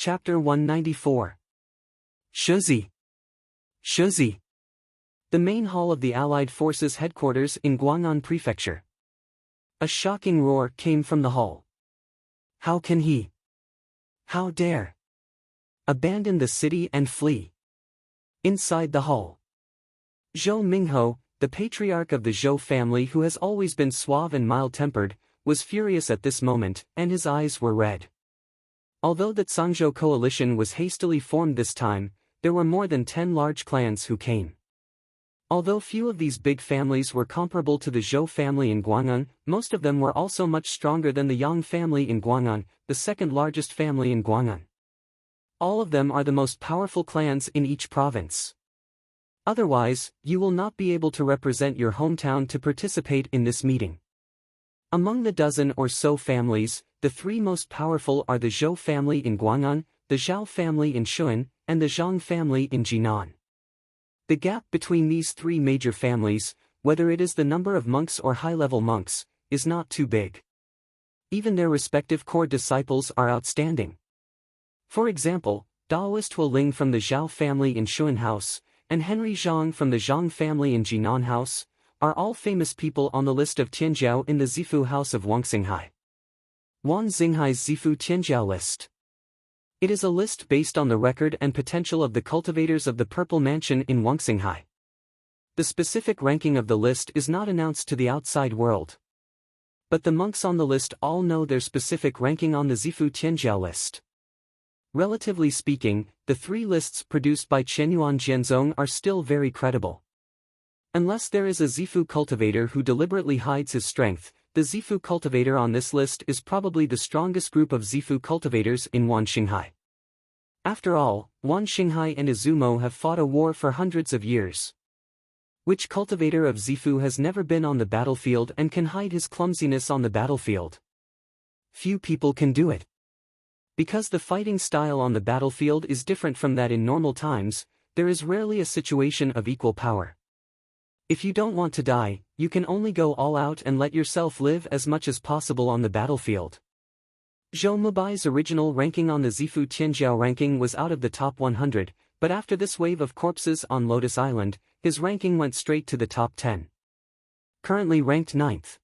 Chapter 194. Shizi. Shizi. The main hall of the Allied Forces headquarters in Guang'an Prefecture. A shocking roar came from the hall. How can he? How dare? Abandon the city and flee. Inside the hall. Zhou Mingho, the patriarch of the Zhou family who has always been suave and mild-tempered, was furious at this moment, and his eyes were red. Although the Zhangzhou coalition was hastily formed this time, there were more than 10 large clans who came. Although few of these big families were comparable to the Zhou family in Guang'an, most of them were also much stronger than the Yang family in Guang'an, the second largest family in Guang'an. All of them are the most powerful clans in each province. Otherwise, you will not be able to represent your hometown to participate in this meeting. Among the dozen or so families, the three most powerful are the Zhou family in Guang'an, the Zhao family in Shuan, and the Zhang family in Jinan. The gap between these three major families, whether it is the number of monks or high-level monks, is not too big. Even their respective core disciples are outstanding. For example, Daoist Huo Ling from the Zhao family in Shuan House, and Henry Zhang from the Zhang family in Jinan House, are all famous people on the list of Tianjiao in the Zifu House of Wang Xinghai. Wan Xinghai's Zifu Tianjiao list. It is a list based on the record and potential of the cultivators of the Purple Mansion in Wang Xinghai. The specific ranking of the list is not announced to the outside world. But the monks on the list all know their specific ranking on the Zifu Tianjiao list. Relatively speaking, the three lists produced by Chenyuan Jianzong are still very credible. Unless there is a Zifu cultivator who deliberately hides his strength, the Zifu cultivator on this list is probably the strongest group of Zifu cultivators in Wan Xinghai. After all, Wan Xinghai and Izumo have fought a war for hundreds of years. Which cultivator of Zifu has never been on the battlefield and can hide his clumsiness on the battlefield? Few people can do it. Because the fighting style on the battlefield is different from that in normal times, there is rarely a situation of equal power. If you don't want to die, you can only go all out and let yourself live as much as possible on the battlefield. Zhou Mubai's original ranking on the Zifu Tianjiao ranking was out of the top 100, but after this wave of corpses on Lotus Island, his ranking went straight to the top 10. Currently ranked 9th.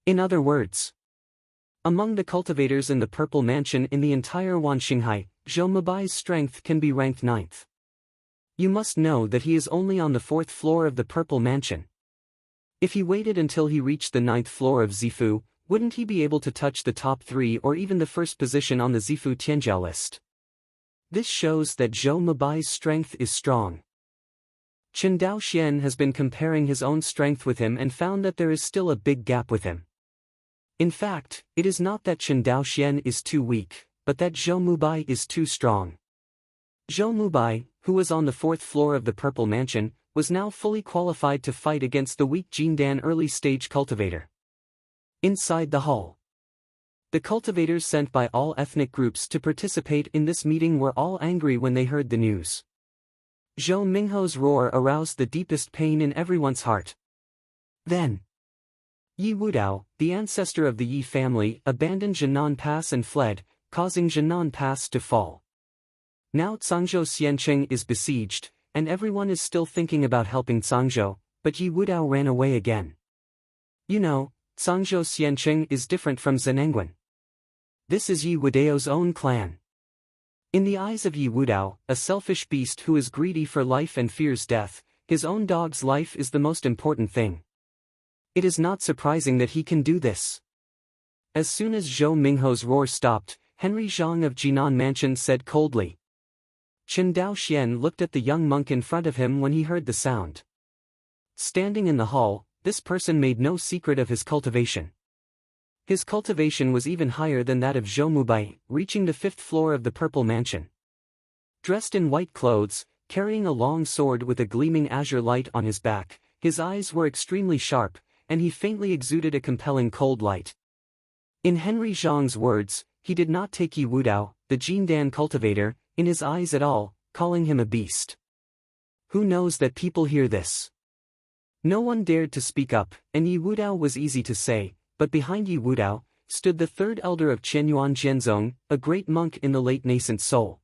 In other words, among the cultivators in the Purple Mansion in the entire Wan Xinghai, Zhou Mubai's strength can be ranked 9th. You must know that he is only on the 4th floor of the Purple Mansion. If he waited until he reached the 9th floor of Zifu, wouldn't he be able to touch the top 3 or even the first position on the Zifu Tianjiao list? This shows that Zhou Mubai's strength is strong. Chen Daoxian has been comparing his own strength with him and found that there is still a big gap with him. In fact, it is not that Chen Daoxian is too weak, but that Zhou Mubai is too strong. Zhou Mubai, who was on the 4th floor of the Purple Mansion, was now fully qualified to fight against the weak Jindan early-stage cultivator. Inside the hall, the cultivators sent by all ethnic groups to participate in this meeting were all angry when they heard the news. Zhou Mingho's roar aroused the deepest pain in everyone's heart. Then, Yi Wudao, the ancestor of the Yi family, abandoned Jinan Pass and fled, causing Jinan Pass to fall. Now Zhangzhou Xiancheng is besieged, and everyone is still thinking about helping Zhangzhou, but Yi Wudao ran away again. You know, Zhangzhou Xiancheng is different from Zhenengguan. This is Yi Wudao's own clan. In the eyes of Yi Wudao, a selfish beast who is greedy for life and fears death, his own dog's life is the most important thing. It is not surprising that he can do this. As soon as Zhou Mingho's roar stopped, Henry Zhang of Jinan Mansion said coldly. Chen Daoxian looked at the young monk in front of him when he heard the sound. Standing in the hall, this person made no secret of his cultivation. His cultivation was even higher than that of Zhou Mubai, reaching the 5th floor of the Purple Mansion. Dressed in white clothes, carrying a long sword with a gleaming azure light on his back, his eyes were extremely sharp, and he faintly exuded a compelling cold light. In Henry Zhang's words, he did not take Yi Wudao, the Jindan cultivator, in his eyes at all, calling him a beast. Who knows that people hear this? No one dared to speak up, and Yi Wudao was easy to say, but behind Yi Wudao, stood the third elder of Qianyuan Jianzong, a great monk in the late nascent soul.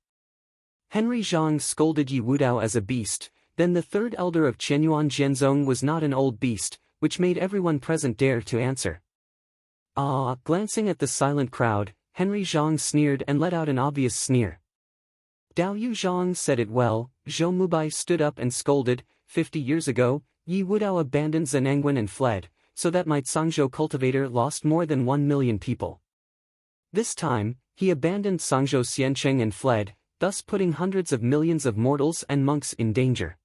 Henry Zhang scolded Yi Wudao as a beast. Then the third elder of Qianyuan Jianzong was not an old beast, which made everyone present dare to answer. Glancing at the silent crowd, Henry Zhang sneered and let out an obvious sneer. Dao Yu Zhang said it well. Zhou Mubai stood up and scolded, 50 years ago, Yi Wudao abandoned Zhenangguan and fled, so that my Cangzhou cultivator lost more than 1 million people. This time, he abandoned Cangzhou Xiancheng and fled, thus putting hundreds of millions of mortals and monks in danger.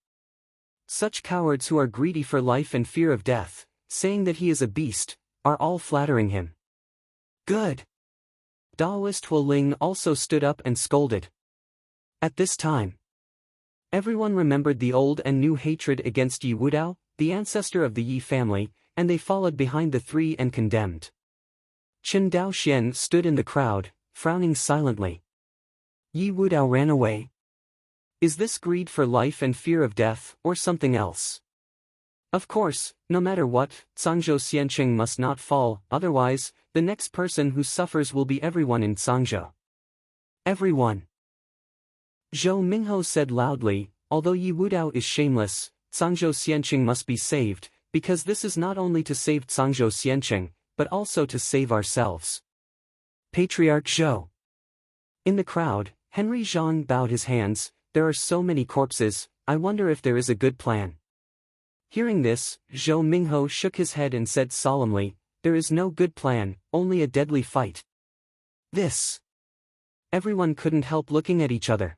Such cowards who are greedy for life and fear of death, saying that he is a beast, are all flattering him. Good. Daoist Hua Ling also stood up and scolded. At this time, everyone remembered the old and new hatred against Yi Wudao, the ancestor of the Yi family, and they followed behind the three and condemned. Chen Daoxian stood in the crowd, frowning silently. Yi Wudao ran away. Is this greed for life and fear of death, or something else? Of course, no matter what, Cangzhou Xiancheng must not fall, otherwise, the next person who suffers will be everyone in Cangzhou. Everyone. Zhou Mingho said loudly, although Yi Wudao is shameless, Cangzhou Xiancheng must be saved, because this is not only to save Cangzhou Xiancheng, but also to save ourselves. Patriarch Zhou. In the crowd, Henry Zhang bowed his hands. There are so many corpses, I wonder if there is a good plan. Hearing this, Zhou Mingho shook his head and said solemnly, there is no good plan, only a deadly fight. This. Everyone couldn't help looking at each other.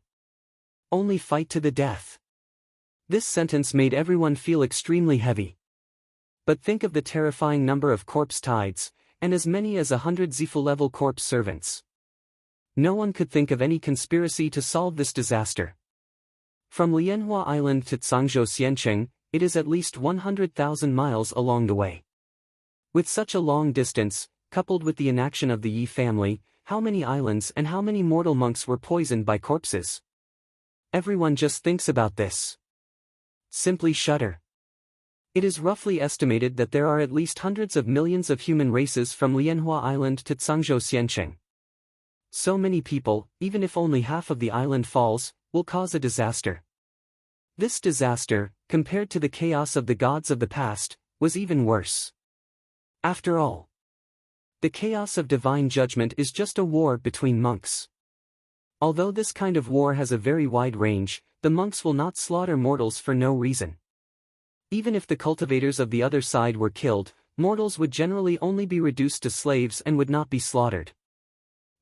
Only fight to the death. This sentence made everyone feel extremely heavy. But think of the terrifying number of corpse tides, and as many as 100 Zifu-level corpse servants. No one could think of any conspiracy to solve this disaster. From Lianhua Island to Cangzhou Xiancheng, it is at least 100,000 miles along the way. With such a long distance, coupled with the inaction of the Yi family, how many islands and how many mortal monks were poisoned by corpses? Everyone just thinks about this. Simply shudder. It is roughly estimated that there are at least hundreds of millions of human races from Lianhua Island to Cangzhou Xiancheng. So many people, even if only half of the island falls, will cause a disaster. This disaster, compared to the chaos of the gods of the past, was even worse. After all, the chaos of divine judgment is just a war between monks. Although this kind of war has a very wide range, the monks will not slaughter mortals for no reason. Even if the cultivators of the other side were killed, mortals would generally only be reduced to slaves and would not be slaughtered.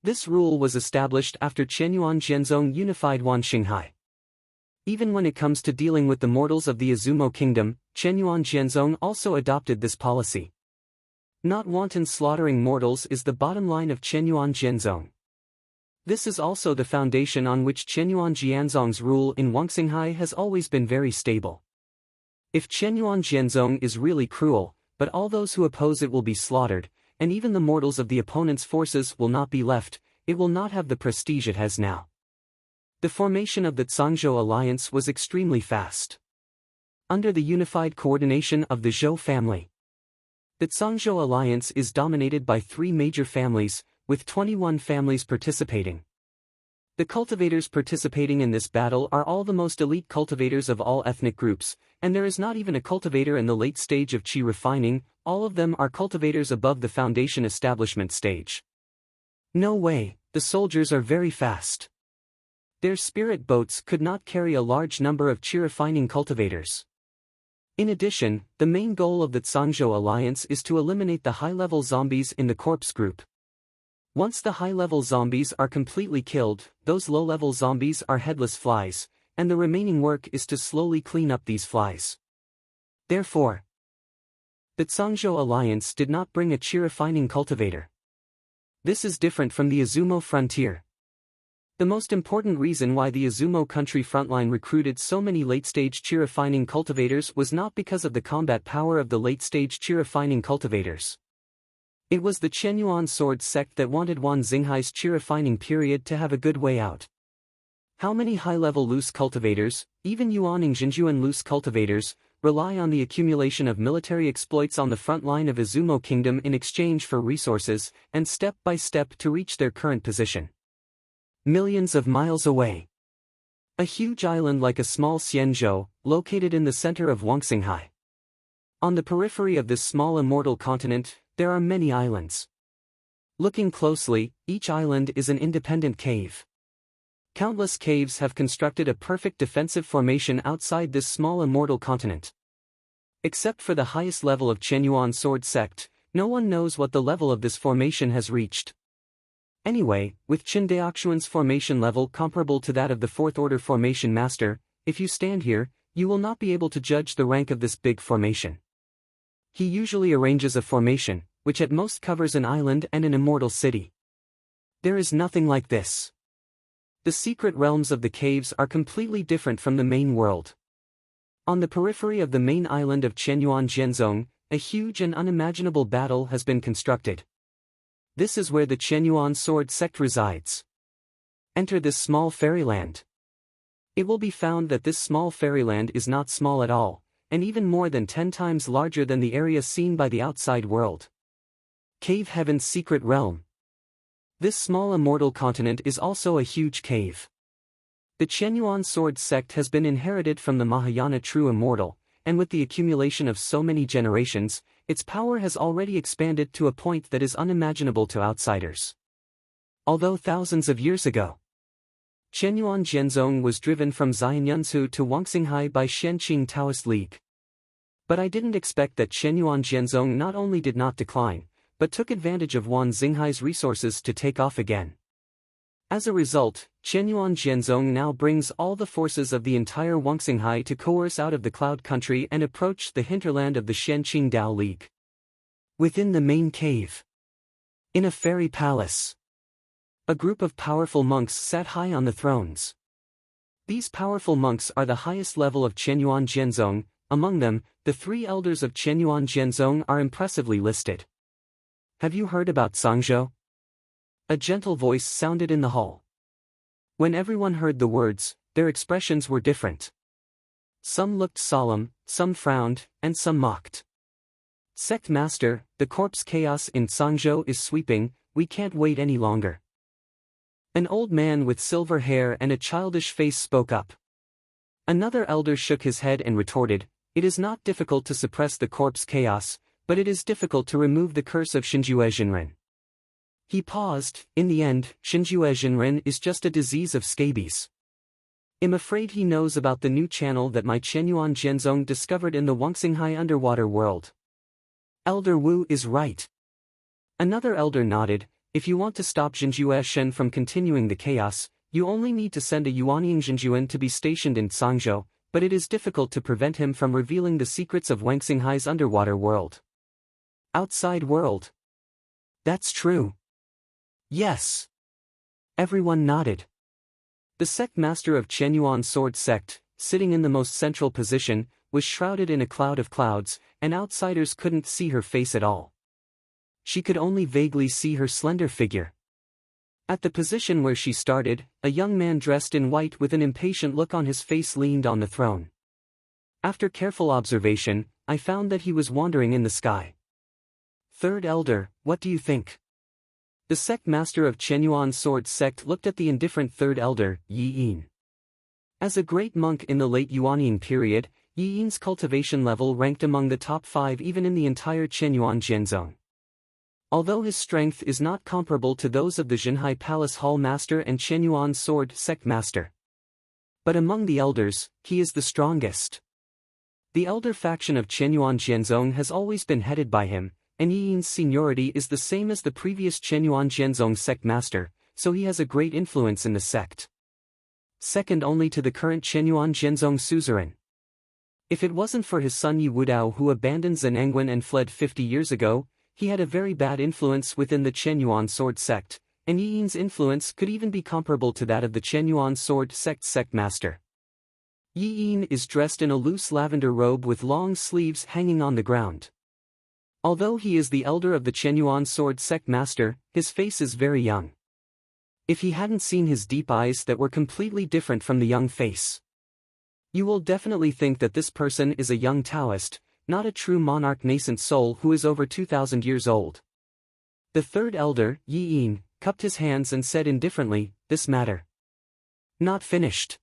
This rule was established after Qianyuan Jianzong unified Wanxinghai. Even when it comes to dealing with the mortals of the Izumo kingdom, Qianyuan Jianzong also adopted this policy. Not wanton slaughtering mortals is the bottom line of Qianyuan Jianzong. This is also the foundation on which Qianyuan Jianzong's rule in Wanxinghai has always been very stable. If Qianyuan Jianzong is really cruel, but all those who oppose it will be slaughtered, and even the mortals of the opponent's forces will not be left, it will not have the prestige it has now. The formation of the Cangzhou alliance was extremely fast. Under the unified coordination of the Zhou family. The Cangzhou alliance is dominated by 3 major families, with 21 families participating. The cultivators participating in this battle are all the most elite cultivators of all ethnic groups, and there is not even a cultivator in the late stage of qi refining, all of them are cultivators above the foundation establishment stage. No way, the soldiers are very fast. Their spirit boats could not carry a large number of qi refining cultivators. In addition, the main goal of the Cangzhou alliance is to eliminate the high-level zombies in the corpse group. Once the high-level zombies are completely killed, those low-level zombies are headless flies, and the remaining work is to slowly clean up these flies. Therefore, the Cangzhou alliance did not bring a qi refining cultivator. This is different from the Izumo frontier. The most important reason why the Izumo country frontline recruited so many late-stage qi refining cultivators was not because of the combat power of the late-stage qi refining cultivators. It was the Qianyuan sword sect that wanted Wan Xinghai's qi refining period to have a good way out. How many high-level loose cultivators, even Yuan Xinjuan loose cultivators, rely on the accumulation of military exploits on the front line of Izumo Kingdom in exchange for resources, and step by step to reach their current position. Millions of miles away. A huge island like a small Xianzhou, located in the center of Wangxinghai. On the periphery of this small immortal continent, there are many islands. Looking closely, each island is an independent cave. Countless caves have constructed a perfect defensive formation outside this small immortal continent. Except for the highest level of Qianyuan Sword Sect, no one knows what the level of this formation has reached. Anyway, with Qin Daoxuan's formation level comparable to that of the Fourth Order Formation Master, if you stand here, you will not be able to judge the rank of this big formation. He usually arranges a formation, which at most covers an island and an immortal city. There is nothing like this. The secret realms of the caves are completely different from the main world. On the periphery of the main island of Qianyuan Jianzhong, a huge and unimaginable battle has been constructed. This is where the Qianyuan Sword Sect resides. Enter this small fairyland. It will be found that this small fairyland is not small at all, and even more than 10 times larger than the area seen by the outside world. Cave Heaven's secret realm. This small immortal continent is also a huge cave. The Qianyuan Sword Sect has been inherited from the Mahayana True Immortal, and with the accumulation of so many generations, its power has already expanded to a point that is unimaginable to outsiders. Although thousands of years ago, Qianyuan Jianzhong was driven from Xianyunsu to Wangxinghai by Shenqing Taoist League. But I didn't expect that Qianyuan Jianzhong not only did not decline, but took advantage of Wan Xinghai's resources to take off again. As a result, Qianyuan Jianzhong now brings all the forces of the entire Wangxinghai to coerce out of the Cloud Country and approach the hinterland of the Shenqing Dao League. Within the main cave, in a fairy palace, a group of powerful monks sat high on the thrones. These powerful monks are the highest level of Qianyuan Jianzhong. Among them, the 3 elders of Qianyuan Jianzhong are impressively listed. Have you heard about Sangzhou? A gentle voice sounded in the hall. When everyone heard the words, their expressions were different. Some looked solemn, some frowned, and some mocked. Sect Master, the corpse chaos in Sangzhou is sweeping, we can't wait any longer. An old man with silver hair and a childish face spoke up. Another elder shook his head and retorted, it is not difficult to suppress the corpse chaos, but it is difficult to remove the curse of Shinjue Jinren. He paused. In the end, Shinjue Jinren is just a disease of scabies. I'm afraid he knows about the new channel that my Qianyuan Jianzhong discovered in the Wangxinghai underwater world. Elder Wu is right. Another elder nodded, if you want to stop Jinjue Shen from continuing the chaos, you only need to send a Yuanying Jinjuan to be stationed in Sangzhou, but it is difficult to prevent him from revealing the secrets of Wangxinghai's underwater world. Outside world. That's true. Yes. Everyone nodded. The sect master of Qianyuan Sword Sect, sitting in the most central position, was shrouded in a cloud of clouds, and outsiders couldn't see her face at all. She could only vaguely see her slender figure. At the position where she started, a young man dressed in white with an impatient look on his face leaned on the throne. After careful observation, I found that he was wandering in the sky. Third Elder, what do you think? The sect master of Qianyuan Sword Sect looked at the indifferent Third Elder, Yi Yin. As a great monk in the late Yuanying period, Yi Yin's cultivation level ranked among the top 5 even in the entire Qianyuan Jianzhong. Although his strength is not comparable to those of the Jinhai Palace Hall Master and Qianyuan Sword Sect Master. But among the elders, he is the strongest. The elder faction of Qianyuan Jianzhong has always been headed by him, and Yi Yin's seniority is the same as the previous Qianyuan Jianzhong Sect Master, so he has a great influence in the sect. Second only to the current Qianyuan Jianzhong suzerain. If it wasn't for his son Yi Wudao who abandoned Zenangwen and fled 50 years ago, he had a very bad influence within the Qianyuan Sword Sect, and Yi Yin's influence could even be comparable to that of the Qianyuan Sword Sect Sect Master. Yi Yin is dressed in a loose lavender robe with long sleeves hanging on the ground. Although he is the elder of the Qianyuan Sword Sect Master, his face is very young. If he hadn't seen his deep eyes that were completely different from the young face. You will definitely think that this person is a young Taoist, not a true monarch nascent soul who is over 2,000 years old. The third elder, Yi Yin, cupped his hands and said indifferently, this matter not finished.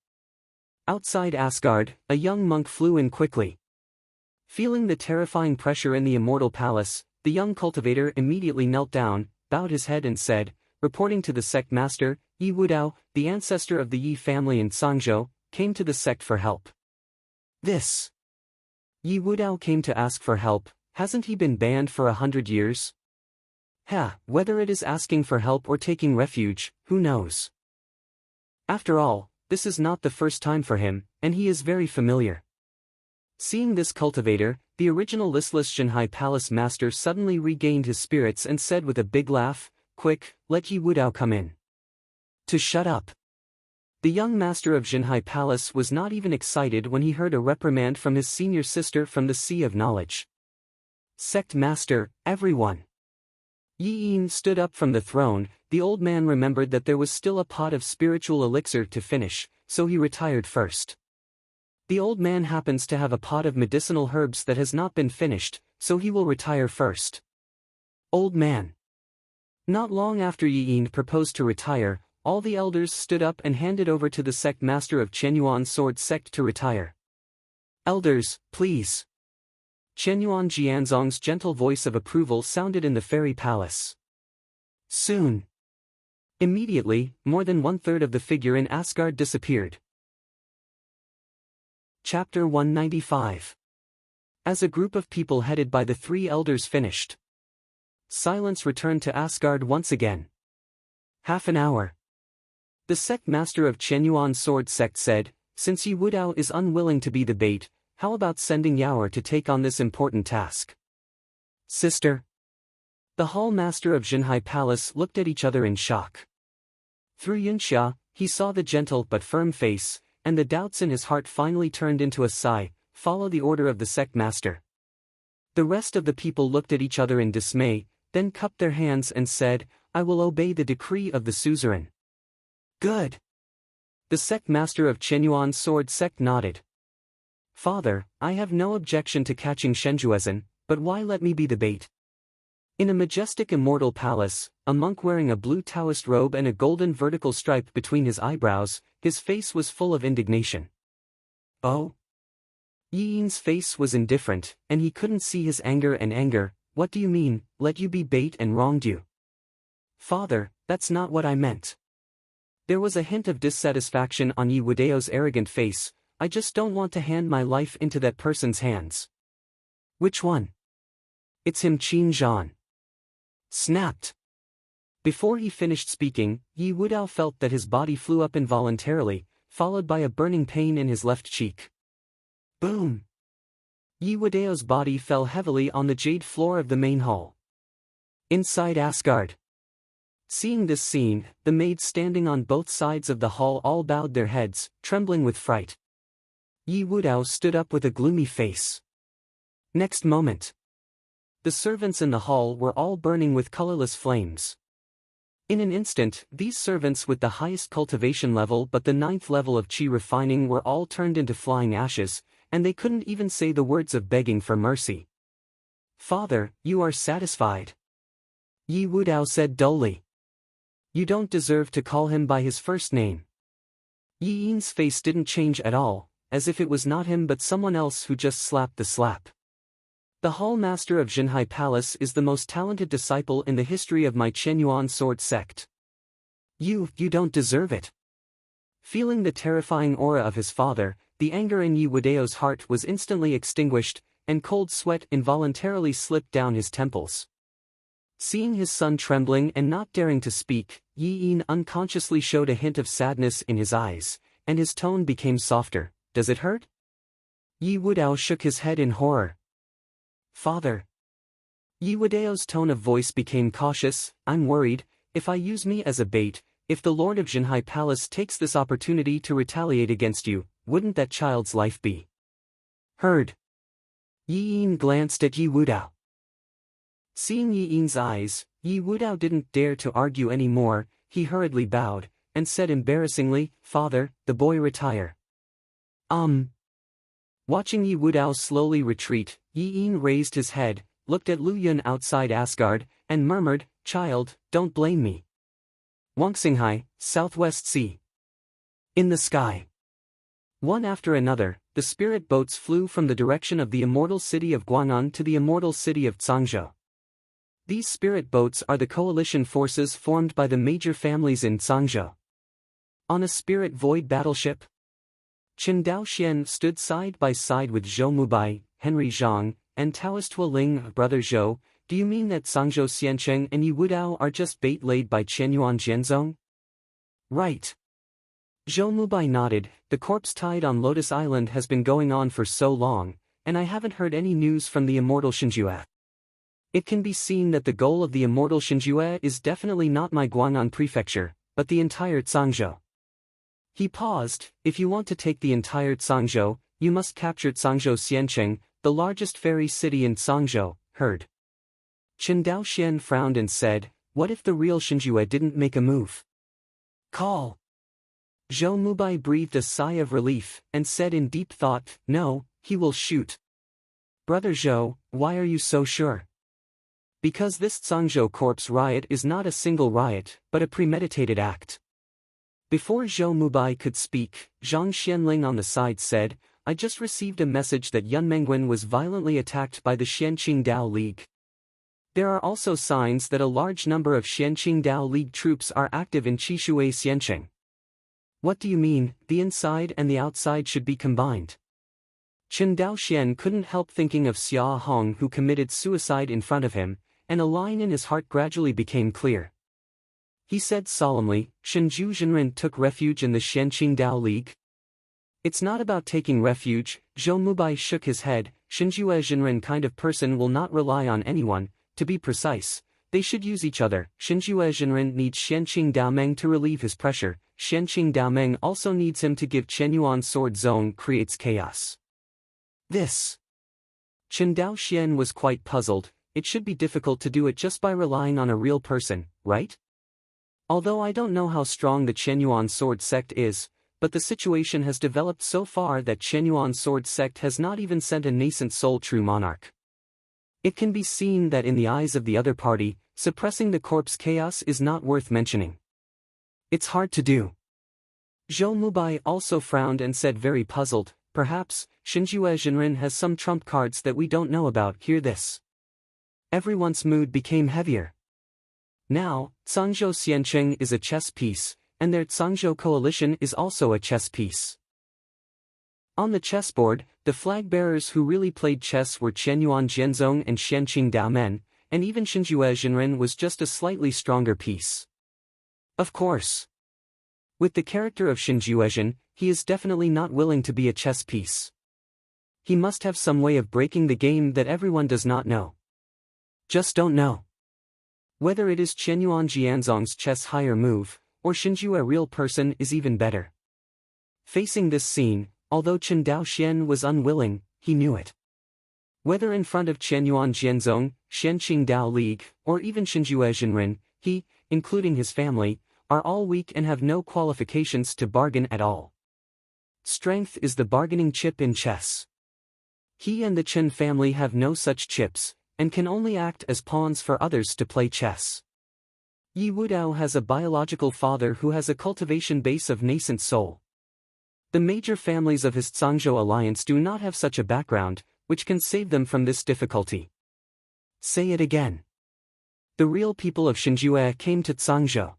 Outside Asgard, a young monk flew in quickly. Feeling the terrifying pressure in the immortal palace, the young cultivator immediately knelt down, bowed his head and said, reporting to the sect master, Yi Wudao, the ancestor of the Yi family in Sangzhou, came to the sect for help. This Yi Wudao came to ask for help, hasn't he been banned for 100 years? Whether it is asking for help or taking refuge, who knows? After all, this is not the first time for him, and he is very familiar. Seeing this cultivator, the original listless Jinhai Palace master suddenly regained his spirits and said with a big laugh, quick, let Yi Wudao come in. To shut up. The young master of Jinhai Palace was not even excited when he heard a reprimand from his senior sister from the Sea of Knowledge. Sect master, everyone. Yi Yin stood up from the throne. The old man remembered that there was still a pot of spiritual elixir to finish, so he retired first. The old man happens to have a pot of medicinal herbs that has not been finished, so he will retire first. Old man. Not long after Yi Yin proposed to retire, all the elders stood up and handed over to the sect master of Chenyuan Sword Sect to retire. Elders, please. Chenyuan Jianzong's gentle voice of approval sounded in the fairy palace. Soon. Immediately, more than 1/3 of the figure in Asgard disappeared. Chapter 195. As a group of people headed by the three elders finished, silence returned to Asgard once again. Half an hour. The sect master of Chenyuan Sword Sect said, since Yi Wudao is unwilling to be the bait, how about sending Yaoer to take on this important task? Sister. The hall master of Jinhai Palace looked at each other in shock. Through Yunxia, he saw the gentle but firm face, and the doubts in his heart finally turned into a sigh, follow the order of the sect master. The rest of the people looked at each other in dismay, then cupped their hands and said, I will obey the decree of the suzerain. Good. The sect master of Chenyuan Sword Sect nodded. Father, I have no objection to catching Shenjuezhen, but why let me be the bait? In a majestic immortal palace, a monk wearing a blue Taoist robe and a golden vertical stripe between his eyebrows, his face was full of indignation. Oh? Yi Yin's face was indifferent, and he couldn't see his anger. What do you mean, let you be bait and wronged you? Father, that's not what I meant. There was a hint of dissatisfaction on Yi Wudao's arrogant face. I just don't want to hand my life into that person's hands. Which one? It's him, Qin Zhan. Snapped. Before he finished speaking, Yi Wudao felt that his body flew up involuntarily, followed by a burning pain in his left cheek. Boom! Yi Wudao's body fell heavily on the jade floor of the main hall. Inside Asgard. Seeing this scene, the maids standing on both sides of the hall all bowed their heads, trembling with fright. Yi Wudao stood up with a gloomy face. Next moment, the servants in the hall were all burning with colorless flames. In an instant, these servants with the highest cultivation level but the 9th level of qi refining were all turned into flying ashes, and they couldn't even say the words of begging for mercy. Father, you are satisfied? Yi Wudao said dully. You don't deserve to call him by his first name. Yi Yin's face didn't change at all, as if it was not him but someone else who just slapped the slap. The hall master of Jinhai Palace is the most talented disciple in the history of my Chenyuan Sword Sect. You don't deserve it. Feeling the terrifying aura of his father, the anger in Yi Wudao's heart was instantly extinguished, and cold sweat involuntarily slipped down his temples. Seeing his son trembling and not daring to speak, Yi Yin unconsciously showed a hint of sadness in his eyes, and his tone became softer. Does it hurt? Yi Wudao shook his head in horror. Father. Yi Wudao's tone of voice became cautious. I'm worried, if I use me as a bait, if the Lord of Jinhai Palace takes this opportunity to retaliate against you, wouldn't that child's life be heard? Yi Yin glanced at Yi Wudao. Seeing Yi Yin's eyes, Yi Wudao didn't dare to argue any more. He hurriedly bowed, and said embarrassingly, Father, the boy retire. Watching Yi Wudao slowly retreat, Yi Yin raised his head, looked at Lu Yun outside Asgard, and murmured, "Child, don't blame me." Wangxinghai, Southwest Sea. In the sky. One after another, the spirit boats flew from the direction of the immortal city of Guang'an to the immortal city of Zhangzhou. These spirit boats are the coalition forces formed by the major families in Zhangzhou. On a spirit void battleship, Chen Daoxian stood side by side with Zhou Mubai, Henry Zhang, and Taoist Ling. "Brother Zhou, do you mean that Zhangzhou Xiancheng and Yi Wudao are just bait laid by Qianyuan Jianzong?" "Right." Zhou Mubai nodded. "The corpse tide on Lotus Island has been going on for so long, and I haven't heard any news from the immortal Xinjue. It can be seen that the goal of the immortal Xinjue is definitely not my Guang'an prefecture, but the entire Zhangzhou." He paused. "If you want to take the entire Zhangzhou, you must capture Zhangzhou Xiancheng, the largest fairy city in Zhangzhou." Heard. Chen Daoxian frowned and said, "What if the real Xinjue didn't make a move?" "Call." Zhou Mubai breathed a sigh of relief, and said in deep thought, "No, he will shoot." "Brother Zhou, why are you so sure?" "Because this Zhangzhou corpse riot is not a single riot, but a premeditated act." Before Zhou Mubai could speak, Zhang Xianling on the side said, "I just received a message that Yun Mengwen was violently attacked by the Xianqing Dao League. There are also signs that a large number of Xianqing Dao League troops are active in Qishui Xianqing." "What do you mean, the inside and the outside should be combined?" Chen Daoxian couldn't help thinking of Xia Hong, who committed suicide in front of him, and a line in his heart gradually became clear. He said solemnly, "Shenju Zhenren took refuge in the Xianqing Dao League?" "It's not about taking refuge," Zhou Mubai shook his head. "Shenju Zhenren kind of person will not rely on anyone. To be precise, they should use each other. Shenju Zhenren needs Xianqing Daomeng to relieve his pressure. Xianqing Daomeng also needs him to give Qianyuan Sword Zone creates chaos." This. Chen Daoxian was quite puzzled. It should be difficult to do it just by relying on a real person, right? Although I don't know how strong the Qianyuan Sword sect is, but the situation has developed so far that Qianyuan Sword sect has not even sent a nascent soul true monarch. It can be seen that in the eyes of the other party, suppressing the corpse chaos is not worth mentioning. It's hard to do. Zhou Mubai also frowned and said, very puzzled, "Perhaps, Shenju Zhenren has some trump cards that we don't know about." Hear this. Everyone's mood became heavier. Now, Zhangzhou Xiancheng is a chess piece, and their Zhangzhou coalition is also a chess piece. On the chessboard, the flag-bearers who really played chess were Qianyuan Jianzong and Xianqing Daomen, and even Shenju Zhenren was just a slightly stronger piece. Of course. With the character of Shenju Zhen, he is definitely not willing to be a chess piece. He must have some way of breaking the game that everyone does not know. Just don't know. Whether it is Qianyuan Jianzong's chess higher move, or Shenju a real person is even better. Facing this scene, although Chen Daoxian was unwilling, he knew it. Whether in front of Qianyuan Jianzong, Xianqing Dao League, or even Shenju Zhenren, he, including his family, are all weak and have no qualifications to bargain at all. Strength is the bargaining chip in chess. He and the Chen family have no such chips, and can only act as pawns for others to play chess. Yi Wudao has a biological father who has a cultivation base of nascent soul. The major families of his Zhangzhou alliance do not have such a background, which can save them from this difficulty. Say it again. The real people of Shenju came to Zhangzhou.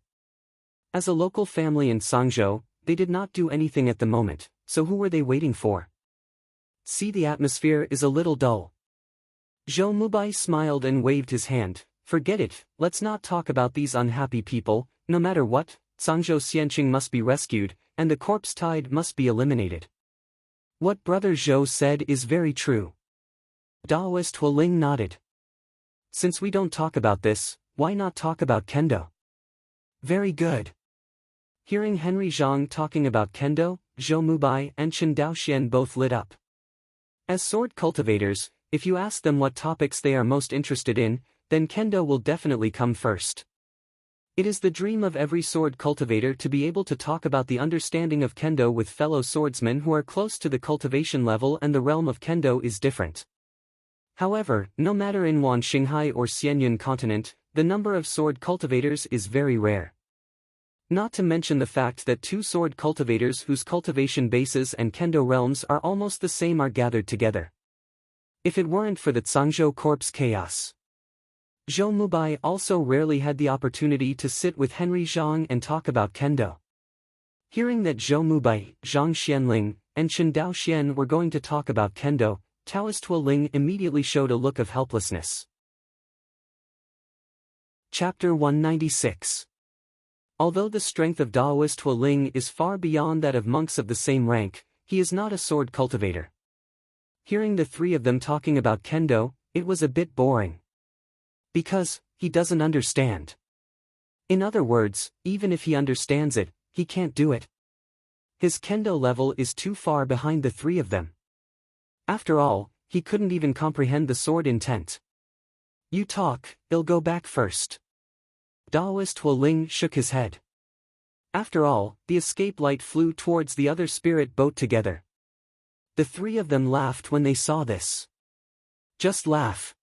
As a local family in Zhangzhou, they did not do anything at the moment, so who were they waiting for? See, the atmosphere is a little dull. Zhou Mubai smiled and waved his hand. Forget it, let's not talk about these unhappy people. No matter what, Zhangzhou Xianqing must be rescued, and the corpse tide must be eliminated. What Brother Zhou said is very true. Daoist Ling nodded. Since we don't talk about this, why not talk about Kendo? Very good. Hearing Henry Zhang talking about Kendo, Zhou Mubai and Chen Daoxian both lit up. As sword cultivators, if you ask them what topics they are most interested in, then Kendo will definitely come first. It is the dream of every sword cultivator to be able to talk about the understanding of kendo with fellow swordsmen who are close to the cultivation level, and the realm of kendo is different. However, no matter in Wan Xinghai or Xianyun continent, the number of sword cultivators is very rare. Not to mention the fact that two sword cultivators whose cultivation bases and kendo realms are almost the same are gathered together. If it weren't for the Zhangzhou Corp's chaos. Zhou Mubai also rarely had the opportunity to sit with Henry Zhang and talk about kendo. Hearing that Zhou Mubai, Zhang Xianling, and Chen Daoxian were going to talk about kendo, Taoist Hua Ling immediately showed a look of helplessness. Chapter 196. Although the strength of Daoist Hua Ling is far beyond that of monks of the same rank, he is not a sword cultivator. Hearing the three of them talking about kendo, it was a bit boring. Because, he doesn't understand. In other words, even if he understands it, he can't do it. His kendo level is too far behind the three of them. After all, he couldn't even comprehend the sword intent. You talk, I'll go back first. Daoist Hua Ling shook his head. After all, the escape light flew towards the other spirit boat together. The three of them laughed when they saw this. Just laugh.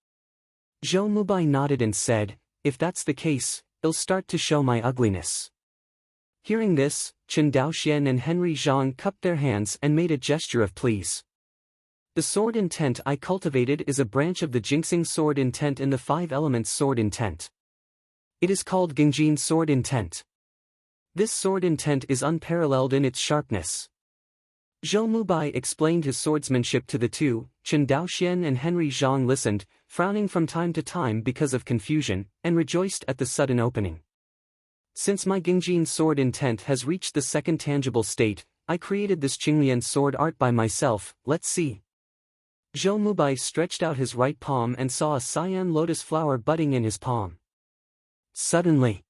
Zhou Mubai nodded and said, if that's the case, I'll start to show my ugliness. Hearing this, Chen Daoxian and Henry Zhang cupped their hands and made a gesture of please. The sword intent I cultivated is a branch of the Jinxing sword intent in the five elements sword intent. It is called Gingjin sword intent. This sword intent is unparalleled in its sharpness. Zhou Mubai explained his swordsmanship to the two. Chen Daoxian and Henry Zhang listened, frowning from time to time because of confusion, and rejoiced at the sudden opening. Since my Gingjin sword intent has reached the second tangible state, I created this Qinglian sword art by myself. Let's see. Zhou Mubai stretched out his right palm and saw a cyan lotus flower budding in his palm. Suddenly,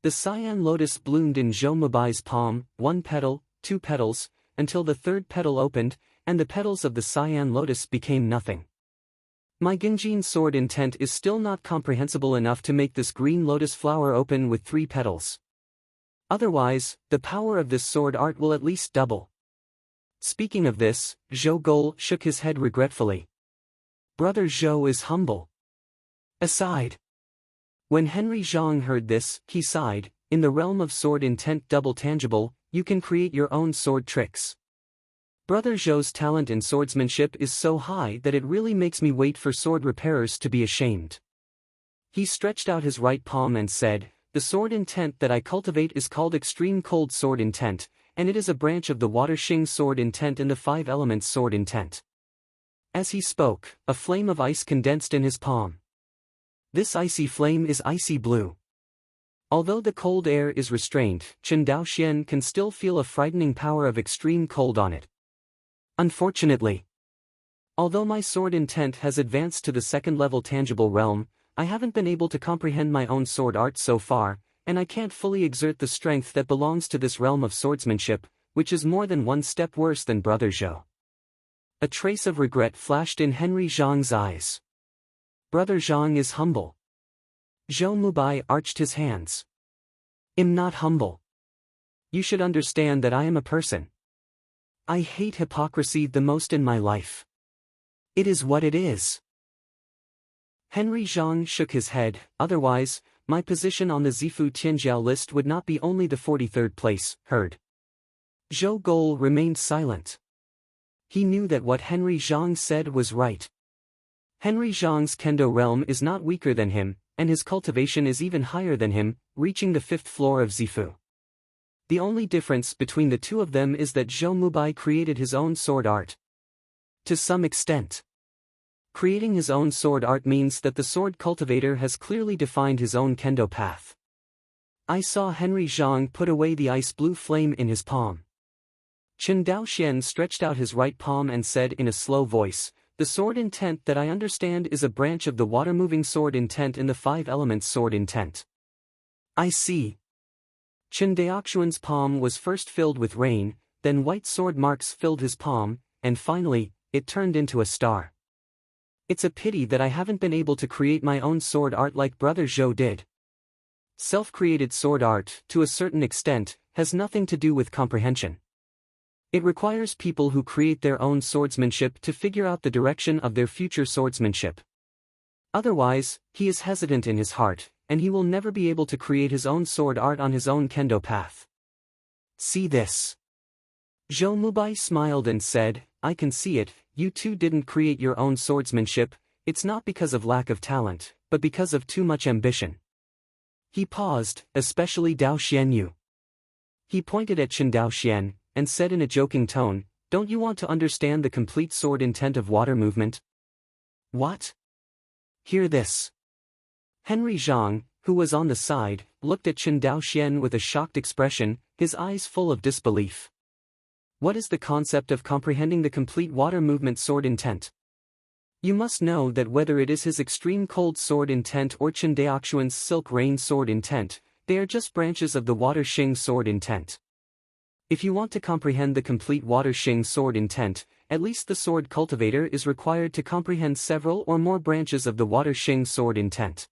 the cyan lotus bloomed in Zhou Mubai's palm, one petal, two petals, until the third petal opened, and the petals of the cyan lotus became nothing. My Gingjin sword intent is still not comprehensible enough to make this green lotus flower open with three petals. Otherwise, the power of this sword art will at least double. Speaking of this, Zhou Gol shook his head regretfully. Brother Zhou is humble. Aside. When Henry Zhang heard this, he sighed, in the realm of sword intent double tangible, you can create your own sword tricks. Brother Zhou's talent in swordsmanship is so high that it really makes me wait for sword repairers to be ashamed. He stretched out his right palm and said, the sword intent that I cultivate is called Extreme Cold Sword Intent, and it is a branch of the Water Xing sword intent in the five elements sword intent. As he spoke, a flame of ice condensed in his palm. This icy flame is icy blue. Although the cold air is restrained, Chen Daoxian can still feel a frightening power of extreme cold on it. Unfortunately, although my sword intent has advanced to the second level tangible realm, I haven't been able to comprehend my own sword art so far, and I can't fully exert the strength that belongs to this realm of swordsmanship, which is more than one step worse than Brother Zhou. A trace of regret flashed in Henry Zhang's eyes. Brother Zhang is humble. Zhou Mubai arched his hands. I'm not humble. You should understand that I am a person. I hate hypocrisy the most in my life. It is what it is. Henry Zhang shook his head, otherwise, my position on the Zifu Tianjiao list would not be only the 43rd place, heard. Zhou Gol remained silent. He knew that what Henry Zhang said was right. Henry Zhang's kendo realm is not weaker than him, and his cultivation is even higher than him, reaching the 5th floor of Zifu. The only difference between the two of them is that Zhou Mubai created his own sword art. To some extent. Creating his own sword art means that the sword cultivator has clearly defined his own kendo path. I saw Henry Zhang put away the ice blue flame in his palm. Chen Daoxian stretched out his right palm and said in a slow voice, the sword intent that I understand is a branch of the water-moving sword intent in the five elements sword intent. I see. Chen Daoxian's palm was first filled with rain, then white sword marks filled his palm, and finally, it turned into a star. It's a pity that I haven't been able to create my own sword art like Brother Zhou did. Self-created sword art, to a certain extent, has nothing to do with comprehension. It requires people who create their own swordsmanship to figure out the direction of their future swordsmanship. Otherwise, he is hesitant in his heart, and he will never be able to create his own sword art on his own kendo path. See this. Zhou Mubai smiled and said, I can see it, you two didn't create your own swordsmanship, it's not because of lack of talent, but because of too much ambition. He paused, especially Dao Xianyu. He pointed at Chen Daoxian, and said in a joking tone, don't you want to understand the complete sword intent of water movement? What? Hear this. Henry Zhang, who was on the side, looked at Chen Daoxian with a shocked expression, his eyes full of disbelief. What is the concept of comprehending the complete water movement sword intent? You must know that whether it is his extreme cold sword intent or Chen Daoxian's silk rain sword intent, they are just branches of the water Xing sword intent. If you want to comprehend the complete water Xing sword intent, at least the sword cultivator is required to comprehend several or more branches of the water Xing sword intent.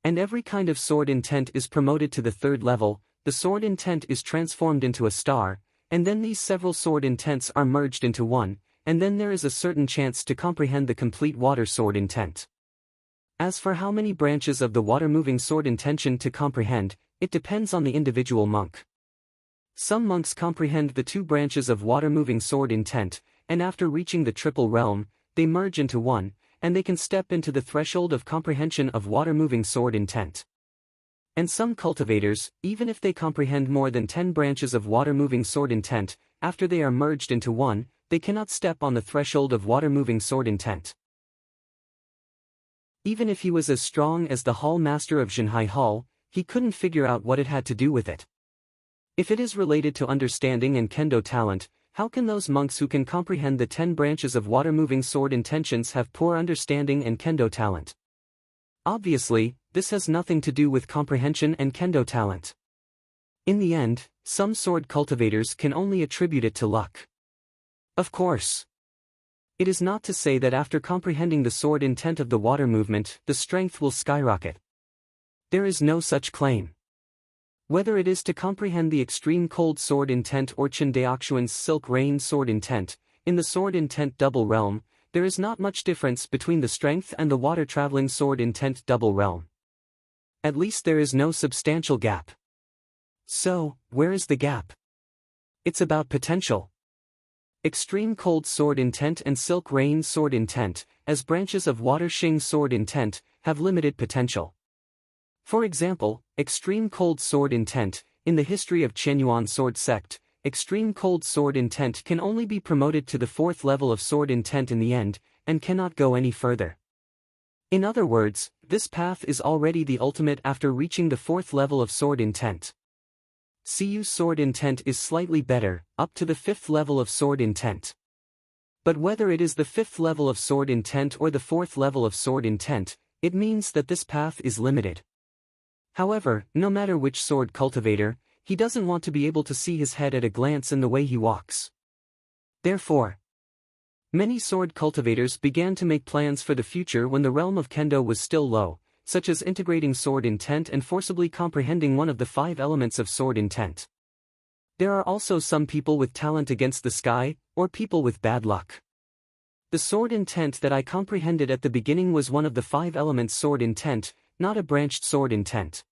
And every kind of sword intent is promoted to the third level, the sword intent is transformed into a star, and then these several sword intents are merged into one, and then there is a certain chance to comprehend the complete water sword intent. As for how many branches of the water-moving sword intention to comprehend, it depends on the individual monk. Some monks comprehend the 2 branches of water-moving sword intent, and after reaching the triple realm, they merge into one, and they can step into the threshold of comprehension of water-moving sword intent. And some cultivators, even if they comprehend more than 10 branches of water-moving sword intent, after they are merged into one, they cannot step on the threshold of water-moving sword intent. Even if he was as strong as the hall master of Zhenhai Hall, he couldn't figure out what it had to do with it. If it is related to understanding and kendo talent, how can those monks who can comprehend the 10 branches of water-moving sword intentions have poor understanding and kendo talent? Obviously, this has nothing to do with comprehension and kendo talent. In the end, some sword cultivators can only attribute it to luck. Of course. It is not to say that after comprehending the sword intent of the water movement, the strength will skyrocket. There is no such claim. Whether it is to comprehend the extreme cold sword intent or Chen Daoxian's silk rain sword intent, in the sword intent double realm, there is not much difference between the strength and the water-traveling sword intent double realm. At least there is no substantial gap. So, where is the gap? It's about potential. Extreme cold sword intent and silk rain sword intent, as branches of water Xing sword intent, have limited potential. For example, extreme cold sword intent, in the history of Qianyuan sword sect, extreme cold sword intent can only be promoted to the 4th level of sword intent in the end, and cannot go any further. In other words, this path is already the ultimate after reaching the 4th level of sword intent. Siyu sword intent is slightly better, up to the 5th level of sword intent. But whether it is the 5th level of sword intent or the 4th level of sword intent, it means that this path is limited. However, no matter which sword cultivator, he doesn't want to be able to see his head at a glance in the way he walks. Therefore, many sword cultivators began to make plans for the future when the realm of kendo was still low, such as integrating sword intent and forcibly comprehending one of the 5 elements of sword intent. There are also some people with talent against the sky, or people with bad luck. The sword intent that I comprehended at the beginning was one of the 5 elements sword intent, not a branched sword intent.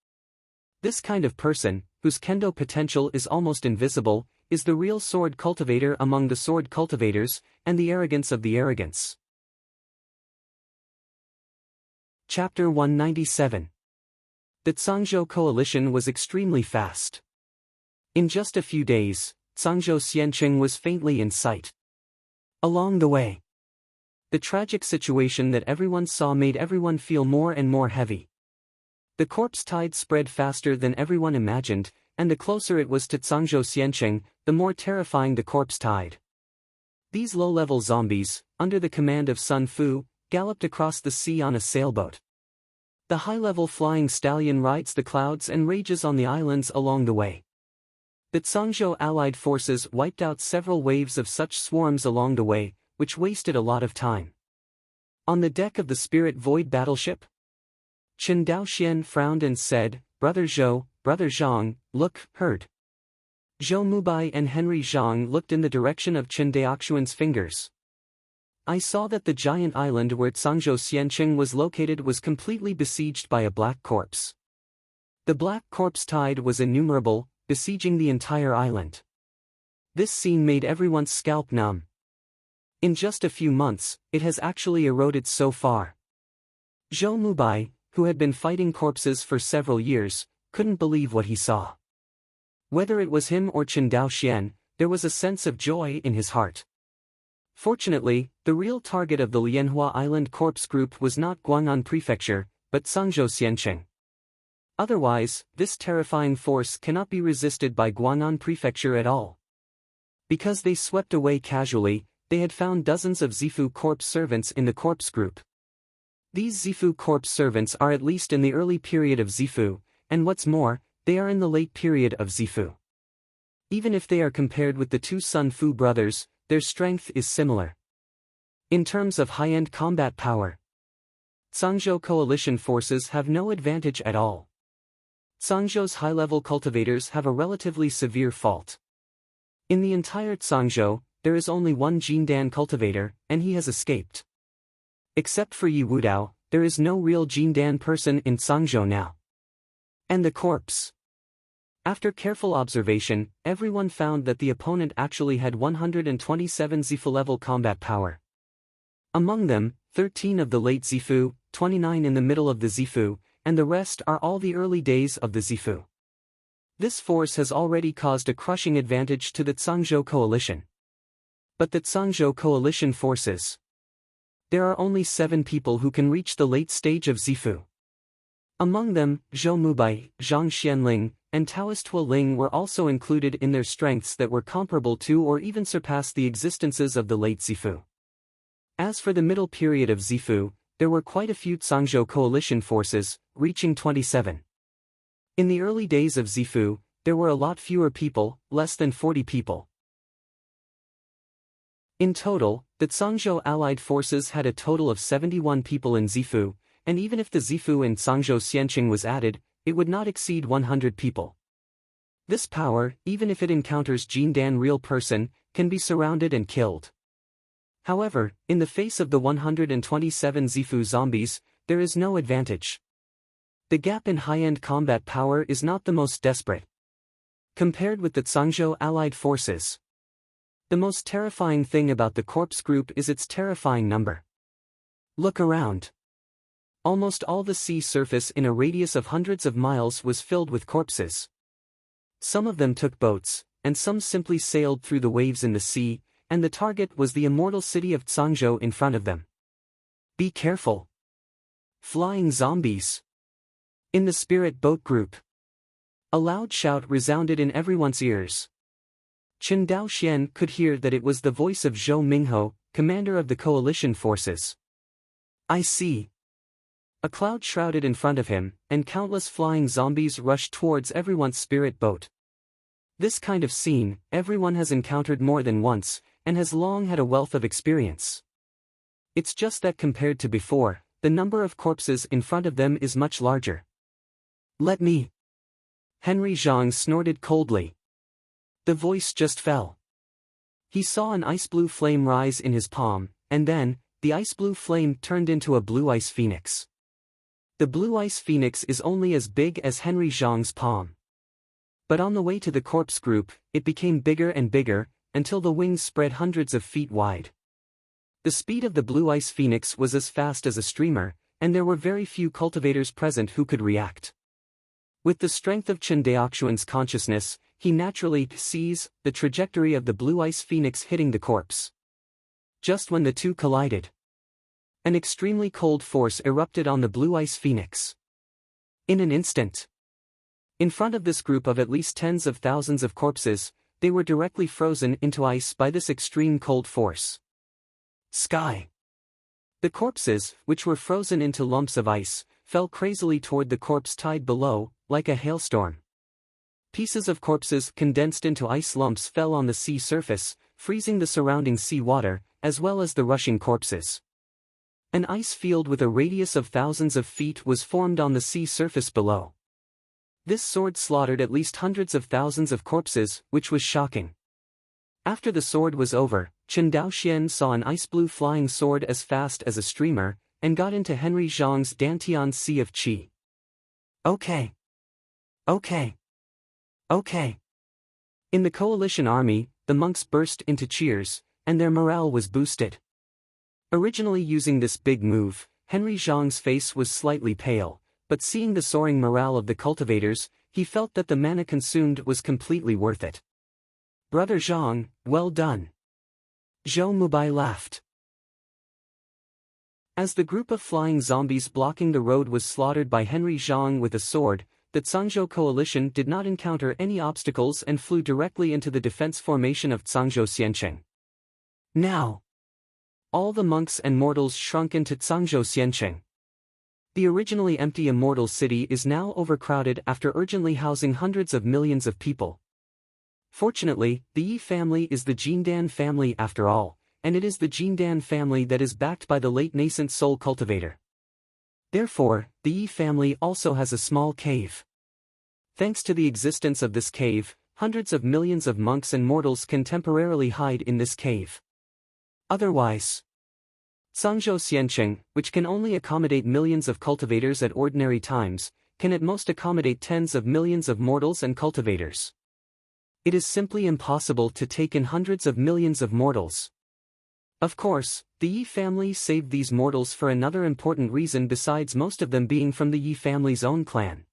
This kind of person, whose kendo potential is almost invisible, is the real sword cultivator among the sword cultivators, and the arrogance of the arrogance. Chapter 197. The Zhangzhou coalition was extremely fast. In just a few days, Zhangzhou Xianqing was faintly in sight. Along the way, the tragic situation that everyone saw made everyone feel more and more heavy. The corpse tide spread faster than everyone imagined, and the closer it was to Zhangzhou Xianqing, the more terrifying the corpse tide. These low-level zombies, under the command of Sun Fu, galloped across the sea on a sailboat. The high-level flying stallion rides the clouds and rages on the islands along the way. The Zhangzhou allied forces wiped out several waves of such swarms along the way, which wasted a lot of time. On the deck of the Spirit Void battleship, Chen Daoxian frowned and said, brother Zhou, brother Zhang, look, heard. Zhou Mubai and Henry Zhang looked in the direction of Chen Daoxuan's fingers. I saw that the giant island where Cangzhou Xianqing was located was completely besieged by a black corpse. The black corpse tide was innumerable, besieging the entire island. This scene made everyone's scalp numb. In just a few months, it has actually eroded so far. Zhou Mubai, who had been fighting corpses for several years, couldn't believe what he saw. Whether it was him or Chen Daoxian, there was a sense of joy in his heart. Fortunately, the real target of the Lianhua Island Corpse Group was not Guang'an Prefecture, but Cangzhou Xianqing. Otherwise, this terrifying force cannot be resisted by Guang'an Prefecture at all. Because they swept away casually, they had found dozens of Zifu corpse servants in the corpse group. These Zifu corpse servants are at least in the early period of Zifu, and what's more, they are in the late period of Zifu. Even if they are compared with the two Sun Fu brothers, their strength is similar. In terms of high-end combat power, Cangzhou coalition forces have no advantage at all. Cangzhou's high-level cultivators have a relatively severe fault. In the entire Cangzhou, there is only one Jindan cultivator, and he has escaped. Except for Yi Wudao, there is no real Jindan person in Cangzhou now. And the corpse. After careful observation, everyone found that the opponent actually had 127 Zifu-level combat power. Among them, 13 of the late Zifu, 29 in the middle of the Zifu, and the rest are all the early days of the Zifu. This force has already caused a crushing advantage to the Cangzhou coalition. But the Cangzhou coalition forces. There are only 7 people who can reach the late stage of Zifu. Among them, Zhou Mubai, Zhang Xianling, and Taoist Hua Ling were also included in their strengths that were comparable to or even surpassed the existences of the late Zifu. As for the middle period of Zifu, there were quite a few Cangzhou coalition forces, reaching 27. In the early days of Zifu, there were a lot fewer people, less than 40 people. In total, the Cangzhou allied forces had a total of 71 people in Zifu, and even if the Zifu in Cangzhou Xianqing was added, it would not exceed 100 people. This power, even if it encounters Jindan real person, can be surrounded and killed. However, in the face of the 127 Zifu zombies, there is no advantage. The gap in high-end combat power is not the most desperate. Compared with the Cangzhou allied forces, the most terrifying thing about the corpse group is its terrifying number. Look around. Almost all the sea surface in a radius of hundreds of miles was filled with corpses. Some of them took boats, and some simply sailed through the waves in the sea, and the target was the immortal city of Cangzhou in front of them. Be careful. Flying zombies. In the spirit boat group. A loud shout resounded in everyone's ears. Chen Daoxian could hear that it was the voice of Zhou Mingho, commander of the coalition forces. I see. A cloud shrouded in front of him, and countless flying zombies rushed towards everyone's spirit boat. This kind of scene, everyone has encountered more than once, and has long had a wealth of experience. It's just that compared to before, the number of corpses in front of them is much larger. Let me. Henry Zhang snorted coldly. The voice just fell. He saw an ice-blue flame rise in his palm, and then, the ice-blue flame turned into a blue ice phoenix. The blue ice phoenix is only as big as Henry Zhang's palm. But on the way to the corpse group, it became bigger and bigger, until the wings spread hundreds of feet wide. The speed of the blue ice phoenix was as fast as a streamer, and there were very few cultivators present who could react. With the strength of Chen Daoxuan's consciousness, he naturally sees the trajectory of the blue ice phoenix hitting the corpse. Just when the two collided, an extremely cold force erupted on the blue ice phoenix. In an instant, in front of this group of at least tens of thousands of corpses, they were directly frozen into ice by this extreme cold force. Sky. The corpses, which were frozen into lumps of ice, fell crazily toward the corpse tide below, like a hailstorm. Pieces of corpses condensed into ice lumps fell on the sea surface, freezing the surrounding sea water, as well as the rushing corpses. An ice field with a radius of thousands of feet was formed on the sea surface below. This sword slaughtered at least hundreds of thousands of corpses, which was shocking. After the sword was over, Chen Daoxian saw an ice-blue flying sword as fast as a streamer, and got into Henry Zhang's Dantian Sea of Qi. Okay. Okay. Okay. In the coalition army, the monks burst into cheers, and their morale was boosted. Originally using this big move, Henry Zhang's face was slightly pale, but seeing the soaring morale of the cultivators, he felt that the mana consumed was completely worth it. Brother Zhang, well done. Zhou Mubai laughed. As the group of flying zombies blocking the road was slaughtered by Henry Zhang with a sword, the Cangzhou coalition did not encounter any obstacles and flew directly into the defense formation of Cangzhou Xiancheng. Now, all the monks and mortals shrunk into Cangzhou Xiancheng. The originally empty immortal city is now overcrowded after urgently housing hundreds of millions of people. Fortunately, the Yi family is the Jindan family after all, and it is the Jindan family that is backed by the late nascent soul cultivator. Therefore, the Yi family also has a small cave. Thanks to the existence of this cave, hundreds of millions of monks and mortals can temporarily hide in this cave. Otherwise, Cangzhou Xiancheng, which can only accommodate millions of cultivators at ordinary times, can at most accommodate tens of millions of mortals and cultivators. It is simply impossible to take in hundreds of millions of mortals. Of course, the Yi family saved these mortals for another important reason besides most of them being from the Yi family's own clan.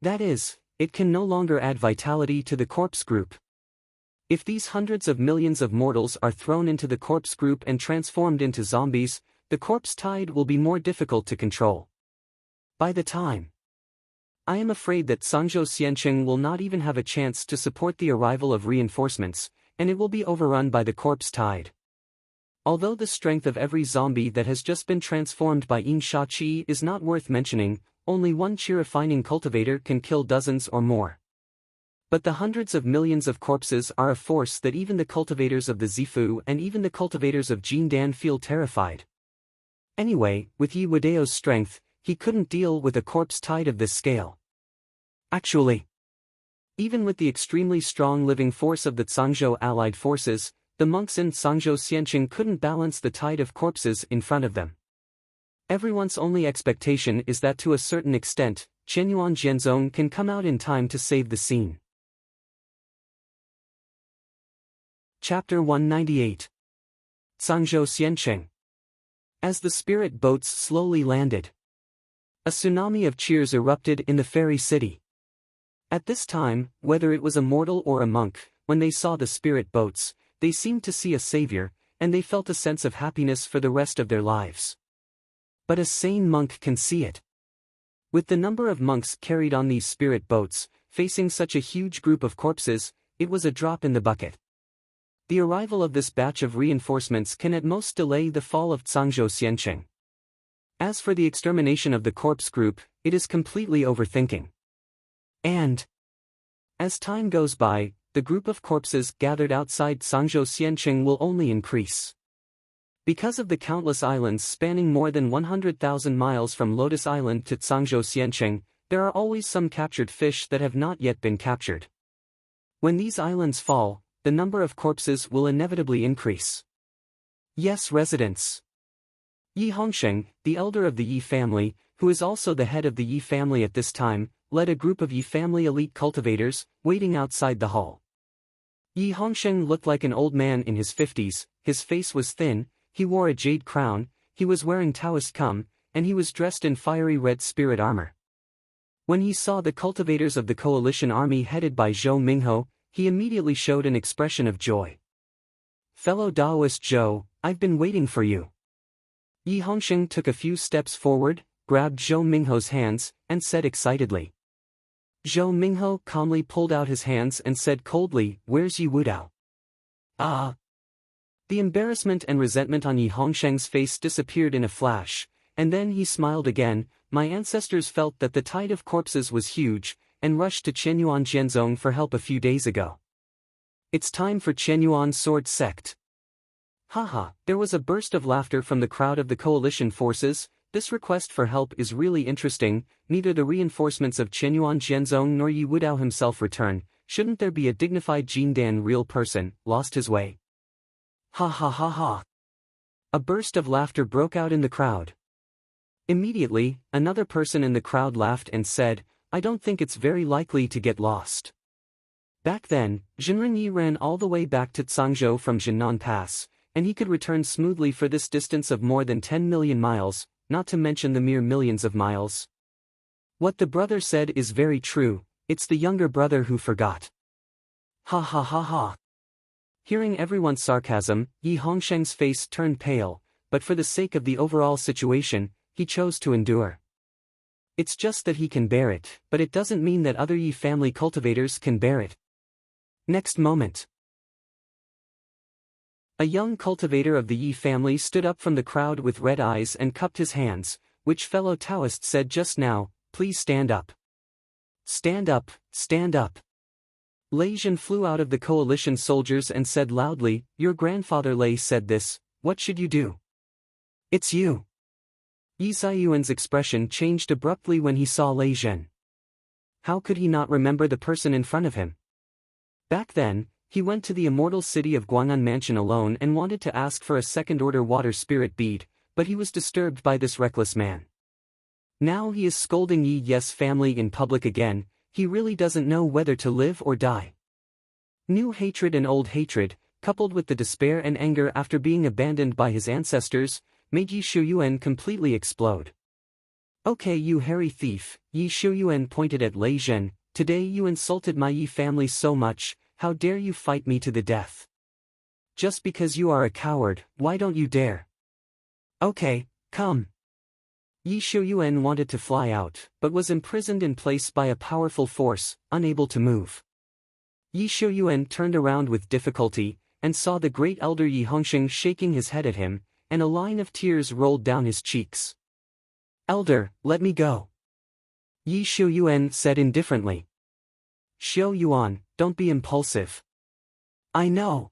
That is, it can no longer add vitality to the corpse group. If these hundreds of millions of mortals are thrown into the corpse group and transformed into zombies, the corpse tide will be more difficult to control. By the time, I am afraid that Cangzhou Xiancheng will not even have a chance to support the arrival of reinforcements, and it will be overrun by the corpse tide. Although the strength of every zombie that has just been transformed by Yin Sha Qi is not worth mentioning, only one Qi refining cultivator can kill dozens or more. But the hundreds of millions of corpses are a force that even the cultivators of the Zifu and even the cultivators of Jindan feel terrified. Anyway, with Yi Wadeo's strength, he couldn't deal with a corpse tide of this scale. Actually, even with the extremely strong living force of the Cangzhou allied forces, the monks in Cangzhou Xiancheng couldn't balance the tide of corpses in front of them. Everyone's only expectation is that to a certain extent, Qianyuan Jianzong can come out in time to save the scene. Chapter 198. Cangzhou Xiancheng. As the spirit boats slowly landed, a tsunami of cheers erupted in the fairy city. At this time, whether it was a mortal or a monk, when they saw the spirit boats, they seemed to see a savior, and they felt a sense of happiness for the rest of their lives. But a sane monk can see it. With the number of monks carried on these spirit boats, facing such a huge group of corpses, it was a drop in the bucket. The arrival of this batch of reinforcements can at most delay the fall of Cangzhou Xiancheng. As for the extermination of the corpse group, it is completely overthinking. And as time goes by, the group of corpses gathered outside Cangzhou Xiancheng will only increase. Because of the countless islands spanning more than 100,000 miles from Lotus Island to Cangzhou Xiancheng, there are always some captured fish that have not yet been captured. When these islands fall, the number of corpses will inevitably increase. Yes, residents. Yi Hongsheng, the elder of the Yi family, who is also the head of the Yi family at this time, led a group of Yi family elite cultivators, waiting outside the hall. Yi Hongsheng looked like an old man in his 50s, his face was thin, he wore a jade crown, he was wearing Taoist cum, and he was dressed in fiery red spirit armor. When he saw the cultivators of the coalition army headed by Zhou Mingho, he immediately showed an expression of joy. Fellow Daoist Zhou, I've been waiting for you. Yi Hongsheng took a few steps forward, grabbed Zhou Mingho's hands, and said excitedly. Zhou Mingho calmly pulled out his hands and said coldly, "Where's Yi Wudao?" Ah! The embarrassment and resentment on Yi Hongsheng's face disappeared in a flash, and then he smiled again. My ancestors felt that the tide of corpses was huge, and rushed to Qianyuan Jianzong for help a few days ago. It's time for Qianyuan Sword Sect. Haha, there was a burst of laughter from the crowd of the coalition forces. this request for help is really interesting. Neither the reinforcements of Qianyuan Zhenzong nor Yi Wudao himself return. Shouldn't there be a dignified Jin Dan real person, lost his way? Ha ha ha ha. A burst of laughter broke out in the crowd. Immediately, another person in the crowd laughed and said, I don't think it's very likely to get lost. Back then, Zhenren Yi ran all the way back to Cangzhou from Jinan Pass, and he could return smoothly for this distance of more than 10 million miles, not to mention the mere millions of miles. What the brother said is very true, it's the younger brother who forgot. Ha ha ha ha. Hearing everyone's sarcasm, Yi Hongsheng's face turned pale, but for the sake of the overall situation, he chose to endure. It's just that he can bear it, but it doesn't mean that other Yi family cultivators can bear it. Next moment. A young cultivator of the Yi family stood up from the crowd with red eyes and cupped his hands. Which fellow Taoist said just now, please stand up. Stand up, stand up. Lei Zhen flew out of the coalition soldiers and said loudly, your grandfather Lei said this, what should you do? It's you. Yi Ziyuan's expression changed abruptly when he saw Lei Zhen. How could he not remember the person in front of him? Back then, he went to the immortal city of Guang'an Mansion alone and wanted to ask for a second-order water spirit bead, but he was disturbed by this reckless man. Now he is scolding Yi Yes family in public again. He really doesn't know whether to live or die. New hatred and old hatred, coupled with the despair and anger after being abandoned by his ancestors, made Yi Shuyuan completely explode. Okay, you hairy thief, Yi Shuyuan pointed at Lei Zhen, today you insulted my Yi family so much, how dare you fight me to the death? Just because you are a coward, why don't you dare? Okay, come. Yi Shuyuan wanted to fly out, but was imprisoned in place by a powerful force, unable to move. Yi Shuyuan turned around with difficulty, and saw the great elder Yi Hongsheng shaking his head at him, and a line of tears rolled down his cheeks. Elder, let me go. Yi Shuyuan said indifferently. Xiao Yuan, don't be impulsive. I know.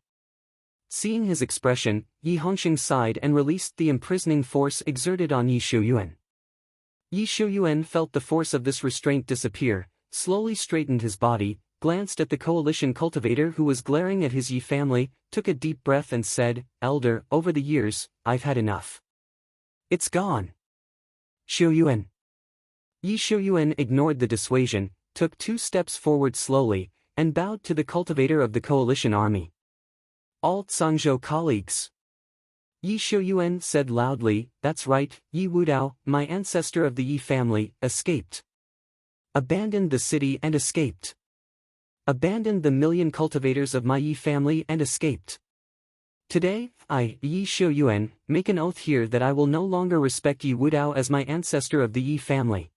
Seeing his expression, Yi Hongsheng sighed and released the imprisoning force exerted on Yi Shuyuan. Yi Shuyuan felt the force of this restraint disappear, slowly straightened his body, glanced at the coalition cultivator who was glaring at his Yi family, took a deep breath and said, Elder, over the years, I've had enough. It's gone. Shuyuan. Yi Shuyuan ignored the dissuasion, took 2 steps forward slowly, and bowed to the cultivator of the coalition army. All Cangzhou colleagues. Yi Shuyuan said loudly, that's right, Yi Wudao, my ancestor of the Yi family, escaped. Abandoned the city and escaped. Abandoned the million cultivators of my Yi family and escaped. Today, I, Yi Shuyuan, make an oath here that I will no longer respect Yi Wudao as my ancestor of the Yi family.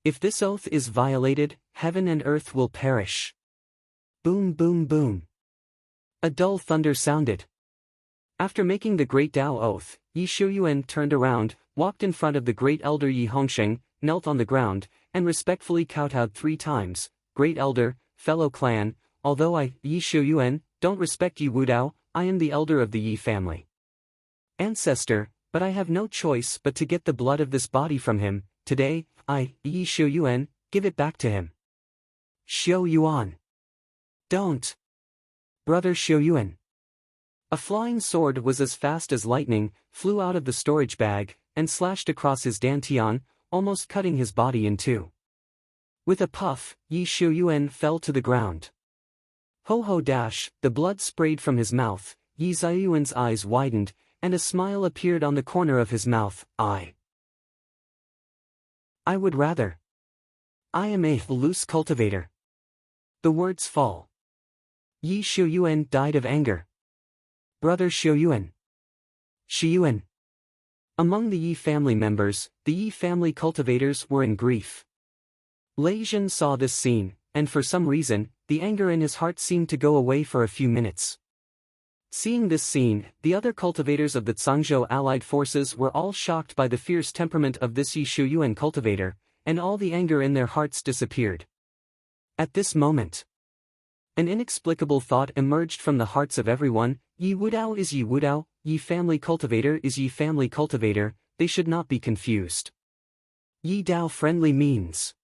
If this oath is violated, heaven and earth will perish. Boom boom boom. A dull thunder sounded. After making the great Tao oath, Yi Shuyuan turned around, walked in front of the great elder Yi Hongsheng, knelt on the ground, and respectfully kowtowed 3 times, Great elder, fellow clan, although I, Yi Shuyuan, don't respect Yi Wudao, I am the elder of the Yi family. Ancestor, but I have no choice but to get the blood of this body from him. Today, I, Yi Shuyuan, give it back to him. Xiao Yuan. Don't. Brother Shuyuan. A flying sword was as fast as lightning, flew out of the storage bag, and slashed across his dantian, almost cutting his body in 2. With a puff, Yi Shuyuan fell to the ground. Ho ho dash, the blood sprayed from his mouth, Yi Ziyuan's eyes widened, and a smile appeared on the corner of his mouth. I would rather. I am a loose cultivator. The words fall. Yi Shuyuan died of anger. Brother Shuyuan. Shuyuan. Among the Yi family members, the Yi family cultivators were in grief. Lei Zhen saw this scene, and for some reason, the anger in his heart seemed to go away for a few minutes. Seeing this scene, the other cultivators of the Cangzhou allied forces were all shocked by the fierce temperament of this Yi Shuyuan cultivator, and all the anger in their hearts disappeared. At this moment, an inexplicable thought emerged from the hearts of everyone. Yi Wudao is Yi Wudao, Yi family cultivator is Yi family cultivator, they should not be confused. Yi Dao friendly means.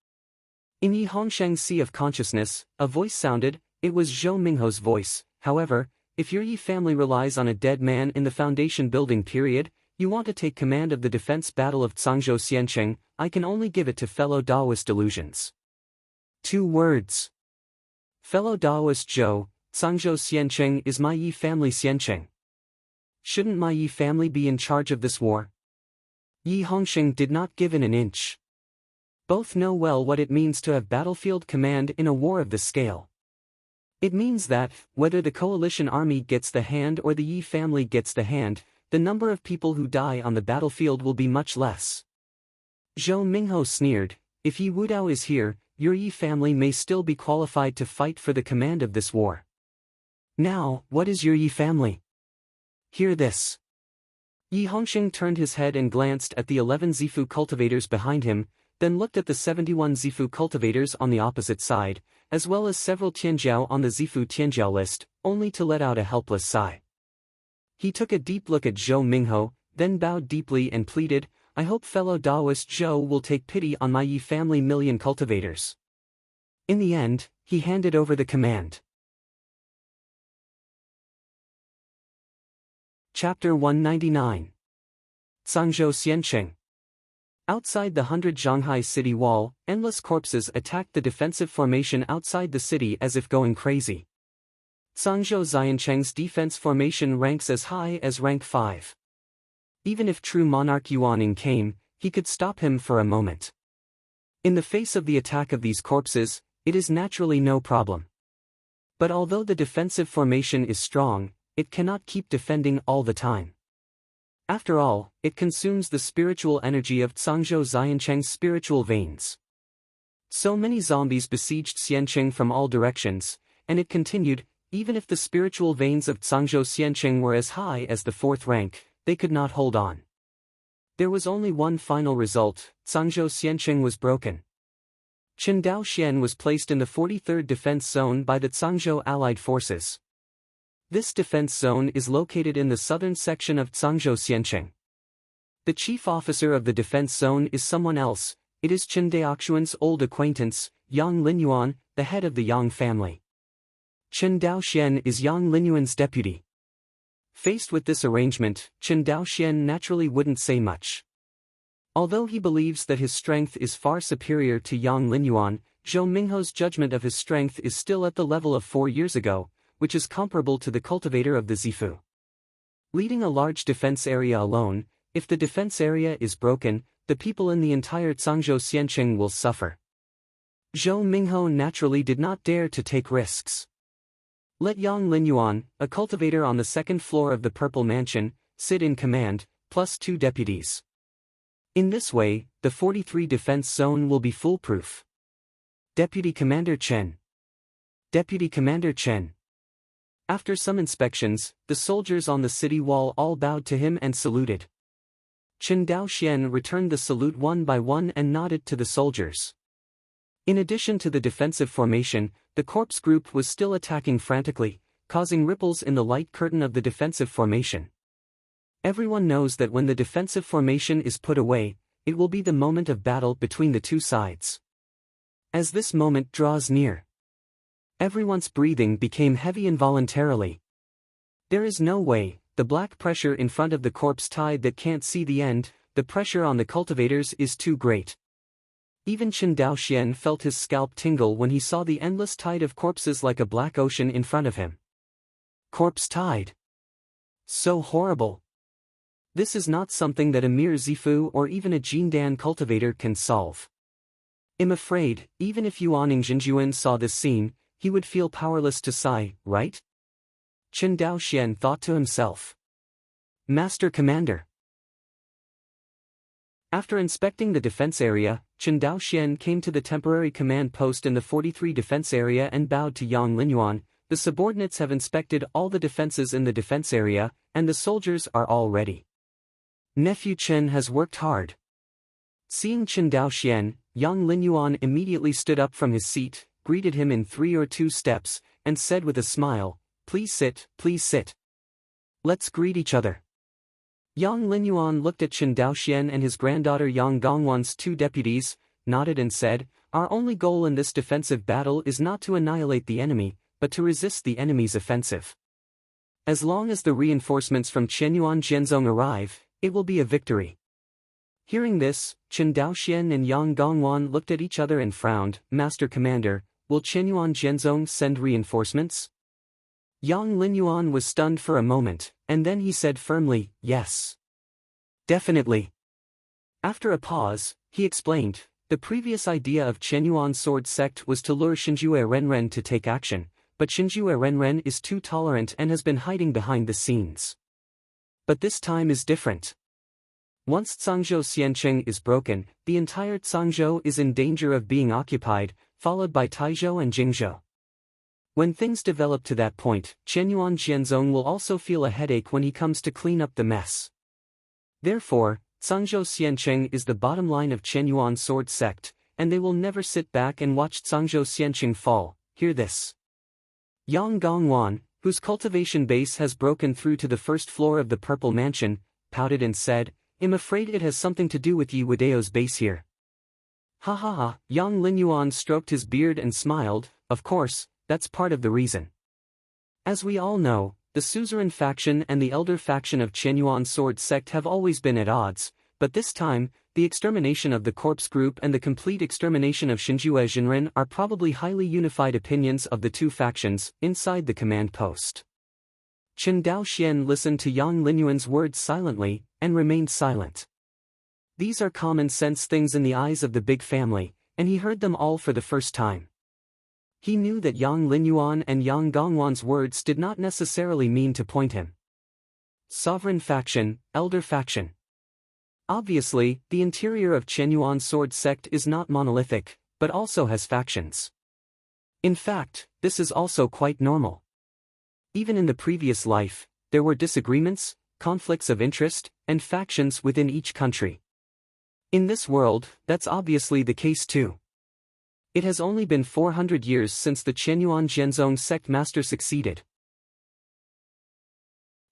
In Yi Hongsheng's Sea of Consciousness, a voice sounded. It was Zhou Mingho's voice. However, if your Yi family relies on a dead man in the foundation building period, you want to take command of the defense battle of Cangzhou Xiancheng, I can only give it to fellow Daoist delusions. 2 words. Fellow Daoist Zhou, Cangzhou Xiancheng is my Yi family Xiancheng. Shouldn't my Yi family be in charge of this war? Yi Hongsheng did not give in an inch. Both know well what it means to have battlefield command in a war of this scale. It means that, whether the coalition army gets the hand or the Yi family gets the hand, the number of people who die on the battlefield will be much less. Zhou Mingho sneered, if Yi Wudao is here, your Yi family may still be qualified to fight for the command of this war. Now, what is your Yi family? Hear this. Yi Hongsheng turned his head and glanced at the 11 Zifu cultivators behind him, then looked at the 71 Zifu cultivators on the opposite side, as well as several Tianjiao on the Zifu Tianjiao list, only to let out a helpless sigh. He took a deep look at Zhou Mingho, then bowed deeply and pleaded, I hope fellow Daoist Zhou will take pity on my Yi family million cultivators. In the end, he handed over the command. Chapter 199. Cangzhou Xiancheng. Outside the 100 Zhanghai city wall, endless corpses attacked the defensive formation outside the city as if going crazy. Cangzhou Xiancheng's defense formation ranks as high as rank 5. Even if true monarch Yuaning came, he could stop him for a moment. In the face of the attack of these corpses, it is naturally no problem. But although the defensive formation is strong, it cannot keep defending all the time. After all, it consumes the spiritual energy of Cangzhou Xiancheng's spiritual veins. So many zombies besieged Xiancheng from all directions, and it continued, even if the spiritual veins of Cangzhou Xiancheng were as high as the 4th rank, they could not hold on. There was only one final result, Cangzhou Xiancheng was broken. Qindao Xian was placed in the 43rd Defense Zone by the Cangzhou Allied Forces. This defense zone is located in the southern section of Cangzhou Xiancheng. The chief officer of the defense zone is someone else, it is Chen Daoxuan's old acquaintance, Yang Linyuan, the head of the Yang family. Chen Daoxian is Yang Linyuan's deputy. Faced with this arrangement, Chen Daoxian naturally wouldn't say much. Although he believes that his strength is far superior to Yang Linyuan, Zhou Mingho's judgment of his strength is still at the level of 4 years ago, which is comparable to the cultivator of the Zifu. Leading a large defense area alone, if the defense area is broken, the people in the entire Cangzhou Xiancheng will suffer. Zhou Mingho naturally did not dare to take risks. Let Yang Linyuan, a cultivator on the 2nd floor of the Purple Mansion, sit in command, plus 2 deputies. In this way, the 43 defense zone will be foolproof. Deputy Commander Chen. Deputy Commander Chen. After some inspections, the soldiers on the city wall all bowed to him and saluted. Chen Daoxian returned the salute one by one and nodded to the soldiers. In addition to the defensive formation, the corpse group was still attacking frantically, causing ripples in the light curtain of the defensive formation. Everyone knows that when the defensive formation is put away, it will be the moment of battle between the two sides. As this moment draws near, everyone's breathing became heavy involuntarily. There is no way, the black pressure in front of the corpse tide that can't see the end, the pressure on the cultivators is too great. Even Chen Daoxian felt his scalp tingle when he saw the endless tide of corpses like a black ocean in front of him. Corpse tide. So horrible. This is not something that a mere Zifu or even a Jindan cultivator can solve. I'm afraid, even if Yuaning Jinjuan saw this scene, he would feel powerless to sigh, right? Chen Daoxian thought to himself. Master Commander. After inspecting the defense area, Chen Daoxian came to the temporary command post in the 43 defense area and bowed to Yang Linyuan. The subordinates have inspected all the defenses in the defense area, and the soldiers are all ready. Nephew Chen has worked hard. Seeing Chen Daoxian, Yang Linyuan immediately stood up from his seat, greeted him in 3 or 2 steps, and said with a smile, please sit, please sit. Let's greet each other. Yang Linyuan looked at Chen Daoxian and his granddaughter Yang Gongwan's two deputies, nodded and said, "Our only goal in this defensive battle is not to annihilate the enemy, but to resist the enemy's offensive. As long as the reinforcements from Chenyuan Jianzong arrive, it will be a victory." Hearing this, Chen Daoxian and Yang Gongwan looked at each other and frowned. "Master Commander, will Chenyuan Jianzong send reinforcements?" Yang Linyuan was stunned for a moment, and then he said firmly, "Yes. Definitely." After a pause, he explained, "The previous idea of Chenyuan sword sect was to lure Shinjue Renren to take action, but Shinjue Renren is too tolerant and has been hiding behind the scenes. But this time is different. Once Cangzhou Xiancheng is broken, the entire Cangzhou is in danger of being occupied, followed by Taizhou and Jingzhou. When things develop to that point, Chenyuan Jianzong will also feel a headache when he comes to clean up the mess. Therefore, Cangzhou Xiancheng is the bottom line of Chenyuan sword sect, and they will never sit back and watch Cangzhou Xiancheng fall. Hear this." Yang Gongwan, whose cultivation base has broken through to the first floor of the Purple Mansion, pouted and said, "I'm afraid it has something to do with Yi Wadeo's base here." "Ha ha ha," Yang Linyuan stroked his beard and smiled, "Of course, that's part of the reason. As we all know, the suzerain faction and the elder faction of Chenyuan sword sect have always been at odds, but this time, the extermination of the corpse group and the complete extermination of Shinjue Jinren are probably highly unified opinions of the two factions inside the command post." Chen Daoxian listened to Yang Linyuan's words silently, and remained silent. These are common sense things in the eyes of the big family, and he heard them all for the first time. He knew that Yang Linyuan and Yang Gongwan's words did not necessarily mean to point him. Sovereign faction, elder faction. Obviously, the interior of Chenyuan sword sect is not monolithic, but also has factions. In fact, this is also quite normal. Even in the previous life, there were disagreements, conflicts of interest, and factions within each country. In this world, that's obviously the case too. It has only been 400 years since the Chenyuan Jianzong sect master succeeded.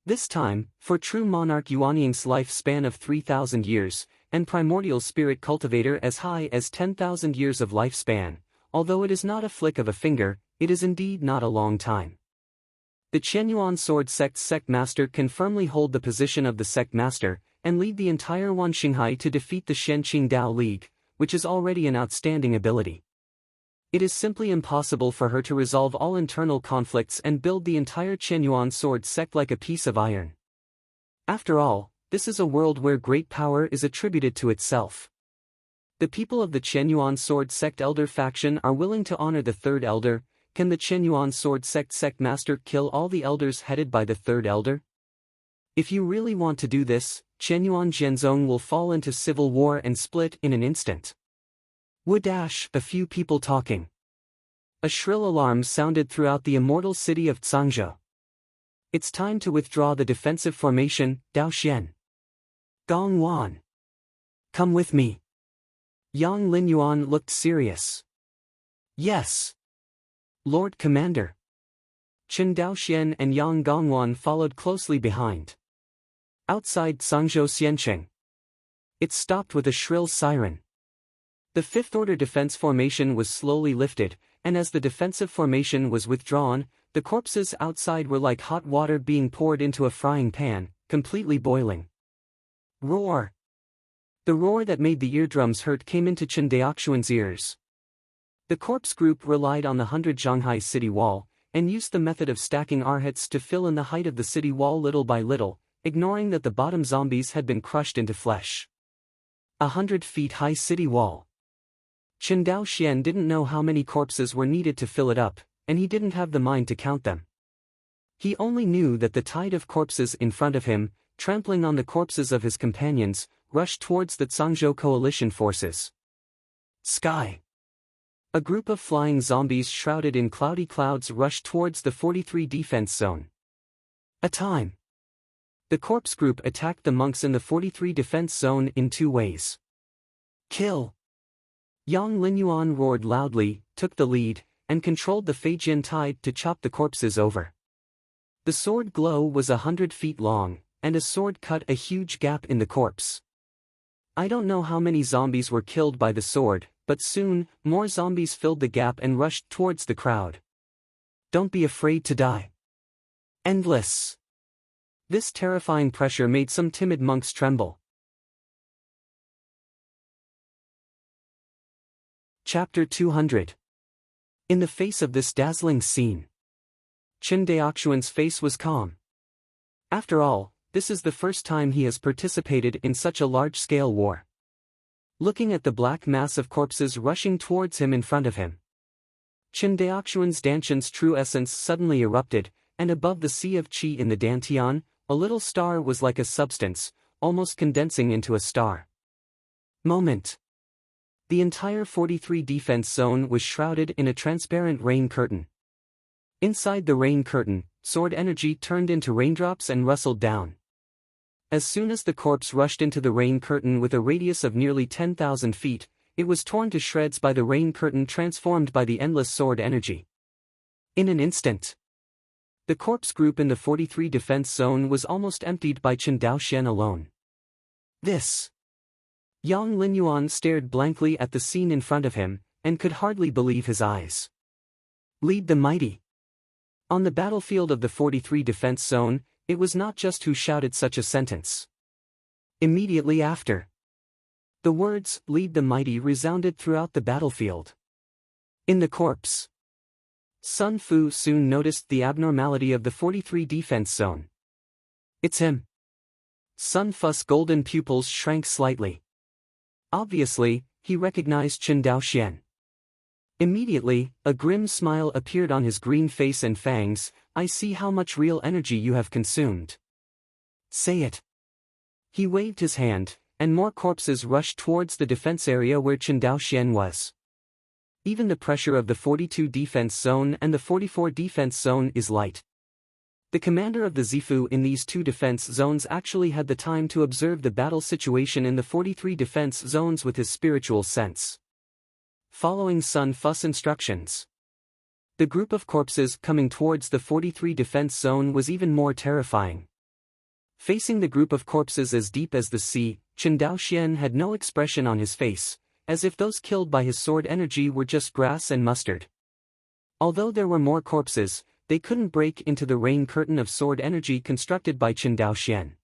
This time, for true monarch Yuanying's lifespan of 3,000 years, and primordial spirit cultivator as high as 10,000 years of lifespan, although it is not a flick of a finger, it is indeed not a long time. The Chenyuan sword sect master can firmly hold the position of the sect master, and lead the entire Wanxinghai to defeat the Shenqing Dao League, which is already an outstanding ability. It is simply impossible for her to resolve all internal conflicts and build the entire Chenyuan sword sect like a piece of iron. After all, this is a world where great power is attributed to itself. The people of the Chenyuan sword sect elder faction are willing to honor the third elder. Can the Chenyuan sword sect master kill all the elders headed by the third elder? If you really want to do this, Chenyuan Jianzong will fall into civil war and split in an instant. Whoodash, a few people talking. A shrill alarm sounded throughout the immortal city of Cangzhou. It's time to withdraw the defensive formation, Daoxian. Gongwan. Come with me. Yang Linyuan looked serious. Yes. Lord Commander. Chen Daoxian and Yang Gongwan followed closely behind. Outside Cangzhou Xiancheng. It stopped with a shrill siren. The fifth-order defense formation was slowly lifted, and as the defensive formation was withdrawn, the corpses outside were like hot water being poured into a frying pan, completely boiling. Roar! The roar that made the eardrums hurt came into Chen Daoxian's ears. The corpse group relied on the 100 Zhanghai city wall, and used the method of stacking arhats to fill in the height of the city wall little by little, ignoring that the bottom zombies had been crushed into flesh. 100 feet high city wall. Chen Daoxian didn't know how many corpses were needed to fill it up, and he didn't have the mind to count them. He only knew that the tide of corpses in front of him, trampling on the corpses of his companions, rushed towards the Cangzhou coalition forces. Sky. A group of flying zombies shrouded in cloudy clouds rushed towards the 43 defense zone. A time. The corpse group attacked the monks in the 43 defense zone in two ways. Kill. Yang Linyuan roared loudly, took the lead, and controlled the Feijian tide to chop the corpses over. The sword glow was 100 feet long, and a sword cut a huge gap in the corpse. I don't know how many zombies were killed by the sword, but soon, more zombies filled the gap and rushed towards the crowd. Don't be afraid to die. Endless. This terrifying pressure made some timid monks tremble. Chapter 200. In the face of this dazzling scene, Qin Daoxuan's face was calm. After all, this is the first time he has participated in such a large-scale war. Looking at the black mass of corpses rushing towards him in front of him, Qin Daoxuan's Danshan's true essence suddenly erupted, and above the sea of qi in the Dantian, a little star was like a substance, almost condensing into a star. Moment. The entire 43 defense zone was shrouded in a transparent rain curtain. Inside the rain curtain, sword energy turned into raindrops and rustled down. As soon as the corpse rushed into the rain curtain with a radius of nearly 10,000 feet, it was torn to shreds by the rain curtain transformed by the endless sword energy. In an instant, the corpse group in the 43 defense zone was almost emptied by Qin Daoxian alone. This. Yang Linyuan stared blankly at the scene in front of him, and could hardly believe his eyes. Lead the mighty. On the battlefield of the 43 defense zone, it was not just who shouted such a sentence. Immediately after, the words, lead the mighty, resounded throughout the battlefield. In the corpse, Sun Fu soon noticed the abnormality of the 43 defense zone. It's him. Sun Fu's golden pupils shrank slightly. Obviously, he recognized Qin Daoxian. Immediately, a grim smile appeared on his green face and fangs. I see how much real energy you have consumed. Say it. He waved his hand, and more corpses rushed towards the defense area where Qin Daoxian was. Even the pressure of the 42 defense zone and the 44 defense zone is light. The commander of the Zifu in these two defense zones actually had the time to observe the battle situation in the 43 defense zones with his spiritual sense. Following Sun Fu's instructions, the group of corpses coming towards the 43 defense zone was even more terrifying. Facing the group of corpses as deep as the sea, Qin Daoxian had no expression on his face, as if those killed by his sword energy were just grass and mustard. Although there were more corpses, they couldn't break into the rain curtain of sword energy constructed by Qin Daoxian.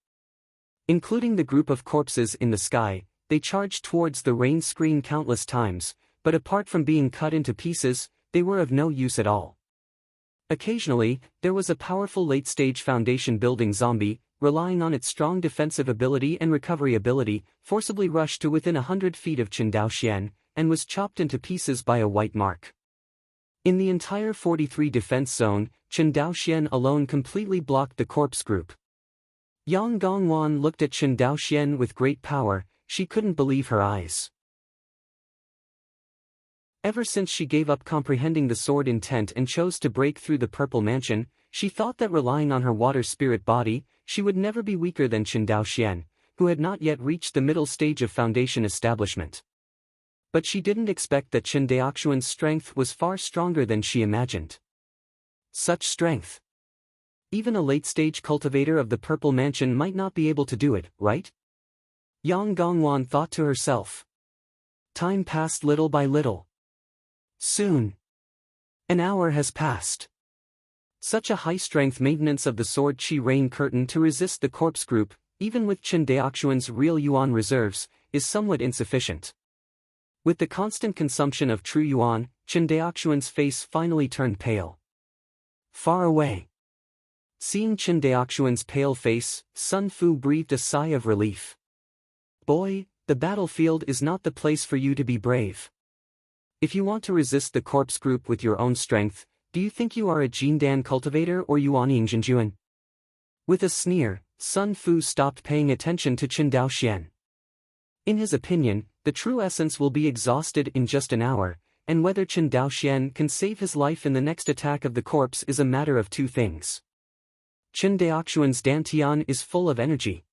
Including the group of corpses in the sky, they charged towards the rain screen countless times, but apart from being cut into pieces, they were of no use at all. Occasionally, there was a powerful late-stage foundation building zombie, relying on its strong defensive ability and recovery ability, forcibly rushed to within 100 feet of Qin Daoxian, and was chopped into pieces by a white mark. In the entire 43 defense zone, Qin Daoxian alone completely blocked the corpse group. Yang Gongwan looked at Qin Daoxian with great power. She couldn't believe her eyes. Ever since she gave up comprehending the sword intent and chose to break through the purple mansion, she thought that relying on her water spirit body, she would never be weaker than Qin Daoxian, who had not yet reached the middle stage of foundation establishment. But she didn't expect that Qin Daoxuan's strength was far stronger than she imagined. Such strength. Even a late-stage cultivator of the Purple Mansion might not be able to do it, right? Yang Gongwan thought to herself. Time passed little by little. Soon. An hour has passed. Such a high-strength maintenance of the sword qi rain curtain to resist the corpse group, even with Qin Daoxuan's real yuan reserves, is somewhat insufficient. With the constant consumption of true yuan, Qin Daoxuan's face finally turned pale. Far away. Seeing Qin Daoxuan's pale face, Sun Fu breathed a sigh of relief. Boy, the battlefield is not the place for you to be brave. If you want to resist the corpse group with your own strength, do you think you are a Jindan cultivator or Yuanying Zhenjuan? With a sneer, Sun Fu stopped paying attention to Qin Daoxian. In his opinion, the true essence will be exhausted in just an hour, and whether Qin Daoxian can save his life in the next attack of the corpse is a matter of two things. Qin Daoxuan's Dantian is full of energy.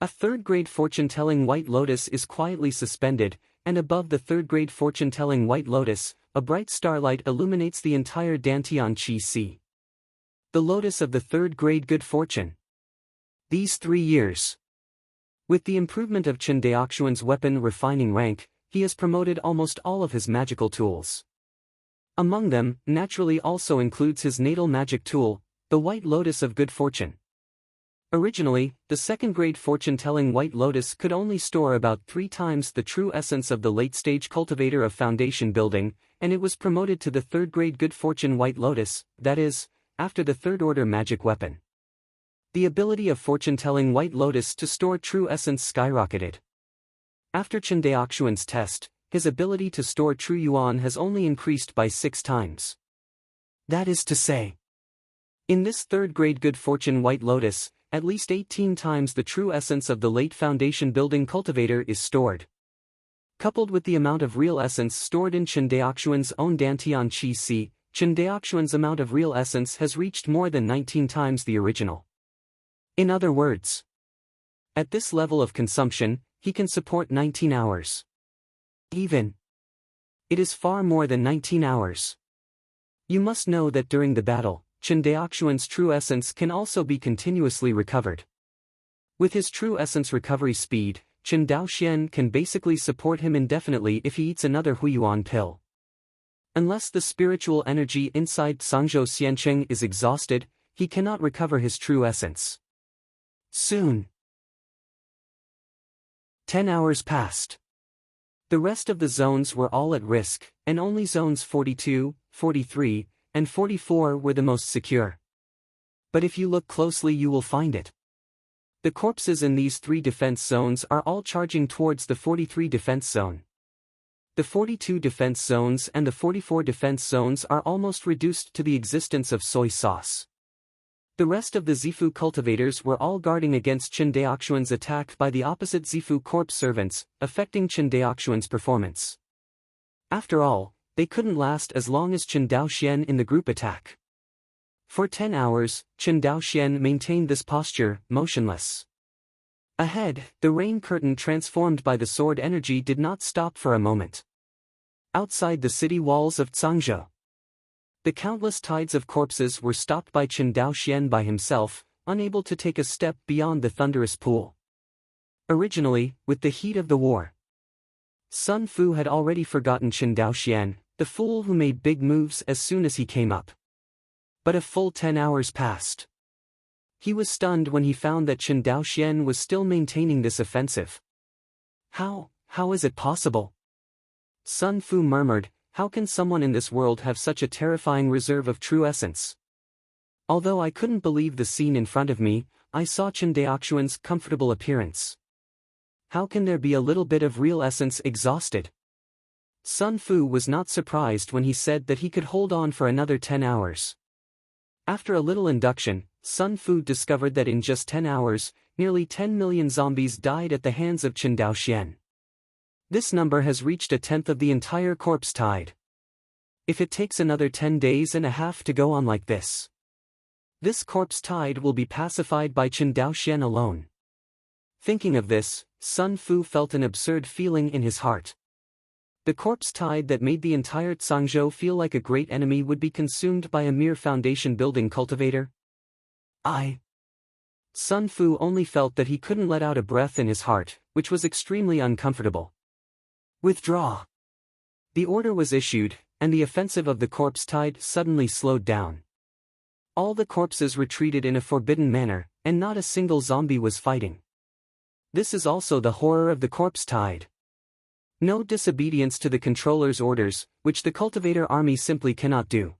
A third-grade fortune-telling white lotus is quietly suspended, and above the third-grade fortune-telling white lotus, a bright starlight illuminates the entire Dantian Qi Sea. The lotus of the third-grade good fortune. These 3 years. With the improvement of Chen Daoxuan's weapon refining rank, he has promoted almost all of his magical tools. Among them, naturally also includes his natal magic tool, the White Lotus of Good Fortune. Originally, the second-grade fortune-telling White Lotus could only store about 3 times the true essence of the late-stage cultivator of foundation building, and it was promoted to the third-grade Good Fortune White Lotus, that is, after the third-order magic weapon. The ability of fortune-telling White Lotus to store true essence skyrocketed. After Chen Daoxuan's test, his ability to store true yuan has only increased by 6 times. That is to say, in this third-grade Good Fortune White Lotus, at least 18 times the true essence of the late foundation building cultivator is stored. Coupled with the amount of real essence stored in Chen Daoxuan's own Dantian Qi Si, Chen Daoxuan's amount of real essence has reached more than 19 times the original. In other words, at this level of consumption, he can support 19 hours. Even. It is far more than 19 hours. You must know that during the battle, Chen Daoxuan's true essence can also be continuously recovered. With his true essence recovery speed, Chen Daoxian can basically support him indefinitely if he eats another Huiyuan pill. Unless the spiritual energy inside Sangzhou Xiancheng is exhausted, he cannot recover his true essence. Soon. 10 hours passed. The rest of the zones were all at risk, and only zones 42, 43, and 44 were the most secure. But if you look closely you will find it. The corpses in these 3 defense zones are all charging towards the 43 defense zone. The 42 defense zones and the 44 defense zones are almost reduced to the existence of soy sauce. The rest of the Zifu cultivators were all guarding against Chen Daoxuan's attack by the opposite Zifu corpse servants, affecting Chen Daoxuan's performance. After all, they couldn't last as long as Chen Daoxian in the group attack. For 10 hours, Chen Daoxian maintained this posture, motionless. Ahead, the rain curtain transformed by the sword energy did not stop for a moment. Outside the city walls of Zhangzhou, the countless tides of corpses were stopped by Chen Daoxian by himself, unable to take a step beyond the thunderous pool. Originally, with the heat of the war, Sun Fu had already forgotten Chen Daoxian, the fool who made big moves as soon as he came up. But a full 10 hours passed. He was stunned when he found that Chen Daoxian was still maintaining this offensive. How is it possible? Sun Fu murmured, how can someone in this world have such a terrifying reserve of true essence? Although I couldn't believe the scene in front of me, I saw Chen Daoxuan's comfortable appearance. How can there be a little bit of real essence exhausted? Sun Fu was not surprised when he said that he could hold on for another 10 hours. After a little induction, Sun Fu discovered that in just 10 hours, nearly 10 million zombies died at the hands of Chen Daoxian. This number has reached a tenth of the entire corpse tide. If it takes another 10 days and a half to go on like this corpse tide will be pacified by Chen Daoxian alone. Thinking of this, Sun Fu felt an absurd feeling in his heart. The corpse tide that made the entire Zhangzhou feel like a great enemy would be consumed by a mere foundation-building cultivator? Sun Fu only felt that he couldn't let out a breath in his heart, which was extremely uncomfortable. Withdraw. The order was issued, and the offensive of the corpse tide suddenly slowed down. All the corpses retreated in a forbidden manner, and not a single zombie was fighting. This is also the horror of the corpse tide. No disobedience to the controller's orders, which the cultivator army simply cannot do.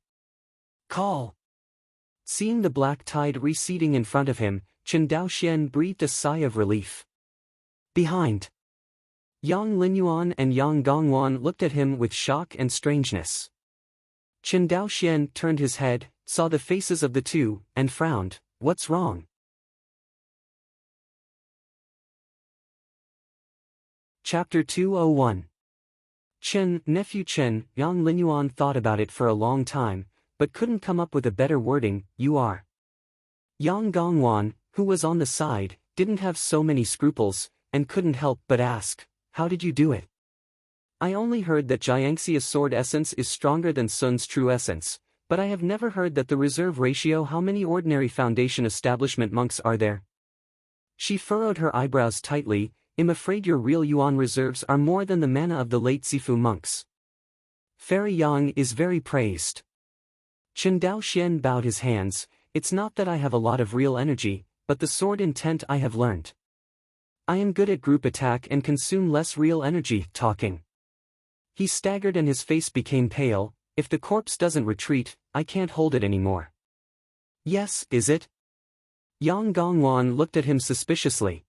Call. Seeing the black tide receding in front of him, Chen Daoxian breathed a sigh of relief. Behind, Yang Linyuan and Yang Gongwan looked at him with shock and strangeness. Chen Daoxian turned his head, saw the faces of the two, and frowned. What's wrong? Chapter 201. Chen, nephew Chen, Yang Linyuan thought about it for a long time, but couldn't come up with a better wording. You are. Yang Gongwan, who was on the side, didn't have so many scruples, and couldn't help but ask, how did you do it? I only heard that Jiangxia's sword essence is stronger than Sun's true essence, but I have never heard that the reserve ratio. How many ordinary foundation establishment monks are there? She furrowed her eyebrows tightly. I'm afraid your real yuan reserves are more than the mana of the late Zifu monks. Fairy Yang is very praised. Chen Daoxian bowed his hands. It's not that I have a lot of real energy, but the sword intent I have learned. I am good at group attack and consume less real energy, talking. He staggered and his face became pale. If the corpse doesn't retreat, I can't hold it anymore. Yes, is it? Yang Gongwan looked at him suspiciously.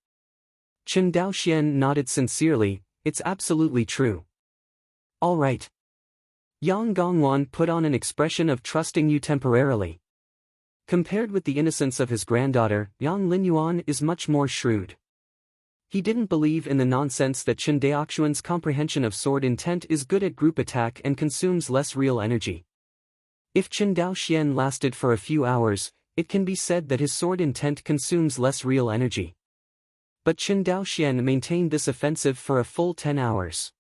Chen Daoxian nodded sincerely. It's absolutely true. All right. Yang Gongwan put on an expression of trusting you temporarily. Compared with the innocence of his granddaughter, Yang Linyuan is much more shrewd. He didn't believe in the nonsense that Chen Daoxuan's comprehension of sword intent is good at group attack and consumes less real energy. If Chen Daoxian lasted for a few hours, it can be said that his sword intent consumes less real energy. But Chen Daoxian maintained this offensive for a full 10 hours.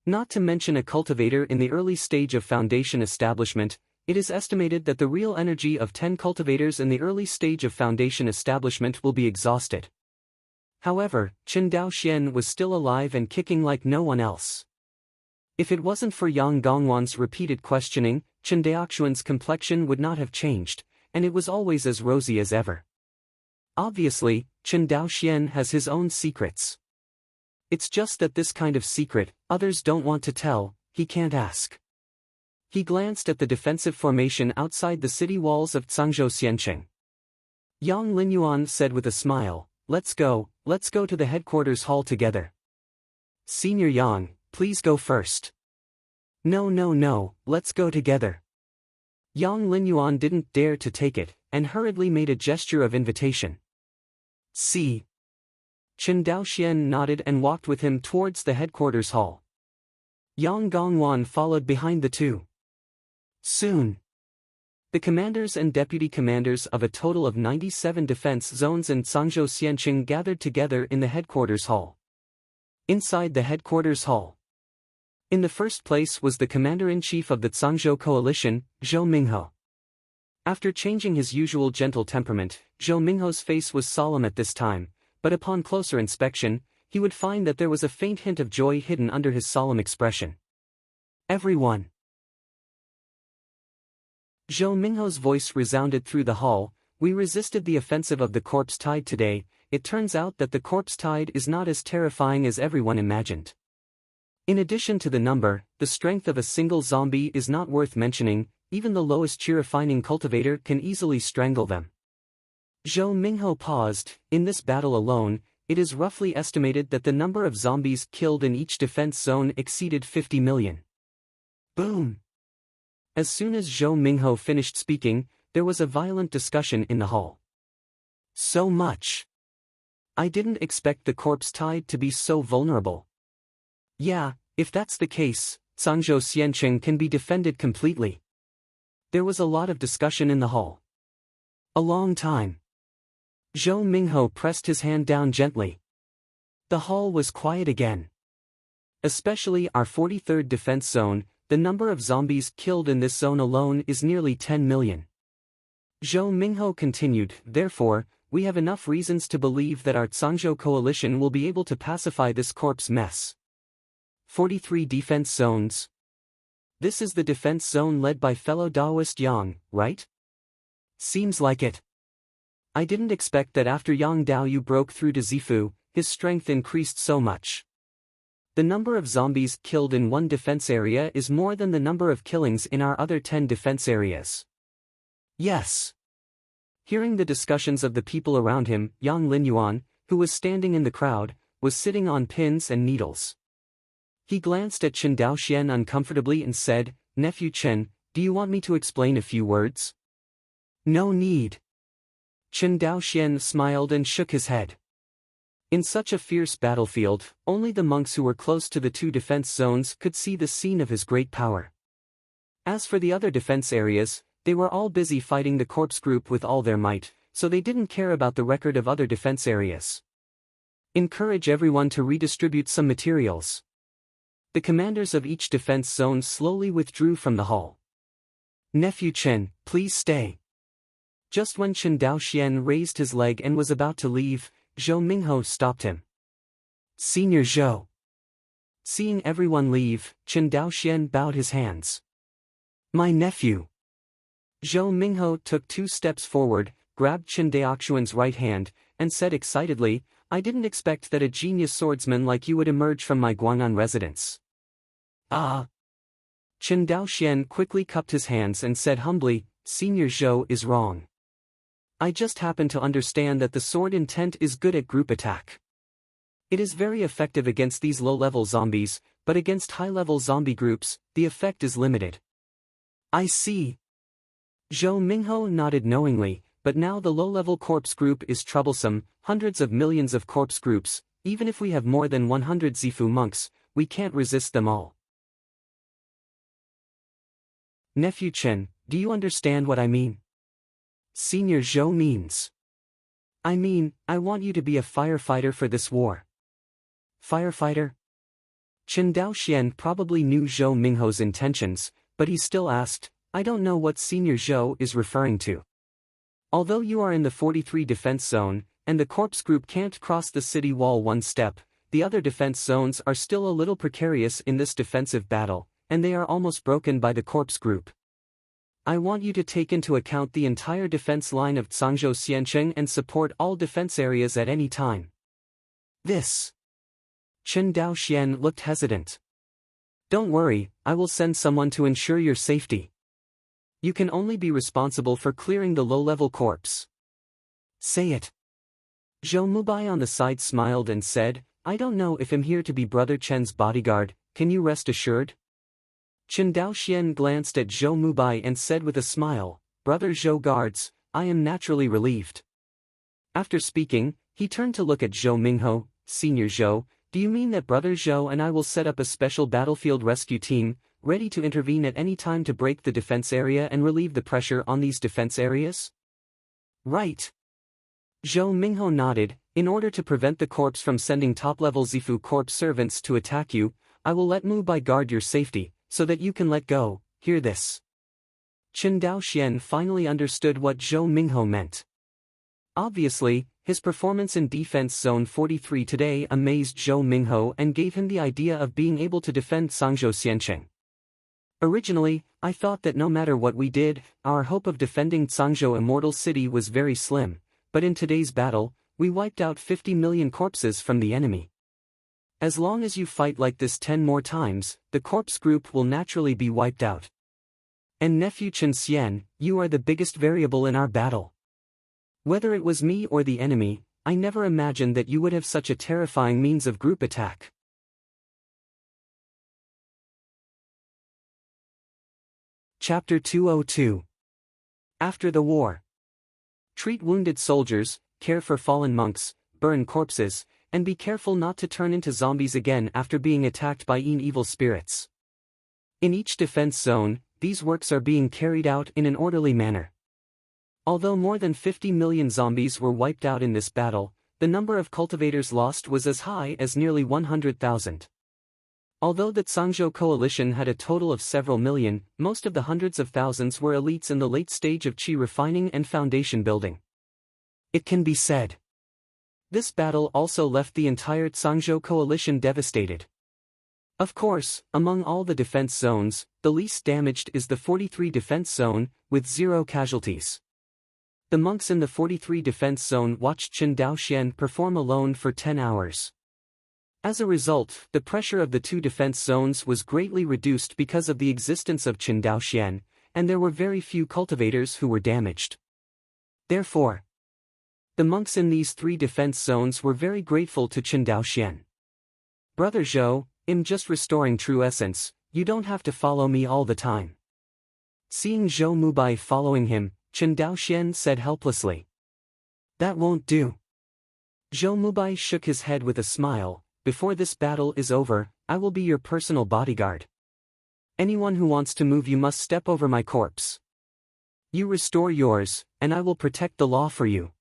Not to mention a cultivator in the early stage of foundation establishment, it is estimated that the real energy of 10 cultivators in the early stage of foundation establishment will be exhausted. However, Chen Daoxian was still alive and kicking like no one else. If it wasn't for Yang Gongwan's repeated questioning, Chen Daoxuan's complexion would not have changed, and it was always as rosy as ever. Obviously, Chen Daoxian has his own secrets. It's just that this kind of secret, others don't want to tell, he can't ask. He glanced at the defensive formation outside the city walls of Cangzhou Xiancheng. Yang Linyuan said with a smile, let's go to the headquarters hall together. Senior Yang, please go first. No, let's go together. Yang Linyuan didn't dare to take it, and hurriedly made a gesture of invitation. See. Chen Daoxian nodded and walked with him towards the headquarters hall. Yang Gongwan followed behind the two. Soon, the commanders and deputy commanders of a total of 97 defense zones in Cangzhou Xiancheng gathered together in the headquarters hall. Inside the headquarters hall, in the first place was the commander-in-chief of the Cangzhou coalition, Zhou Minghe. After changing his usual gentle temperament, Zhou Minghe's face was solemn at this time, but upon closer inspection, he would find that there was a faint hint of joy hidden under his solemn expression. Everyone. Zhou Minghe's voice resounded through the hall. We resisted the offensive of the corpse tide today. It turns out that the corpse tide is not as terrifying as everyone imagined. In addition to the number, the strength of a single zombie is not worth mentioning. Even the lowest chi-refining cultivator can easily strangle them. Zhou Minghe paused. In this battle alone, it is roughly estimated that the number of zombies killed in each defense zone exceeded 50 million. Boom! As soon as Zhou Minghe finished speaking, there was a violent discussion in the hall. So much! I didn't expect the corpse tide to be so vulnerable. Yeah, if that's the case, Cangzhou Xiancheng can be defended completely. There was a lot of discussion in the hall. A long time. Zhou Minghe pressed his hand down gently. The hall was quiet again. Especially our 43rd defense zone, the number of zombies killed in this zone alone is nearly 10 million. Zhou Minghe continued, therefore, we have enough reasons to believe that our Cangzhou coalition will be able to pacify this corpse mess. 43 defense zones. This is the defense zone led by fellow Daoist Yang, right? Seems like it. I didn't expect that after Yang Daoyu broke through to Zifu, his strength increased so much. The number of zombies killed in one defense area is more than the number of killings in our other 10 defense areas. Yes. Hearing the discussions of the people around him, Yang Linyuan, who was standing in the crowd, was sitting on pins and needles. He glanced at Chen Daoxian uncomfortably and said, Nephew Chen, do you want me to explain a few words? No need. Chen Daoxian smiled and shook his head. In such a fierce battlefield, only the monks who were close to the two defense zones could see the scene of his great power. As for the other defense areas, they were all busy fighting the corpse group with all their might, so they didn't care about the record of other defense areas. Encourage everyone to redistribute some materials. The commanders of each defense zone slowly withdrew from the hall. Nephew Chen, please stay. Just when Chen Daoxian raised his leg and was about to leave, Zhou Mingho stopped him. Senior Zhou. Seeing everyone leave, Chen Daoxian bowed his hands. My nephew. Zhou Mingho took 2 steps forward, grabbed Chen Daoxian's right hand, and said excitedly, I didn't expect that a genius swordsman like you would emerge from my Guang'an residence. Ah. Chen Daoxian quickly cupped his hands and said humbly, Senior Zhou is wrong. I just happen to understand that the sword intent is good at group attack. It is very effective against these low-level zombies, but against high-level zombie groups, the effect is limited. I see. Zhou Mingho nodded knowingly, but now the low-level corpse group is troublesome, hundreds of millions of corpse groups, even if we have more than 100 Zifu monks, we can't resist them all. Nephew Chen, do you understand what I mean? Senior Zhou means. I mean, I want you to be a firefighter for this war. Firefighter? Chen Daoxian probably knew Zhou Mingho's intentions, but he still asked, I don't know what Senior Zhou is referring to. Although you are in the 43 defense zone, and the corpse group can't cross the city wall one step, the other defense zones are still a little precarious in this defensive battle, and they are almost broken by the corpse group. I want you to take into account the entire defense line of Zhangzhou Xiancheng and support all defense areas at any time. This. Chen Daoxian looked hesitant. Don't worry, I will send someone to ensure your safety. You can only be responsible for clearing the low-level corpse. Say it. Zhou Mubai on the side smiled and said, I don't know if I'm here to be Brother Chen's bodyguard, can you rest assured? Chen Daoxian glanced at Zhou Mubai and said with a smile, Brother Zhou guards, I am naturally relieved. After speaking, he turned to look at Zhou Mingho, Senior Zhou, do you mean that Brother Zhou and I will set up a special battlefield rescue team, ready to intervene at any time to break the defense area and relieve the pressure on these defense areas? Right. Zhou Mingho nodded, in order to prevent the corpse from sending top-level Zifu corpse servants to attack you, I will let Mubai guard your safety, so that you can let go, hear this. Chen Daoxian finally understood what Zhou Mingho meant. Obviously, his performance in Defense Zone 43 today amazed Zhou Mingho and gave him the idea of being able to defend Zhangzhou Xiancheng. Originally, I thought that no matter what we did, our hope of defending Zhangzhou Immortal City was very slim, but in today's battle, we wiped out 50 million corpses from the enemy. As long as you fight like this 10 more times, the corpse group will naturally be wiped out. And Nephew Chen Xian, you are the biggest variable in our battle. Whether it was me or the enemy, I never imagined that you would have such a terrifying means of group attack. Chapter 202. After the war. Treat wounded soldiers, care for fallen monks, burn corpses, and be careful not to turn into zombies again after being attacked by evil spirits. In each defense zone, these works are being carried out in an orderly manner. Although more than 50 million zombies were wiped out in this battle, the number of cultivators lost was as high as nearly 100,000. Although the Zhangzhou coalition had a total of several million, most of the hundreds of thousands were elites in the late stage of qi refining and foundation building. It can be said. This battle also left the entire Zhangzhou coalition devastated. Of course, among all the defense zones, the least damaged is the 43 defense zone, with 0 casualties. The monks in the 43 defense zone watched Chen Daoxian perform alone for 10 hours. As a result, the pressure of the 2 defense zones was greatly reduced because of the existence of Chen Daoxian, and there were very few cultivators who were damaged. Therefore, the monks in these 3 defense zones were very grateful to Chen Daoxian. Brother Zhou, I'm just restoring true essence, you don't have to follow me all the time. Seeing Zhou Mubai following him, Chen Daoxian said helplessly. That won't do. Zhou Mubai shook his head with a smile, before this battle is over, I will be your personal bodyguard. Anyone who wants to move you must step over my corpse. You restore yours, and I will protect the law for you.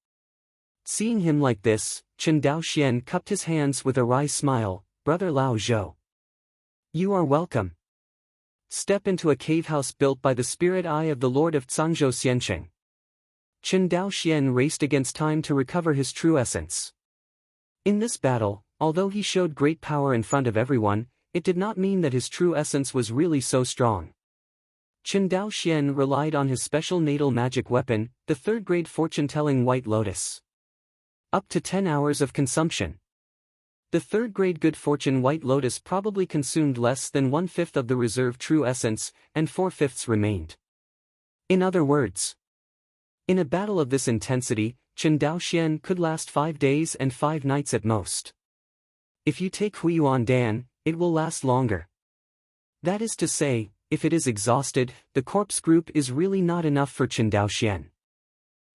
Seeing him like this, Chen Daoxian cupped his hands with a wry smile, Brother Lao Zhou. You are welcome. Step into a cave house built by the spirit eye of the Lord of Zhangzhou Xiancheng. Chen Daoxian raced against time to recover his true essence. In this battle, although he showed great power in front of everyone, it did not mean that his true essence was really so strong. Chen Daoxian relied on his special natal magic weapon, the third-grade fortune-telling White Lotus. Up to 10 hours of consumption. The third-grade good fortune White Lotus probably consumed less than 1/5 of the reserve true essence, and 4/5 remained. In other words, in a battle of this intensity, Chen Daoxian could last 5 days and 5 nights at most. If you take Huiyuan Dan, it will last longer. That is to say, if it is exhausted, the corpse group is really not enough for Chen Daoxian.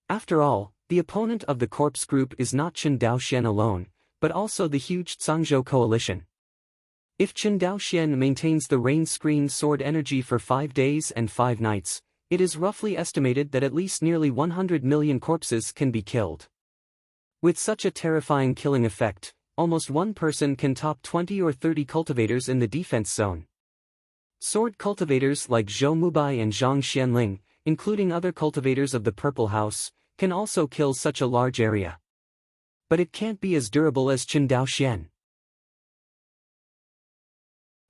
After all, the opponent of the corpse group is not Chen Daoxian alone, but also the huge Zhangzhou coalition. If Chen Daoxian maintains the rain screen sword energy for 5 days and 5 nights, it is roughly estimated that at least nearly 100 million corpses can be killed. With such a terrifying killing effect, almost one person can top 20 or 30 cultivators in the defense zone. Sword cultivators like Zhou Mubai and Zhang Xianling, including other cultivators of the Purple House, can also kill such a large area. But it can't be as durable as Chen Daoxian.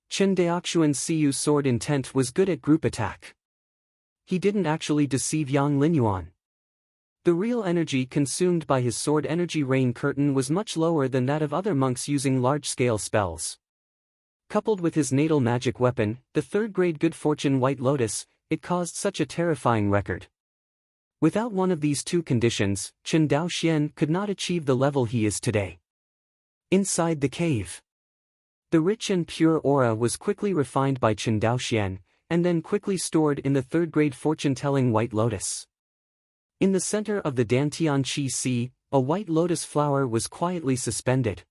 Chen Daoxian's Siyu sword intent was good at group attack. He didn't actually deceive Yang Linyuan. The real energy consumed by his sword energy rain curtain was much lower than that of other monks using large-scale spells. Coupled with his natal magic weapon, the third-grade good fortune White Lotus, it caused such a terrifying record. Without one of these two conditions, Chen Daoxian could not achieve the level he is today. Inside the cave, the rich and pure aura was quickly refined by Chen Daoxian, and then quickly stored in the third-grade fortune-telling White Lotus. In the center of the Dantian Qi Sea, a white lotus flower was quietly suspended.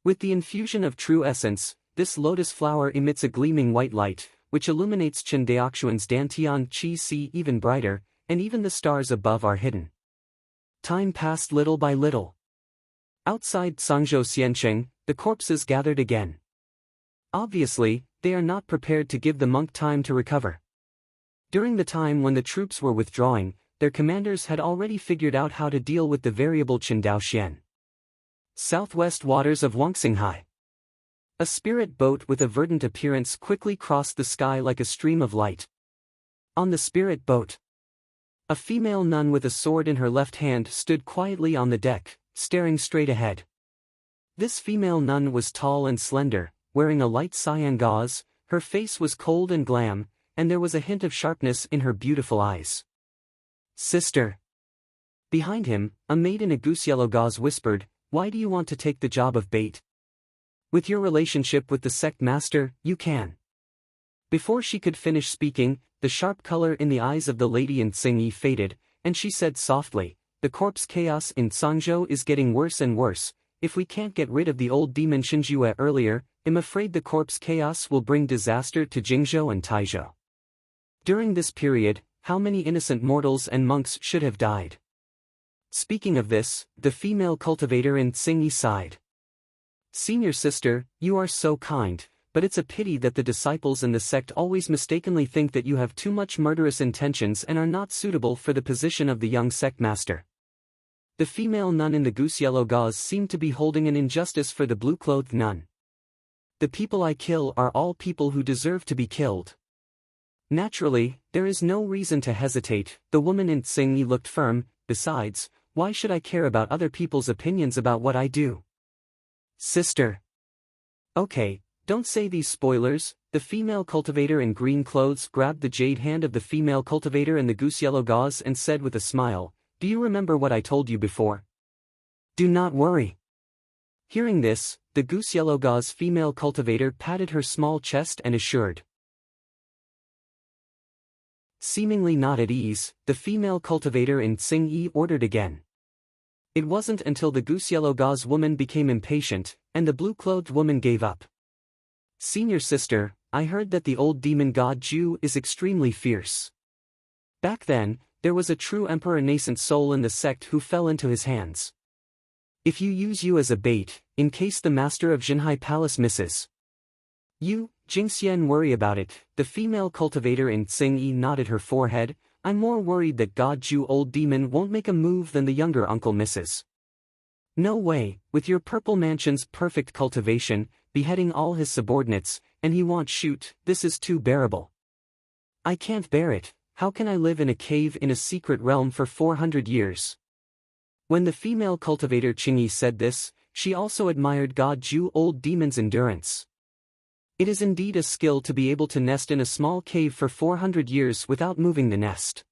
With the infusion of true essence, this lotus flower emits a gleaming white light, which illuminates Chen Daoxian's Dantian Qi Sea even brighter, and even the stars above are hidden. Time passed little by little. Outside Zhangzhou Xiancheng, the corpses gathered again. Obviously, they are not prepared to give the monk time to recover. During the time when the troops were withdrawing, their commanders had already figured out how to deal with the variable Chen Daoxian. Southwest waters of Wangxinghai. A spirit boat with a verdant appearance quickly crossed the sky like a stream of light. On the spirit boat, a female nun with a sword in her left hand stood quietly on the deck, staring straight ahead. This female nun was tall and slender, wearing a light cyan gauze, her face was cold and glam, and there was a hint of sharpness in her beautiful eyes. "Sister." Behind him, a maid in a goose-yellow gauze whispered, "Why do you want to take the job of bait? With your relationship with the sect master, you can." Before she could finish speaking, the sharp color in the eyes of the lady in Tsingyi faded, and she said softly, "The corpse chaos in Zhangzhou is getting worse and worse. If we can't get rid of the old demon Xinjue earlier, I'm afraid the corpse chaos will bring disaster to Jingzhou and Taizhou. During this period, how many innocent mortals and monks should have died?" Speaking of this, the female cultivator in Tsingyi sighed. "Senior sister, you are so kind, but it's a pity that the disciples in the sect always mistakenly think that you have too much murderous intentions and are not suitable for the position of the young sect master." The female nun in the goose-yellow gauze seemed to be holding an injustice for the blue-clothed nun. "The people I kill are all people who deserve to be killed. Naturally, there is no reason to hesitate." The woman in Tsingyi looked firm. "Besides, why should I care about other people's opinions about what I do?" "Sister." "Okay, don't say these spoilers." The female cultivator in green clothes grabbed the jade hand of the female cultivator in the goose-yellow gauze and said with a smile, "Do you remember what I told you before? Do not worry." Hearing this, the goose-yellow gauze female cultivator patted her small chest and assured. Seemingly not at ease, the female cultivator in Tsingyi ordered again. It wasn't until the goose-yellow gauze woman became impatient, and the blue-clothed woman gave up. "Senior sister, I heard that the old demon god Ju is extremely fierce. Back then, there was a true emperor nascent soul in the sect who fell into his hands. If you use you as a bait, in case the master of Jinhai Palace misses you, Jingxian worry about it." The female cultivator in Tsingyi nodded her forehead. "I'm more worried that God Ju old demon won't make a move than the younger uncle misses." No way, with your purple mansion's perfect cultivation, beheading all his subordinates, and he won't shoot, this is too bearable. I can't bear it, how can I live in a cave in a secret realm for 400 years? When the female cultivator Qingyi said this, she also admired God Ju old demon's endurance. It is indeed a skill to be able to nest in a small cave for 400 years without moving the nest.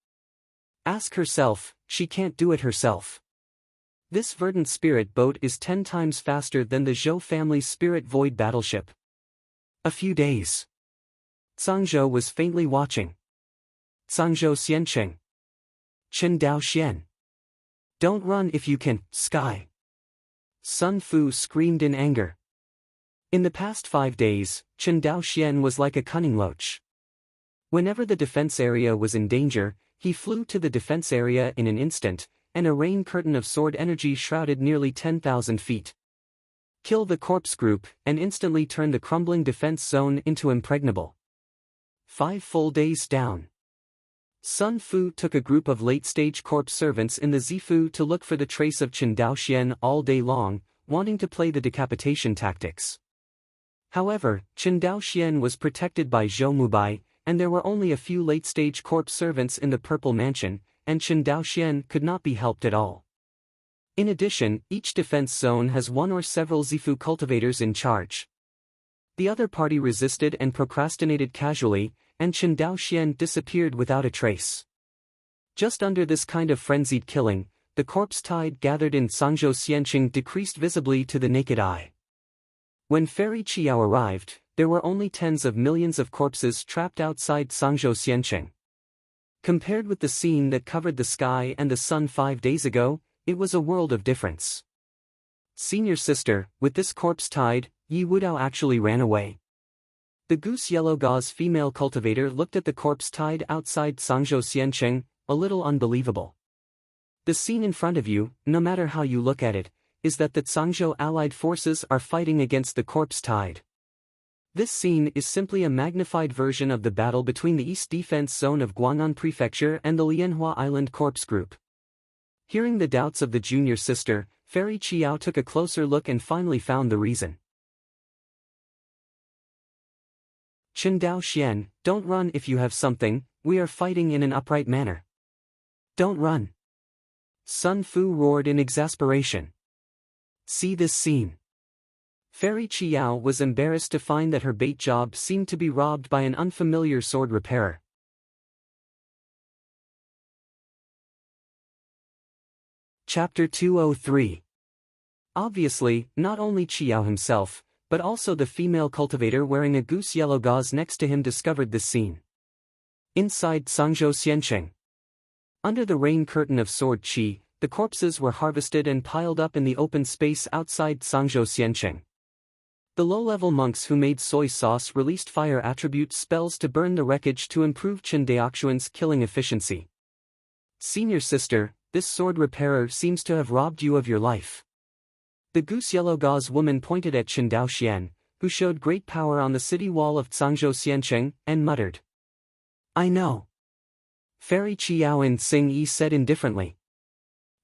Ask herself, she can't do it herself. This verdant spirit boat is 10 times faster than the Zhou family's spirit void battleship. A few days. Zhangzhou was faintly watching. Zhangzhou Xianqing. Chen Dao Xian. Don't run if you can, Sky. Sun Fu screamed in anger. In the past 5 days, Chen Dao Xian was like a cunning loach. Whenever the defense area was in danger, he flew to the defense area in an instant, and a rain curtain of sword energy shrouded nearly 10,000 feet. Kill the corpse group, and instantly turn the crumbling defense zone into impregnable. 5 full days down. Sun Fu took a group of late-stage corpse servants in the Zifu to look for the trace of Chen Daoxian all day long, wanting to play the decapitation tactics. However, Chen Daoxian was protected by Zhou Mubai, and there were only a few late-stage corpse servants in the Purple Mansion, and Chen Daoxian could not be helped at all. In addition, each defense zone has one or several Zifu cultivators in charge. The other party resisted and procrastinated casually, and Chen Daoxian disappeared without a trace. Just under this kind of frenzied killing, the corpse tide gathered in Zhangzhou Xianqing decreased visibly to the naked eye. When Fairy Qiao arrived, there were only tens of millions of corpses trapped outside Zhangzhou Xianqing. Compared with the scene that covered the sky and the sun 5 days ago, it was a world of difference. Senior sister, with this corpse tide, Yi Wudao actually ran away. The goose yellow gauze female cultivator looked at the corpse tide outside Zhangzhou Xianqing, a little unbelievable. The scene in front of you, no matter how you look at it, is that the Zhangzhou allied forces are fighting against the corpse tide. This scene is simply a magnified version of the battle between the East Defense Zone of Guang'an Prefecture and the Lianhua Island Corpse Group. Hearing the doubts of the junior sister, Fairy Qiao took a closer look and finally found the reason. Chen Daoxian, don't run if you have something, we are fighting in an upright manner. Don't run. Sun Fu roared in exasperation. See this scene. Fairy Qiao was embarrassed to find that her bait job seemed to be robbed by an unfamiliar sword repairer. Chapter 203. Obviously, not only Qiao himself, but also the female cultivator wearing a goose yellow gauze next to him discovered this scene. Inside Zhangzhou Xianqing. Under the rain curtain of sword qi, the corpses were harvested and piled up in the open space outside Zhangzhou Xianqing. The low-level monks who made soy sauce released fire attribute spells to burn the wreckage to improve Chen Daoxuan's killing efficiency. Senior sister, this sword repairer seems to have robbed you of your life. The goose yellow gauze woman pointed at Chen Daoxian, who showed great power on the city wall of Zhangzhou Xianqing, and muttered. I know. Fairy Qiao and Xing Yi said indifferently.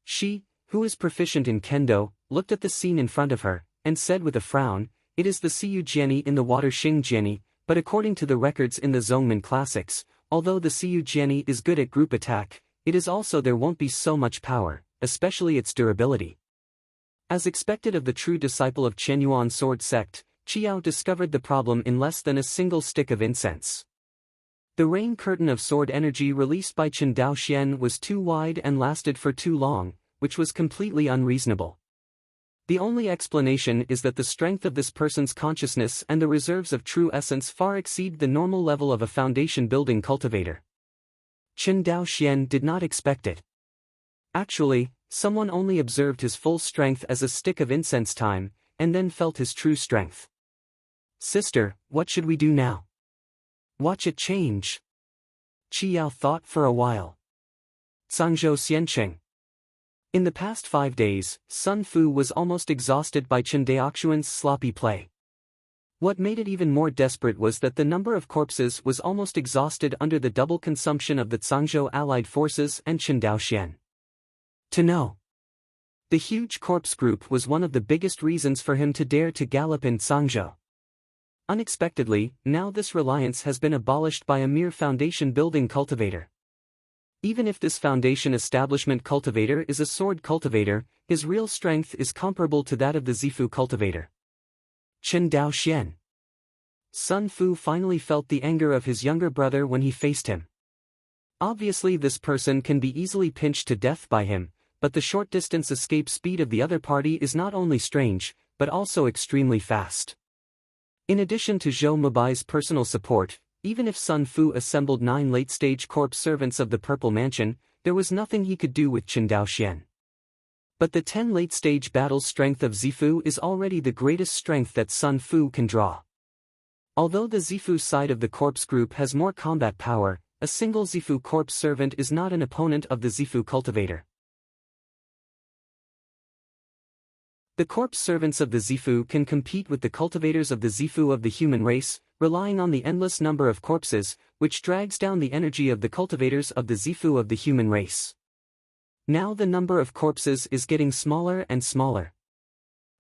She, who is proficient in kendo, looked at the scene in front of her, and said with a frown, it is the Siyu Jiani in the water Xing Jiani, but according to the records in the Zhongmen classics, although the Siyu Jiani is good at group attack, it is also there won't be so much power, especially its durability. As expected of the true disciple of Qianyuan sword sect, Qiao discovered the problem in less than a single stick of incense. The rain curtain of sword energy released by Chen Daoxian was too wide and lasted for too long, which was completely unreasonable. The only explanation is that the strength of this person's consciousness and the reserves of true essence far exceed the normal level of a foundation-building cultivator. Chen Daoxian did not expect it. Actually, someone only observed his full strength as a stick of incense time, and then felt his true strength. Sister, what should we do now? Watch it change. Qiao thought for a while. Zhangzhou Xianqing. In the past 5 days, Sun Fu was almost exhausted by Chen Daoxuan's sloppy play. What made it even more desperate was that the number of corpses was almost exhausted under the double consumption of the Zhangzhou allied forces and Chen Daoxian. To know. The huge corpse group was one of the biggest reasons for him to dare to gallop in Zhangzhou. Unexpectedly, now this reliance has been abolished by a mere foundation-building cultivator. Even if this foundation establishment cultivator is a sword cultivator, his real strength is comparable to that of the Zifu cultivator. Chen Daoxian. Sun Fu finally felt the anger of his younger brother when he faced him. Obviously this person can be easily pinched to death by him, but the short-distance escape speed of the other party is not only strange, but also extremely fast. In addition to Zhou Mubai's personal support, even if Sun Fu assembled 9 late-stage corpse servants of the Purple Mansion, there was nothing he could do with Chen Daoxian. But the 10 late-stage battles strength of Zifu is already the greatest strength that Sun Fu can draw. Although the Zifu side of the corpse group has more combat power, a single Zifu corpse servant is not an opponent of the Zifu cultivator. The corpse servants of the Zifu can compete with the cultivators of the Zifu of the human race, relying on the endless number of corpses, which drags down the energy of the cultivators of the Zifu of the human race. Now the number of corpses is getting smaller and smaller.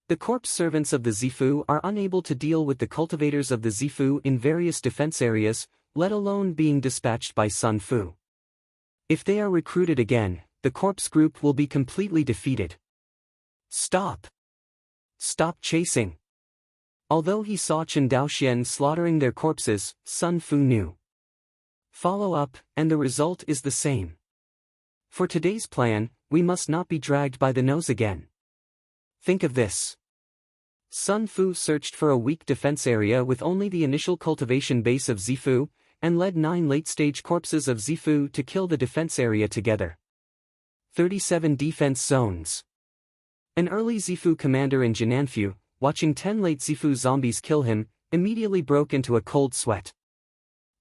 The corpse servants of the Zifu are unable to deal with the cultivators of the Zifu in various defense areas, let alone being dispatched by Sun Fu. If they are recruited again, the corpse group will be completely defeated. Stop! Stop chasing! Although he saw Chen Daoxian slaughtering their corpses, Sun Fu knew. Follow up, and the result is the same. For today's plan, we must not be dragged by the nose again. Think of this. Sun Fu searched for a weak defense area with only the initial cultivation base of Zifu, and led 9 late-stage corpses of Zifu to kill the defense area together. 37 defense zones. An early Zifu commander in Jinanfu, watching 10 late Zifu zombies kill him, immediately broke into a cold sweat.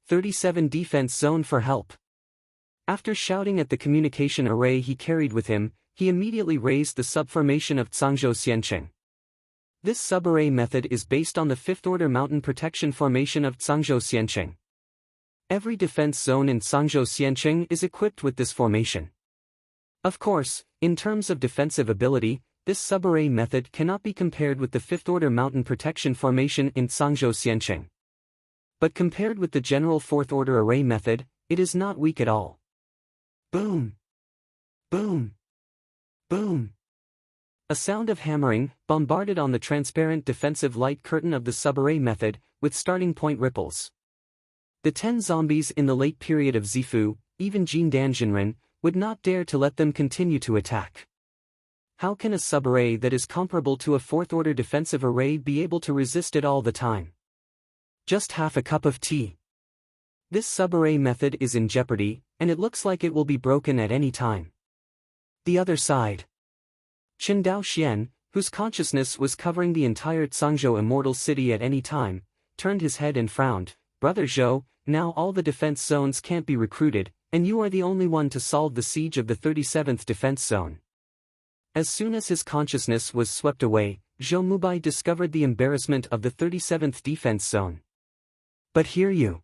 37 defense zone for help. After shouting at the communication array he carried with him, he immediately raised the subformation of Zhangzhou Xiancheng. This subarray method is based on the 5th-order mountain protection formation of Zhangzhou Xiancheng. Every defense zone in Zhangzhou Xiancheng is equipped with this formation. Of course, in terms of defensive ability, this subarray method cannot be compared with the 5th-order mountain protection formation in Zhangzhou Xiancheng. But compared with the general 4th-order array method, it is not weak at all. Boom! Boom! Boom! A sound of hammering, bombarded on the transparent defensive light curtain of the subarray method, with starting point ripples. The 10 zombies in the late period of Zifu, even Jin Danjinren, would not dare to let them continue to attack. How can a subarray that is comparable to a 4th-order defensive array be able to resist it all the time? Just half a cup of tea. This subarray method is in jeopardy, and it looks like it will be broken at any time. The other side. Chen Daoxian, whose consciousness was covering the entire Zhangzhou immortal city at any time, turned his head and frowned. Brother Zhou, now all the defense zones can't be recruited, and you are the only one to solve the siege of the 37th defense zone. As soon as his consciousness was swept away, Zhou Mubai discovered the embarrassment of the 37th defense zone. But hear you.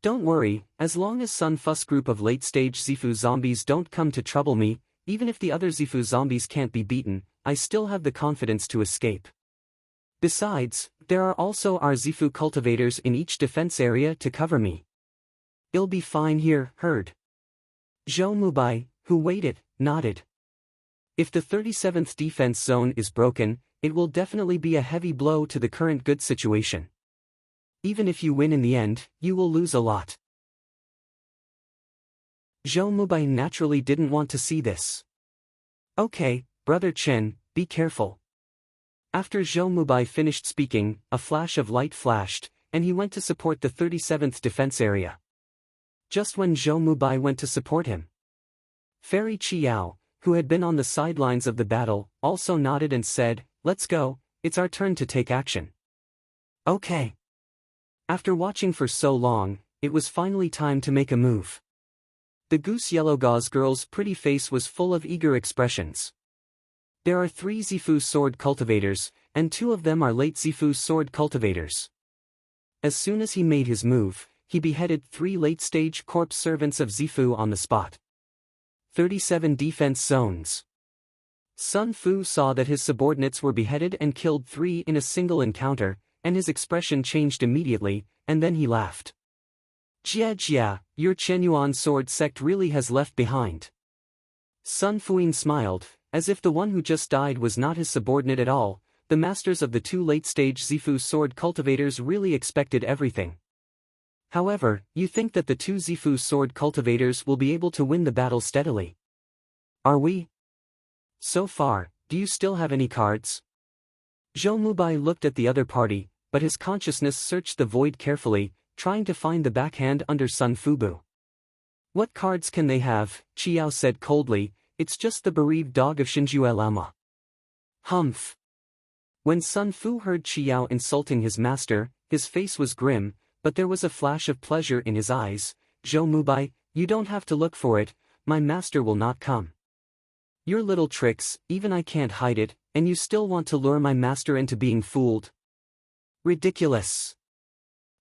Don't worry, as long as Sun Fu's group of late-stage Zifu zombies don't come to trouble me, even if the other Zifu zombies can't be beaten, I still have the confidence to escape. Besides, there are also our Zifu cultivators in each defense area to cover me. I'll be fine here, heard. Zhou Mubai, who waited, nodded. If the 37th defense zone is broken, it will definitely be a heavy blow to the current good situation. Even if you win in the end, you will lose a lot. Zhou Mubai naturally didn't want to see this. Okay, Brother Chen, be careful. After Zhou Mubai finished speaking, a flash of light flashed, and he went to support the 37th defense area. Just when Zhou Mubai went to support him, Fairy Qiao, who had been on the sidelines of the battle, also nodded and said, "Let's go, it's our turn to take action." Okay. After watching for so long, it was finally time to make a move. The goose yellow gauze girl's pretty face was full of eager expressions. There are 3 Zifu sword cultivators, and 2 of them are late Zifu sword cultivators. As soon as he made his move, he beheaded 3 late-stage corpse servants of Zifu on the spot. 37 defense zones. Sun Fu saw that his subordinates were beheaded and killed 3 in a single encounter, and his expression changed immediately, and then he laughed. Jia, your Chenyuan sword sect really has left behind. Sun Fuing smiled, as if the one who just died was not his subordinate at all. The masters of the 2 late-stage Zifu sword cultivators really expected everything. However, you think that the 2 Zifu sword cultivators will be able to win the battle steadily? Are we? So far, do you still have any cards? Zhou Mubai looked at the other party, but his consciousness searched the void carefully, trying to find the backhand under Sun Fubu. What cards can they have? Qiao said coldly, it's just the bereaved dog of Shinjue Lama. Humph. When Sun Fu heard Qiao insulting his master, his face was grim, but there was a flash of pleasure in his eyes. Zhou Mubai, you don't have to look for it, my master will not come. Your little tricks, even I can't hide it, and you still want to lure my master into being fooled? Ridiculous.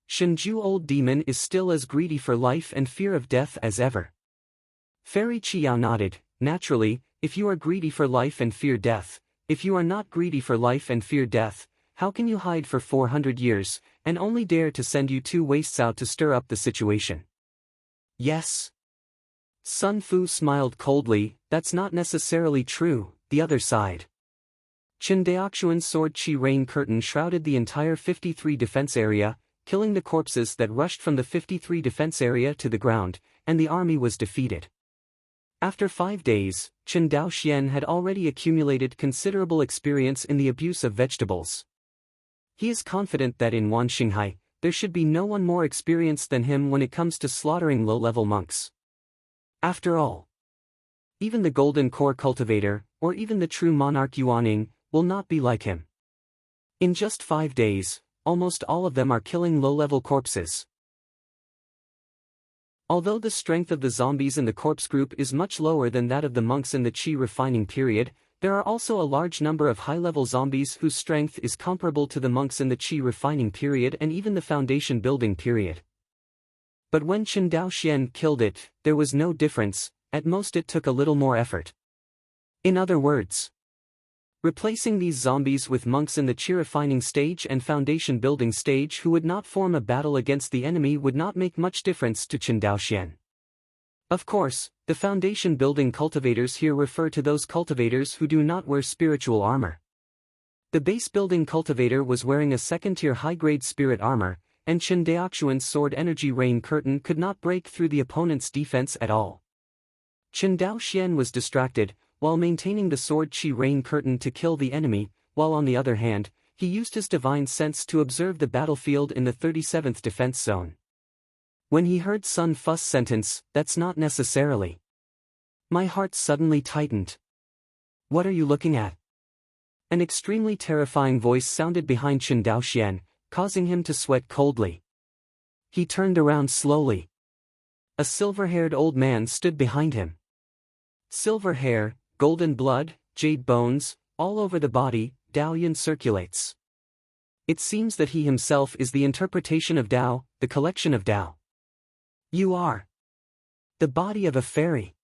Shinju old demon is still as greedy for life and fear of death as ever. Fairy Qiao nodded, naturally, if you are greedy for life and fear death. If you are not greedy for life and fear death, how can you hide for 400 years, and only dare to send you 2 wastes out to stir up the situation? Yes. Sun Fu smiled coldly, that's not necessarily true, the other side. Qin Daoxuan's sword Qi rain curtain shrouded the entire 53 defense area, killing the corpses that rushed from the 53 defense area to the ground, and the army was defeated. After 5 days, Qin Daoxian had already accumulated considerable experience in the abuse of vegetables. He is confident that in Wanxinghai, there should be no one more experienced than him when it comes to slaughtering low-level monks. After all, even the Golden Core Cultivator, or even the true monarch Yuaning, will not be like him. In just 5 days, almost all of them are killing low-level corpses. Although the strength of the zombies in the corpse group is much lower than that of the monks in the Qi refining period, there are also a large number of high-level zombies whose strength is comparable to the monks in the Qi refining period and even the foundation building period. But when Qin Daoxian killed it, there was no difference, at most it took a little more effort. In other words, replacing these zombies with monks in the Qi refining stage and foundation building stage who would not form a battle against the enemy would not make much difference to Qin Daoxian. Of course, the foundation building cultivators here refer to those cultivators who do not wear spiritual armor. The base building cultivator was wearing a second-tier high-grade spirit armor, and Qin Daoxuan's sword energy rain curtain could not break through the opponent's defense at all. Qin Daoxian was distracted, while maintaining the sword Qi rain curtain to kill the enemy, while on the other hand, he used his divine sense to observe the battlefield in the 37th defense zone. When he heard Sun Fu's sentence, that's not necessarily. My heart suddenly tightened. What are you looking at? An extremely terrifying voice sounded behind Qin Daoxian, causing him to sweat coldly. He turned around slowly. A silver-haired old man stood behind him. Silver hair, golden blood, jade bones, all over the body, Daoyan circulates. It seems that he himself is the interpretation of Dao, the collection of Dao. You are the body of a fairy.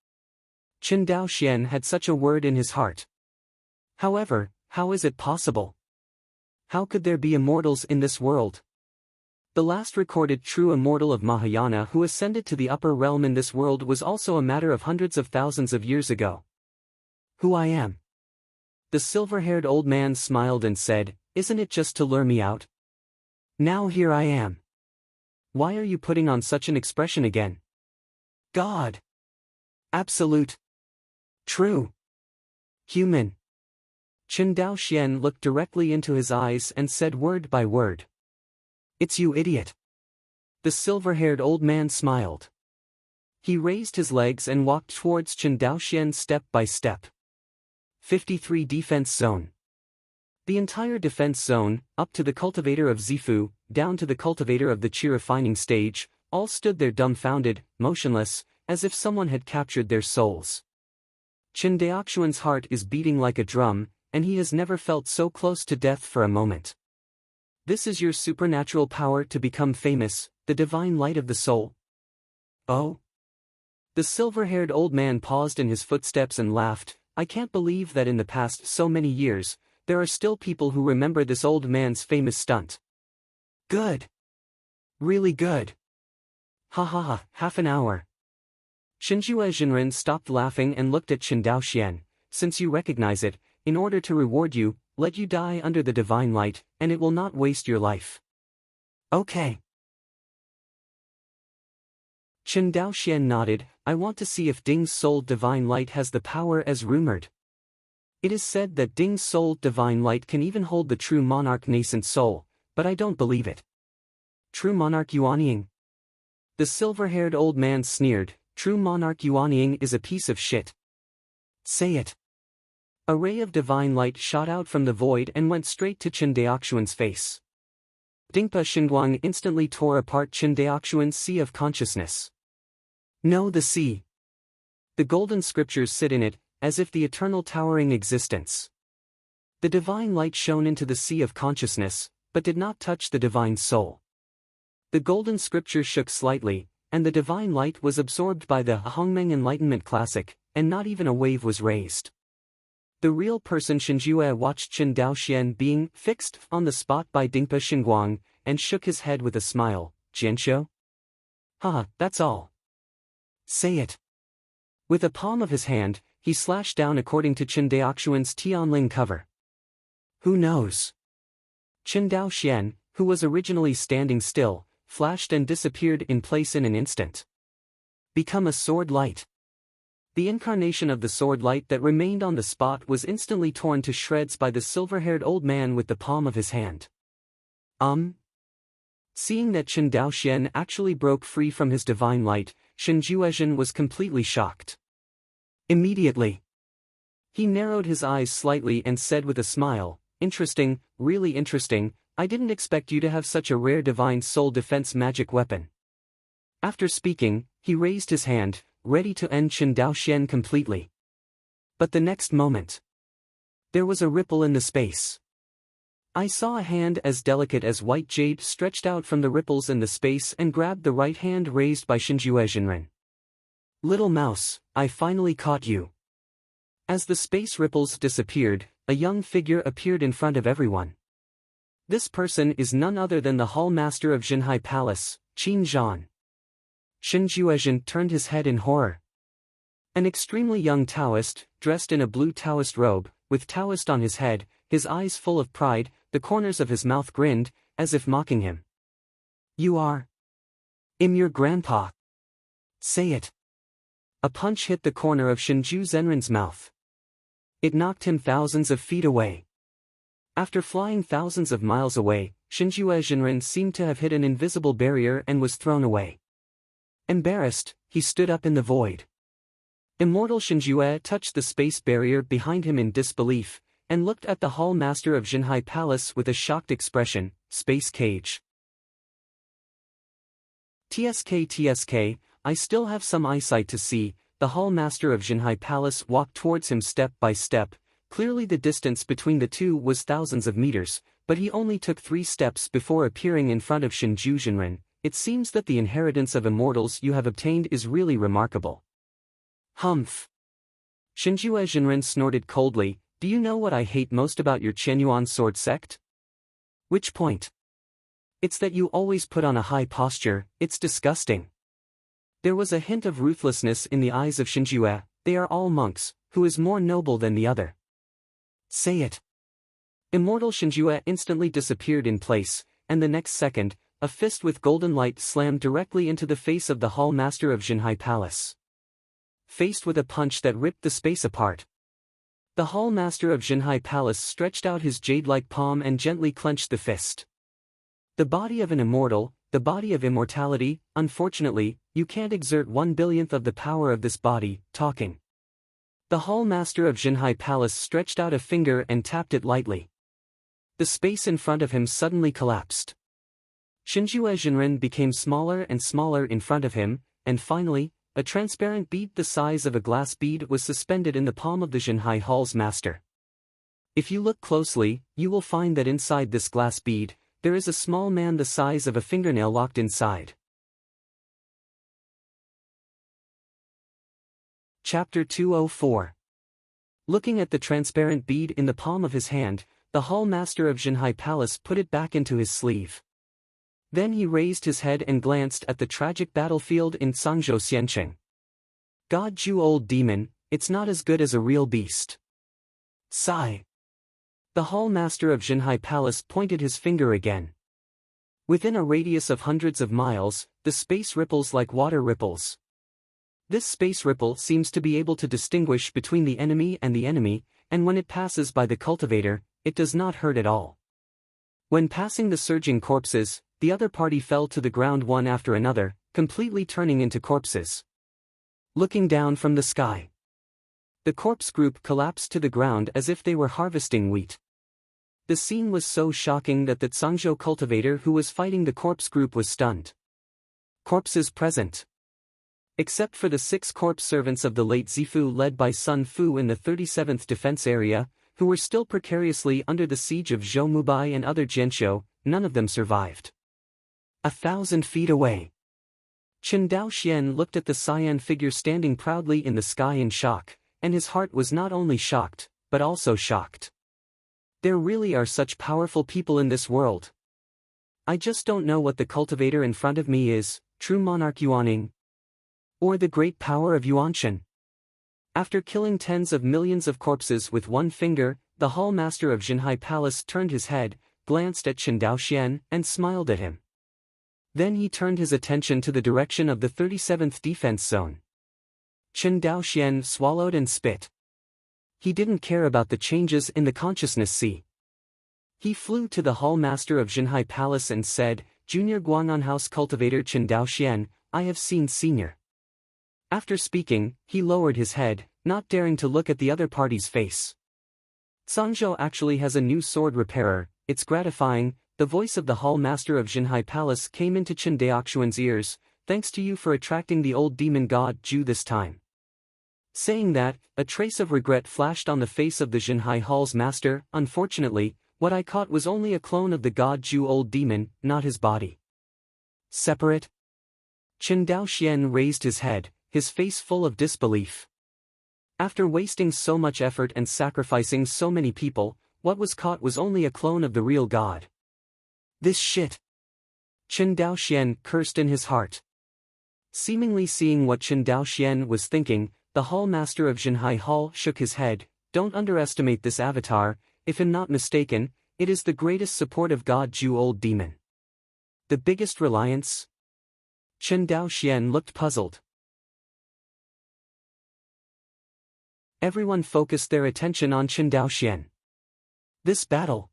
Qin Daoxian had such a word in his heart. However, how is it possible? How could there be immortals in this world? The last recorded true immortal of Mahayana who ascended to the upper realm in this world was also a matter of hundreds of thousands of years ago. Who I am? The silver-haired old man smiled and said, isn't it just to lure me out? Now here I am. Why are you putting on such an expression again? God. Absolute. True. Human. Qin Daoxian looked directly into his eyes and said word by word. It's you, idiot. The silver-haired old man smiled. He raised his legs and walked towards Qin Daoxian step by step. 53 Defense Zone. The entire defense zone, up to the cultivator of Zifu, down to the cultivator of the Qi refining stage, all stood there dumbfounded, motionless, as if someone had captured their souls. Qin Daoxuan's heart is beating like a drum, and he has never felt so close to death for a moment. This is your supernatural power to become famous, the divine light of the soul. Oh? The silver-haired old man paused in his footsteps and laughed, I can't believe that in the past so many years, there are still people who remember this old man's famous stunt. Good. Really good. Ha ha ha, half an hour. Shinjue Jinren stopped laughing and looked at Chen Daoxian. Since you recognize it, in order to reward you, let you die under the divine light, and it will not waste your life. Okay. Chen Daoxian nodded. I want to see if Ding's soul divine light has the power as rumored. It is said that Ding's soul divine light can even hold the true monarch nascent soul, but I don't believe it. True monarch Yuanying? The silver-haired old man sneered. True monarch Yuanying is a piece of shit. Say it. A ray of divine light shot out from the void and went straight to Chen Daoxuan's face. Dingpa Xinguang instantly tore apart Chen Daoxuan's sea of consciousness. No, the sea. The golden scriptures sit in it, as if the eternal towering existence. The divine light shone into the sea of consciousness, but did not touch the divine soul. The golden scripture shook slightly, and the divine light was absorbed by the Hongmeng Enlightenment Classic, and not even a wave was raised. The real person Shinjue watched Chen Daoxian being fixed on the spot by Dingpa Xinguang, and shook his head with a smile. Jianshou? Haha, that's all. Say it. With the palm of his hand, he slashed down according to Chen Daoxuan's Tianling cover. Who knows? Chen Daoxian, who was originally standing still, flashed and disappeared in place in an instant. Become a sword light. The incarnation of the sword light that remained on the spot was instantly torn to shreds by the silver-haired old man with the palm of his hand. Seeing that Chen Daoxian actually broke free from his divine light, Shen Juezhen was completely shocked. Immediately, he narrowed his eyes slightly and said with a smile, Interesting, really interesting, I didn't expect you to have such a rare divine soul defense magic weapon. After speaking, he raised his hand, ready to end Chen Daoxian completely. But the next moment, there was a ripple in the space. I saw a hand as delicate as white jade stretched out from the ripples in the space and grabbed the right hand raised by Shinjue Jinren. Little mouse, I finally caught you. As the space ripples disappeared, a young figure appeared in front of everyone. This person is none other than the Hall Master of Jinhai Palace, Qin Zhan. Shen Juezhen turned his head in horror. An extremely young Taoist, dressed in a blue Taoist robe, with Taoist on his head, his eyes full of pride, the corners of his mouth grinned, as if mocking him. You are? I'm your grandpa. Say it. A punch hit the corner of Shinju Zenren's mouth. It knocked him thousands of feet away. After flying thousands of miles away, Shinjue Jinren seemed to have hit an invisible barrier and was thrown away. Embarrassed, he stood up in the void. Immortal Shinjue touched the space barrier behind him in disbelief, and looked at the Hall Master of Jinhai Palace with a shocked expression. Space cage. TSK, I still have some eyesight to see. The Hall Master of Jinhai Palace walked towards him step by step. Clearly the distance between the two was thousands of meters, but he only took 3 steps before appearing in front of Shinju Jinren. It seems that the inheritance of immortals you have obtained is really remarkable. Humph. Shinjue Jinren snorted coldly. Do you know what I hate most about your Qianyuan sword sect? Which point? It's that you always put on a high posture. It's disgusting. There was a hint of ruthlessness in the eyes of Shinjue. They are all monks. Who is more noble than the other? Say it. Immortal Shinjue instantly disappeared in place, and the next second, a fist with golden light slammed directly into the face of the Hall Master of Jinhai Palace. Faced with a punch that ripped the space apart, the Hall Master of Jinhai Palace stretched out his jade-like palm and gently clenched the fist. The body of an immortal, the body of immortality. Unfortunately, you can't exert 1/1000th of the power of this body. Talking. The Hall Master of Jinhai Palace stretched out a finger and tapped it lightly. The space in front of him suddenly collapsed. Shinjue Jinren became smaller and smaller in front of him, and finally, a transparent bead the size of a glass bead was suspended in the palm of the Jinhai Hall's master. If you look closely, you will find that inside this glass bead, there is a small man the size of a fingernail locked inside. Chapter 204. Looking at the transparent bead in the palm of his hand, the hall master of Jinhai Palace put it back into his sleeve. Then he raised his head and glanced at the tragic battlefield in Sangzhou Xiancheng. God Ju old demon, it's not as good as a real beast. Sigh. The hall master of Jinhai Palace pointed his finger again. Within a radius of hundreds of miles, the space ripples like water ripples. This space ripple seems to be able to distinguish between the enemy, and when it passes by the cultivator, it does not hurt at all. When passing the surging corpses, the other party fell to the ground one after another, completely turning into corpses. Looking down from the sky, the corpse group collapsed to the ground as if they were harvesting wheat. The scene was so shocking that the Zhangzhou cultivator who was fighting the corpse group was stunned. Corpses present. Except for the 6 corpse servants of the late Zifu led by Sun Fu in the 37th Defense Area, who were still precariously under the siege of Zhou Mubai and other Jianshou, none of them survived. 1,000 feet away, Chen Daoxian looked at the cyan figure standing proudly in the sky in shock, and his heart was not only shocked, but also shocked. There really are such powerful people in this world. I just don't know what the cultivator in front of me is, true monarch Yuaning, or the great power of Yuanshan. After killing tens of millions of corpses with one finger, the hall master of Jinhai Palace turned his head, glanced at Chen Daoxian, and smiled at him. Then he turned his attention to the direction of the 37th defense zone. Chen Daoxian swallowed and spit. He didn't care about the changes in the consciousness sea. He flew to the hall master of Jinhai Palace and said, Junior Guang'an House cultivator Chen Daoxian, I have seen Senior. After speaking, he lowered his head, not daring to look at the other party's face. Zhangzhou actually has a new sword repairer, it's gratifying. The voice of the hall master of Jinhai Palace came into Chen Daoxian's ears, thanks to you for attracting the old demon god Ju this time. Saying that, a trace of regret flashed on the face of the Jinhai Hall's master. Unfortunately, what I caught was only a clone of the god Ju old demon, not his body. Separate? Chen Daoxian raised his head, his face full of disbelief. After wasting so much effort and sacrificing so many people, what was caught was only a clone of the real god. This shit. Chen Daoxian cursed in his heart. Seemingly seeing what Chen Daoxian was thinking, the hall master of Jinhai Hall shook his head. Don't underestimate this avatar, if I'm not mistaken, it is the greatest support of God Ju old demon. The biggest reliance? Chen Daoxian looked puzzled. Everyone focused their attention on Chen Daoxian. This battle.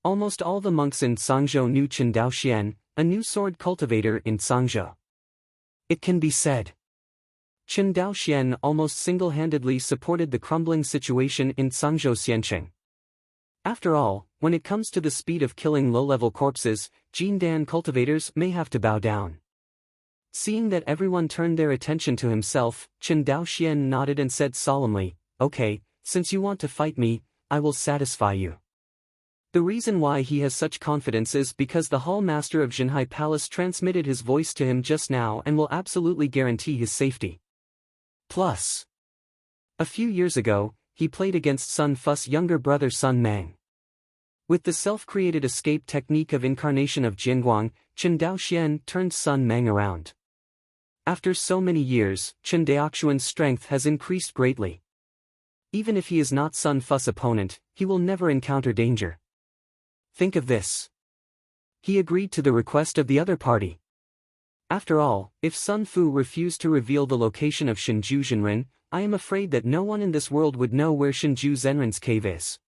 Almost all the monks in Sangzhou knew Chen Daoxian, a new sword cultivator in Sangzhou. It can be said, Chen Daoxian almost single-handedly supported the crumbling situation in Sangzhou Xiancheng. After all, when it comes to the speed of killing low-level corpses, Jindan cultivators may have to bow down. Seeing that everyone turned their attention to himself, Chen Daoxian nodded and said solemnly, Okay, since you want to fight me, I will satisfy you. The reason why he has such confidence is because the hall master of Jinhai Palace transmitted his voice to him just now and will absolutely guarantee his safety. Plus, a few years ago, he played against Sun Fu's younger brother Sun Mang. With the self-created escape technique of incarnation of Jinguang, Chen Daoxian turned Sun Mang around. After so many years, Chen Daoxian's strength has increased greatly. Even if he is not Sun Fu's opponent, he will never encounter danger. Think of this. He agreed to the request of the other party. After all, if Sun Fu refused to reveal the location of Shinju Zhenren, I am afraid that no one in this world would know where Shinju Zhenren's cave is.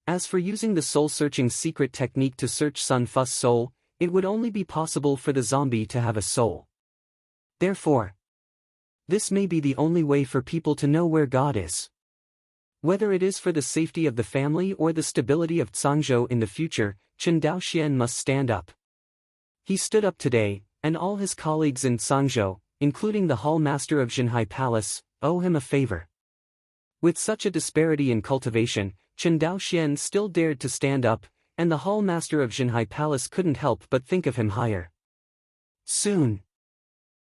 As for using the soul-searching secret technique to search Sun Fu's soul, it would only be possible for the zombie to have a soul. Therefore, this may be the only way for people to know where God is. Whether it is for the safety of the family or the stability of Zhangzhou in the future, Chen Daoxian must stand up. He stood up today, and all his colleagues in Zhangzhou, including the hall master of Jinhai Palace, owe him a favor. With such a disparity in cultivation, Chen Daoxian still dared to stand up, and the hall master of Jinhai Palace couldn't help but think of him higher. Soon,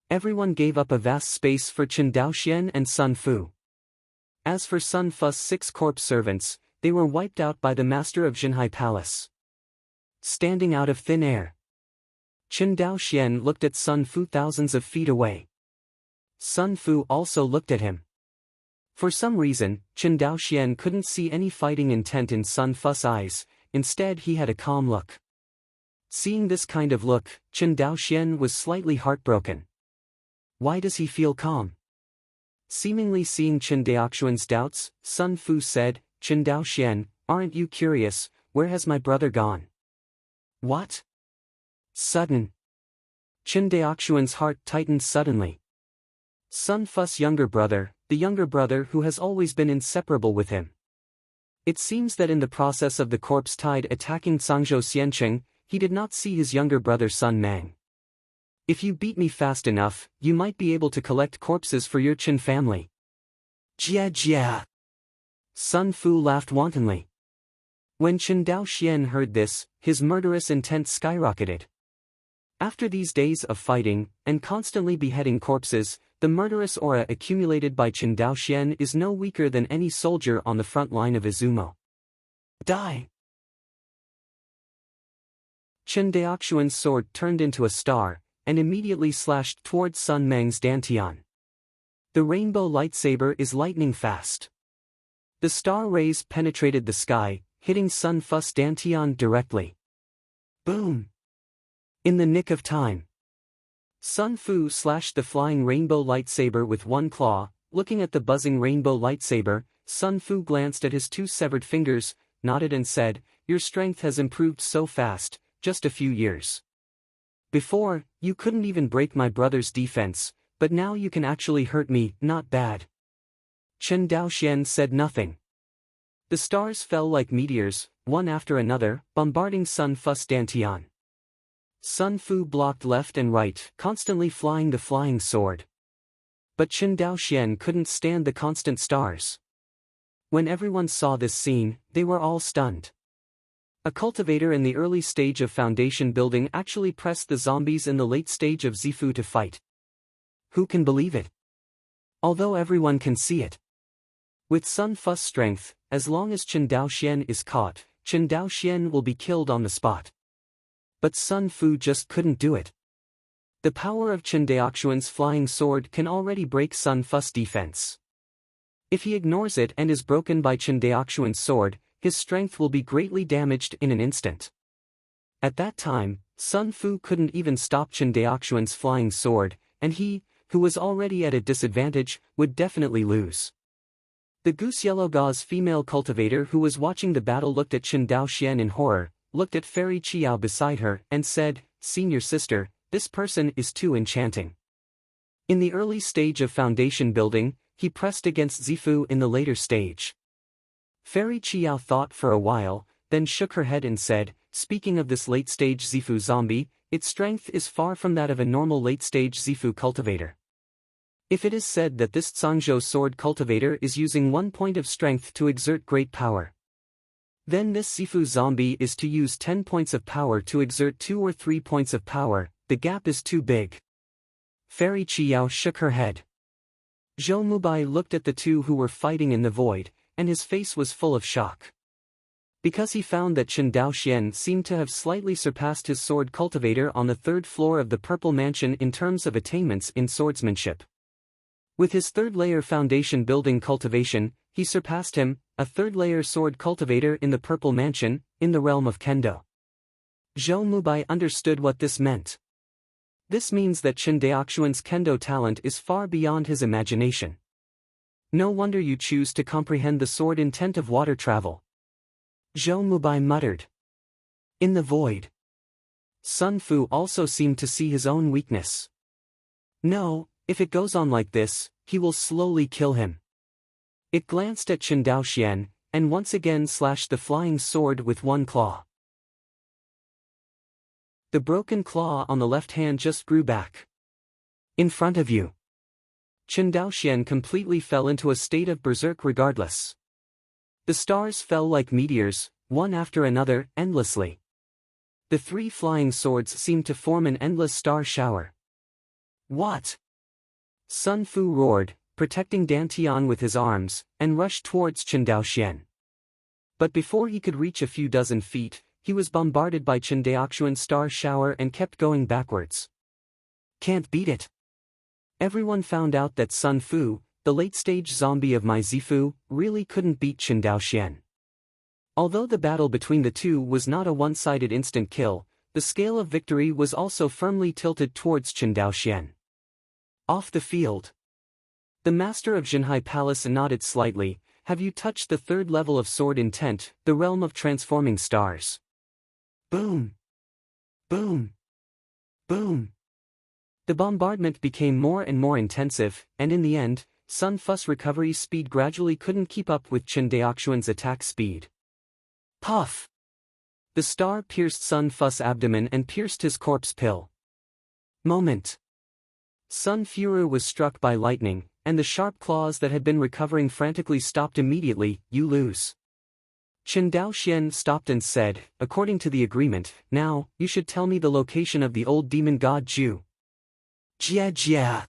everyone gave up a vast space for Chen Daoxian and Sun Fu. As for Sun Fu's 6 corpse servants, they were wiped out by the master of Jinhai Palace. Standing out of thin air, Chen Daoxian looked at Sun Fu thousands of feet away. Sun Fu also looked at him. For some reason, Chen Daoxian couldn't see any fighting intent in Sun Fu's eyes, instead he had a calm look. Seeing this kind of look, Chen Daoxian was slightly heartbroken. Why does he feel calm? Seemingly seeing Chen Daoxian's doubts, Sun Fu said, Chen Daoxian, aren't you curious, where has my brother gone? What? Sudden. Chen Daoxian's heart tightened suddenly. Sun Fu's younger brother, the younger brother who has always been inseparable with him. It seems that in the process of the corpse tide attacking Zhangzhou Xiancheng, he did not see his younger brother Sun Mang. If you beat me fast enough, you might be able to collect corpses for your Chen family. Jia jia. Sun Fu laughed wantonly. When Chen Daoxian heard this, his murderous intent skyrocketed. After these days of fighting, and constantly beheading corpses, the murderous aura accumulated by Chen Daoxian is no weaker than any soldier on the front line of Izumo. Die! Chen Daoxian's sword turned into a star, and immediately slashed towards Sun Mang's dantian. The rainbow lightsaber is lightning fast. The star rays penetrated the sky, hitting Sun Fu's dantian directly. Boom! In the nick of time, Sun Fu slashed the flying rainbow lightsaber with one claw. Looking at the buzzing rainbow lightsaber, Sun Fu glanced at his 2 severed fingers, nodded and said, "Your strength has improved so fast, just a few years. Before, you couldn't even break my brother's defense, but now you can actually hurt me, not bad." Chen Daoxian said nothing. The stars fell like meteors, one after another, bombarding Sun Fu's dantian. Sun Fu blocked left and right, constantly flying the flying sword. But Chen Daoxian couldn't stand the constant stars. When everyone saw this scene, they were all stunned. A cultivator in the early stage of foundation building actually pressed the zombies in the late stage of Zifu to fight. Who can believe it? Although everyone can see it. With Sun Fu's strength, as long as Chen Daoxian is caught, Chen Daoxian will be killed on the spot. But Sun Fu just couldn't do it. The power of Chen Daoxian's flying sword can already break Sun Fu's defense. If he ignores it and is broken by Chen Daoxian's sword, his strength will be greatly damaged in an instant. At that time, Sun Fu couldn't even stop Chen Daoxian's flying sword, and he, who was already at a disadvantage, would definitely lose. The goose yellow gauze female cultivator who was watching the battle looked at Chen Daoxian in horror, looked at Fairy Qiao beside her, and said, "Senior sister, this person is too enchanting." In the early stage of foundation building, he pressed against Zifu in the later stage. Fairy Qiao thought for a while, then shook her head and said, "Speaking of this late-stage Zifu zombie, its strength is far from that of a normal late-stage Zifu cultivator. If it is said that this Zhangzhou sword cultivator is using 1 point of strength to exert great power, then this Zifu zombie is to use 10 points of power to exert 2 or 3 points of power. The gap is too big." Fairy Qiao shook her head. Zhou Mubai looked at the two who were fighting in the void, and his face was full of shock. Because he found that Chen Daoxian seemed to have slightly surpassed his sword cultivator on the 3rd floor of the Purple Mansion in terms of attainments in swordsmanship. With his 3rd-layer foundation building cultivation, he surpassed him, a 3rd-layer sword cultivator in the Purple Mansion, in the realm of Kendo. Zhou Mubai understood what this meant. This means that Chen Daoxian's Kendo talent is far beyond his imagination. No wonder you choose to comprehend the sword intent of water travel. Zhou Mubai muttered. In the void, Sun Fu also seemed to see his own weakness. No, if it goes on like this, he will slowly kill him. It glanced at Chen Daoxian, and once again slashed the flying sword with one claw. The broken claw on the left hand just grew back. In front of you. Chen Daoxian completely fell into a state of berserk regardless. The stars fell like meteors, one after another, endlessly. The 3 flying swords seemed to form an endless star shower. What? Sun Fu roared, protecting Dantian with his arms, and rushed towards Chen Daoxian. But before he could reach a few dozen feet, he was bombarded by Chen Daoxian's star shower and kept going backwards. Can't beat it. Everyone found out that Sun Fu, the late-stage zombie of Mai Zifu, really couldn't beat Chen Daoxian. Although the battle between the two was not a one-sided instant kill, the scale of victory was also firmly tilted towards Chen Daoxian. Off the field. The master of Jinhai Palace nodded slightly. Have you touched the third level of Sword Intent, the realm of transforming stars? Boom! Boom! Boom! The bombardment became more and more intensive, and in the end, Sun Fu's recovery speed gradually couldn't keep up with Chen Daoxian's attack speed. Puff! The star pierced Sun Fu's abdomen and pierced his corpse pill. Moment. Sun Fu was struck by lightning, and the sharp claws that had been recovering frantically stopped immediately. You lose. Chen Daoxian stopped and said, according to the agreement, now, you should tell me the location of the old demon god Zhu. Jia jia.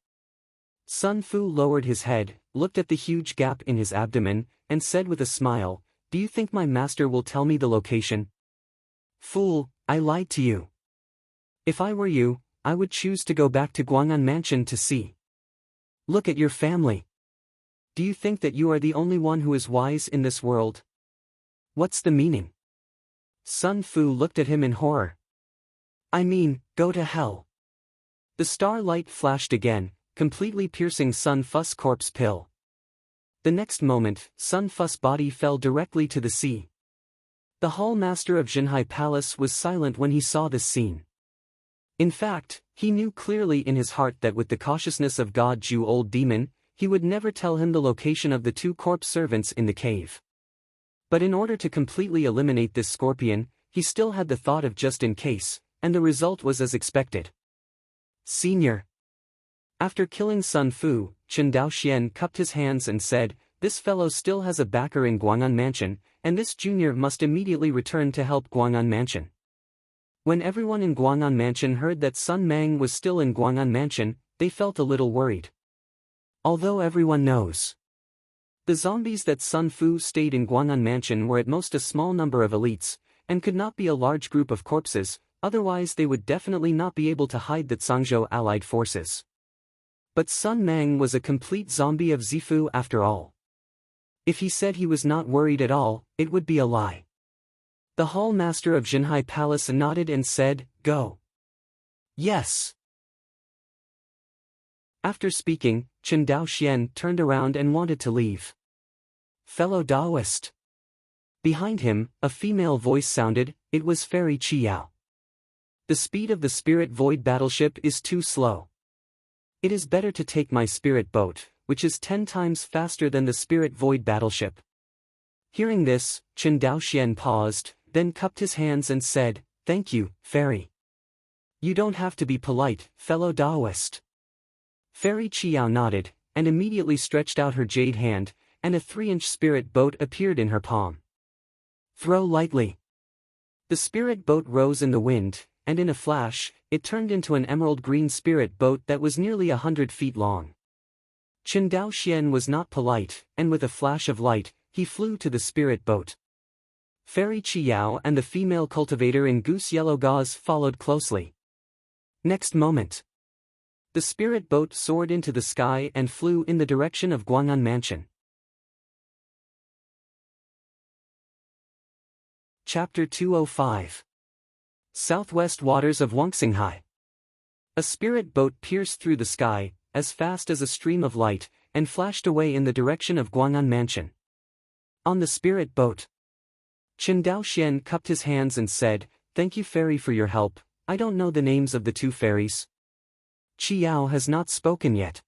Sun Fu lowered his head, looked at the huge gap in his abdomen, and said with a smile, do you think my master will tell me the location? Fool, I lied to you. If I were you, I would choose to go back to Guang'an Mansion to see. Look at your family. Do you think that you are the only one who is wise in this world? What's the meaning? Sun Fu looked at him in horror. I mean, go to hell. The starlight flashed again, completely piercing Sun Fu's corpse pill. The next moment, Sun Fu's body fell directly to the sea. The hall master of Jinhai Palace was silent when he saw this scene. In fact, he knew clearly in his heart that with the cautiousness of God Zhu old demon, he would never tell him the location of the two corpse servants in the cave. But in order to completely eliminate this scorpion, he still had the thought of just in case, and the result was as expected. Senior. After killing Sun Fu, Chen Daoxian cupped his hands and said, this fellow still has a backer in Guang'an Mansion, and this junior must immediately return to help Guang'an Mansion. When everyone in Guang'an Mansion heard that Sun Mang was still in Guang'an Mansion, they felt a little worried. Although everyone knows the zombies that Sun Fu stayed in Guang'an Mansion were at most a small number of elites, and could not be a large group of corpses, otherwise they would definitely not be able to hide the Zhangzhou allied forces. But Sun Mang was a complete zombie of Zifu after all. If he said he was not worried at all, it would be a lie. The hall master of Jinhai Palace nodded and said, go. Yes. After speaking, Chen Daoxian turned around and wanted to leave. Fellow Daoist. Behind him, a female voice sounded, it was Fairy Qiyao. The speed of the spirit void battleship is too slow. It is better to take my spirit boat, which is 10 times faster than the spirit void battleship. Hearing this, Chen Daoxian paused, then cupped his hands and said, thank you, Fairy. You don't have to be polite, fellow Daoist. Fairy Qiyao nodded, and immediately stretched out her jade hand, and a 3-inch spirit boat appeared in her palm. Throw lightly. The spirit boat rose in the wind, and in a flash, it turned into an emerald green spirit boat that was nearly 100 feet long. Chen Daoxian was not polite, and with a flash of light, he flew to the spirit boat. Fairy Qiyao and the female cultivator in goose yellow gauze followed closely. Next moment, the spirit boat soared into the sky and flew in the direction of Guang'an Mansion. Chapter 205. Southwest Waters of Wangxinghai. A spirit boat pierced through the sky, as fast as a stream of light, and flashed away in the direction of Guang'an Mansion. On the spirit boat, Chen Daoxian cupped his hands and said, thank you Fairy for your help, I don't know the names of the two fairies. Qiyao has not spoken yet.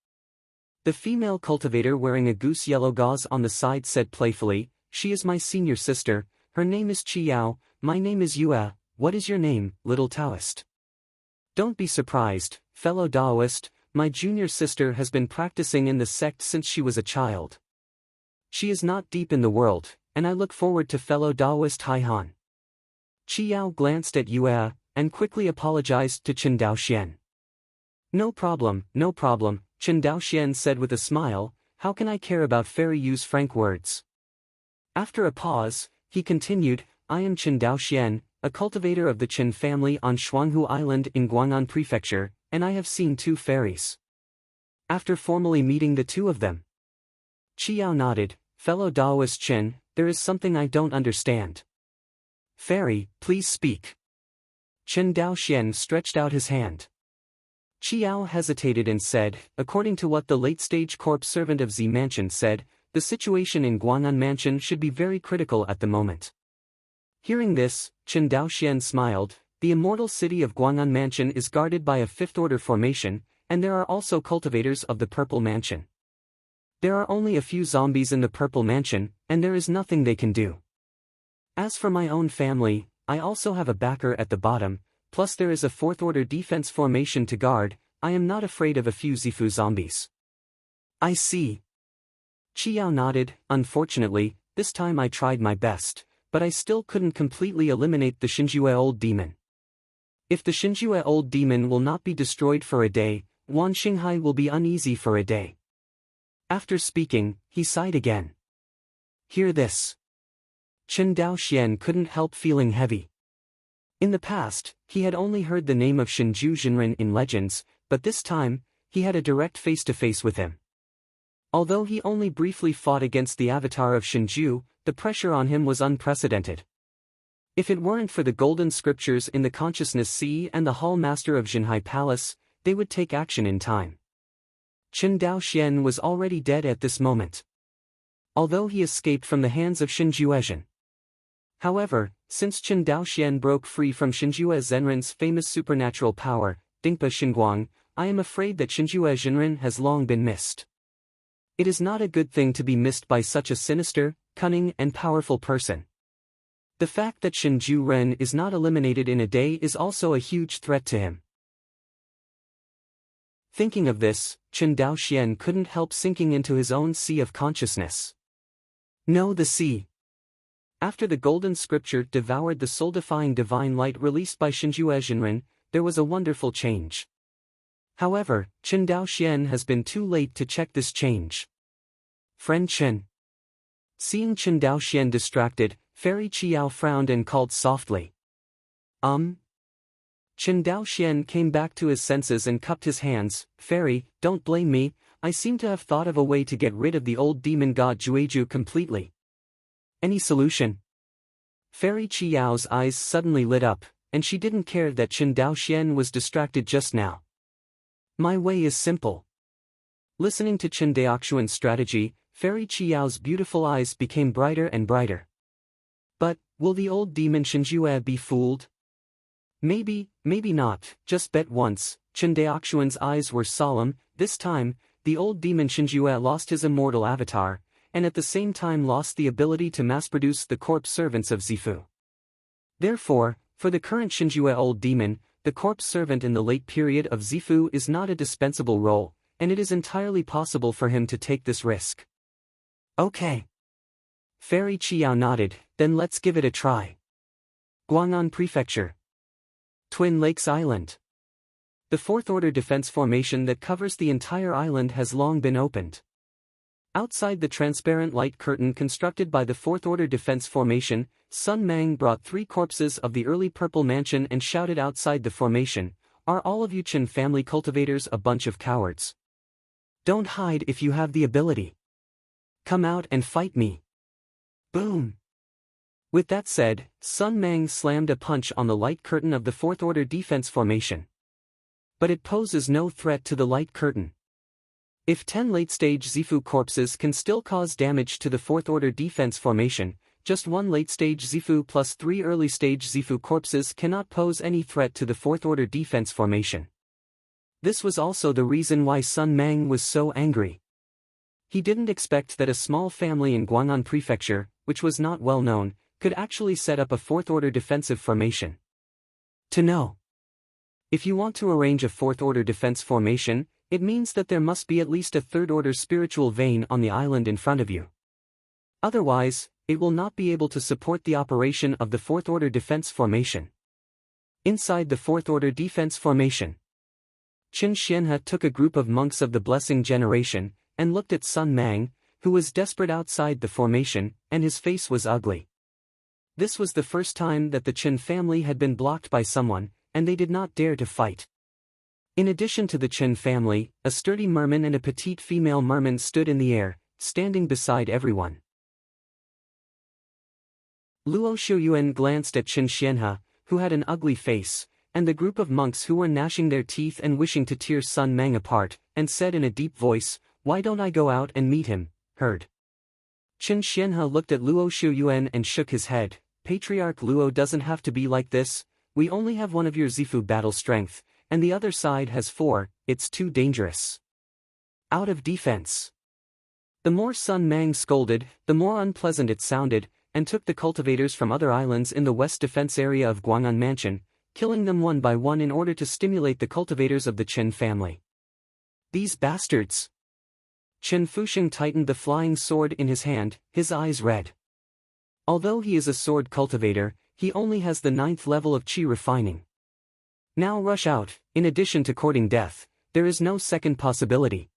The female cultivator wearing a goose yellow gauze on the side said playfully, she is my senior sister, her name is Qiyao, my name is Yue, what is your name, little Taoist? Don't be surprised, fellow Daoist, my junior sister has been practicing in the sect since she was a child. She is not deep in the world, and I look forward to fellow Daoist Haihan. Qiyao glanced at Yue, and quickly apologized to Chen Daoxian. No problem, Chen Daoxian said with a smile, how can I care about Fairy Yu's frank words? After a pause, he continued, I am Chen Daoxian, a cultivator of the Chen family on Shuanghu Island in Guang'an Prefecture, and I have seen 2 fairies. After formally meeting the 2 of them, Qiao nodded, fellow Daoist Chen, there is something I don't understand. Fairy, please speak. Chen Daoxian stretched out his hand. Qiao hesitated and said, according to what the late-stage corpse servant of Z Mansion said, the situation in Guang'an Mansion should be very critical at the moment. Hearing this, Chen Daoxian smiled, the immortal city of Guang'an Mansion is guarded by a 5th-order formation, and there are also cultivators of the Purple Mansion. There are only a few zombies in the Purple Mansion, and there is nothing they can do. As for my own family, I also have a backer at the bottom, plus there is a 4th-order defense formation to guard. I am not afraid of a few Zifu zombies. I see. Qiao nodded, unfortunately, this time I tried my best, but I still couldn't completely eliminate the Xinjue Old Demon. If the Xinjue Old Demon will not be destroyed for a day, Wan Xinghai will be uneasy for a day. After speaking, he sighed again. Hear this. Chen Daoxian couldn't help feeling heavy. In the past, he had only heard the name of Shinju Jinren in legends, but this time, he had a direct face-to-face with him. Although he only briefly fought against the avatar of Shinju, the pressure on him was unprecedented. If it weren't for the golden scriptures in the Consciousness Sea and the Hall Master of Jinhai Palace, they would take action in time. Chen Daoxian was already dead at this moment, although he escaped from the hands of Shinjue. However, since Chen Daoxian broke free from Shinjue Zhenren's famous supernatural power, Dingpa Xinguang, I am afraid that Shinjue Zhenren has long been missed. It is not a good thing to be missed by such a sinister, cunning and powerful person. The fact that Shinju Ren is not eliminated in a day is also a huge threat to him. Thinking of this, Chen Daoxian couldn't help sinking into his own sea of consciousness. No, the sea. After the golden scripture devoured the soul-defying divine light released by Shinjue Zhenren, there was a wonderful change. However, Chen Daoxian has been too late to check this change. Friend Chen. Seeing Chen Daoxian distracted, Fairy Qiao frowned and called softly. Chen Daoxian came back to his senses and cupped his hands. Fairy, don't blame me, I seem to have thought of a way to get rid of the old demon god Jueju completely. Any solution? Fairy Qiao's eyes suddenly lit up, and she didn't care that Chen Daoxian was distracted just now. My way is simple. Listening to Chen Daoxian's strategy, Fairy Qiao's beautiful eyes became brighter and brighter. But, will the old demon Shinjue be fooled? Maybe, maybe not, just bet once. Chen Daoxian's eyes were solemn. This time, the old demon Shinjue lost his immortal avatar, and at the same time lost the ability to mass-produce the corpse servants of Zifu. Therefore, for the current Shinjue old demon, the corpse servant in the late period of Zifu is not a dispensable role, and it is entirely possible for him to take this risk. Okay. Fairy Qiao nodded, then let's give it a try. Guang'an Prefecture. Twin Lakes Island. The 4th-order defense formation that covers the entire island has long been opened. Outside the transparent light curtain constructed by the 4th-order defense formation, Sun Mang brought 3 corpses of the early Purple Mansion and shouted outside the formation, "Are all of you Chen family cultivators a bunch of cowards? Don't hide if you have the ability. Come out and fight me." Boom! With that said, Sun Mang slammed a punch on the light curtain of the 4th-order defense formation. But it poses no threat to the light curtain. If 10 late-stage Zifu corpses can still cause damage to the 4th-order defense formation, just 1 late-stage Zifu plus 3 early-stage Zifu corpses cannot pose any threat to the 4th-order defense formation. This was also the reason why Sun Mang was so angry. He didn't expect that a small family in Guang'an Prefecture, which was not well known, could actually set up a 4th-order defensive formation. To know. If you want to arrange a 4th-order defense formation, it means that there must be at least a 3rd-order spiritual vein on the island in front of you. Otherwise, it will not be able to support the operation of the 4th-order defense formation. Inside the 4th-order defense formation, Qin Xianhe took a group of monks of the Blessing Generation, and looked at Sun Mang, who was desperate outside the formation, and his face was ugly. This was the first time that the Chen family had been blocked by someone, and they did not dare to fight. In addition to the Chen family, a sturdy merman and a petite female merman stood in the air, standing beside everyone. Luo Shuyuan glanced at Chen Xianhe, who had an ugly face, and the group of monks who were gnashing their teeth and wishing to tear Sun Mang apart, and said in a deep voice, "Why don't I go out and meet him, herd?" Chen Xianhe looked at Luo Shuyuan and shook his head. "Patriarch Luo doesn't have to be like this. We only have one of your Zifu battle strength, and the other side has 4, it's too dangerous. Out of defense." The more Sun Mang scolded, the more unpleasant it sounded, and took the cultivators from other islands in the west defense area of Guang'an Mansion, killing them one by one in order to stimulate the cultivators of the Chen family. These bastards! Chen Fusheng tightened the flying sword in his hand, his eyes red. Although he is a sword cultivator, he only has the 9th level of Qi refining. Now rush out. In addition to courting death, there is no second possibility.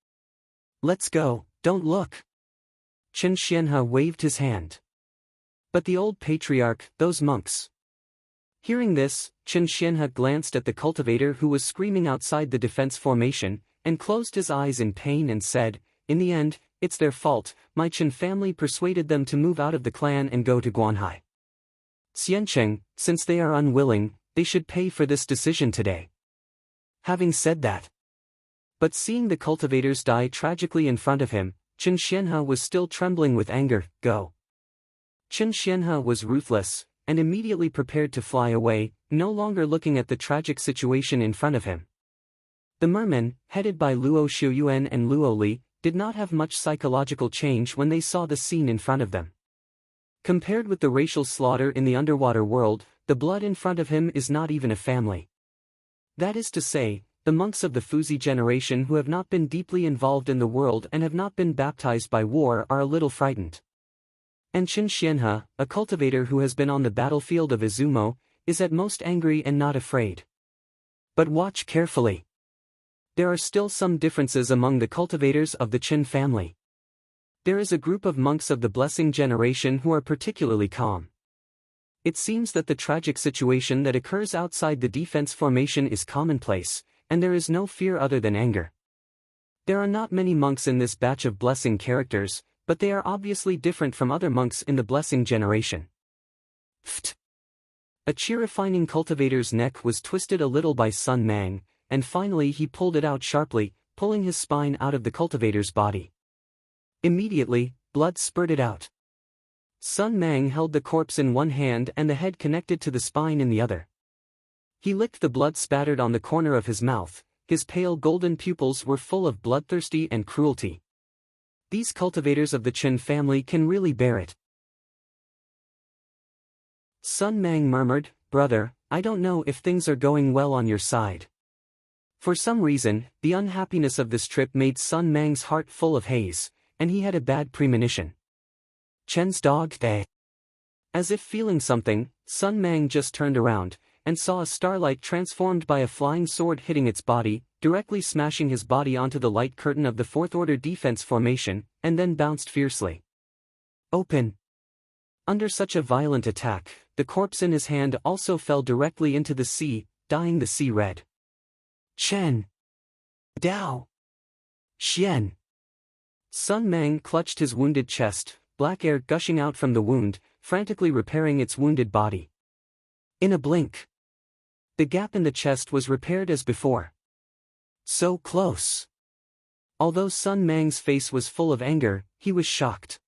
Let's go, don't look. Chen Xianhe waved his hand. But the old patriarch, those monks. Hearing this, Chen Xianhe glanced at the cultivator who was screaming outside the defense formation, and closed his eyes in pain and said, "In the end, it's their fault. My Chen family persuaded them to move out of the clan and go to Guanhai. Xiancheng, since they are unwilling, they should pay for this decision today." Having said that, but seeing the cultivators die tragically in front of him, Chen Xianhe was still trembling with anger. "Go." Chen Xianhe was ruthless, and immediately prepared to fly away, no longer looking at the tragic situation in front of him. The mermen, headed by Luo Shuyuan and Luo Li, did not have much psychological change when they saw the scene in front of them. Compared with the racial slaughter in the underwater world, the blood in front of him is not even a family. That is to say, the monks of the Fuzi generation who have not been deeply involved in the world and have not been baptized by war are a little frightened. And Chen Xianhe, a cultivator who has been on the battlefield of Izumo, is at most angry and not afraid. But watch carefully. There are still some differences among the cultivators of the Chen family. There is a group of monks of the Blessing generation who are particularly calm. It seems that the tragic situation that occurs outside the defense formation is commonplace, and there is no fear other than anger. There are not many monks in this batch of Blessing characters, but they are obviously different from other monks in the Blessing generation. Pft! A Qi refining cultivator's neck was twisted a little by Sun Mang, and finally he pulled it out sharply, pulling his spine out of the cultivator's body. Immediately, blood spurted out. Sun Mang held the corpse in one hand and the head connected to the spine in the other. He licked the blood spattered on the corner of his mouth. His pale golden pupils were full of bloodthirsty and cruelty. These cultivators of the Chen family can really bear it. Sun Mang murmured, "Brother, I don't know if things are going well on your side." For some reason, the unhappiness of this trip made Sun Mang's heart full of haze, and he had a bad premonition. Chen's dog, they. As if feeling something, Sun Mang just turned around, and saw a starlight transformed by a flying sword hitting its body, directly smashing his body onto the light curtain of the fourth-order defense formation, and then bounced fiercely. Open. Under such a violent attack, the corpse in his hand also fell directly into the sea, dyeing the sea red. Chen. Dao. Xian. Sun Mang clutched his wounded chest, black air gushing out from the wound, frantically repairing its wounded body. In a blink, the gap in the chest was repaired as before. So close. Although Sun Mang's face was full of anger, he was shocked.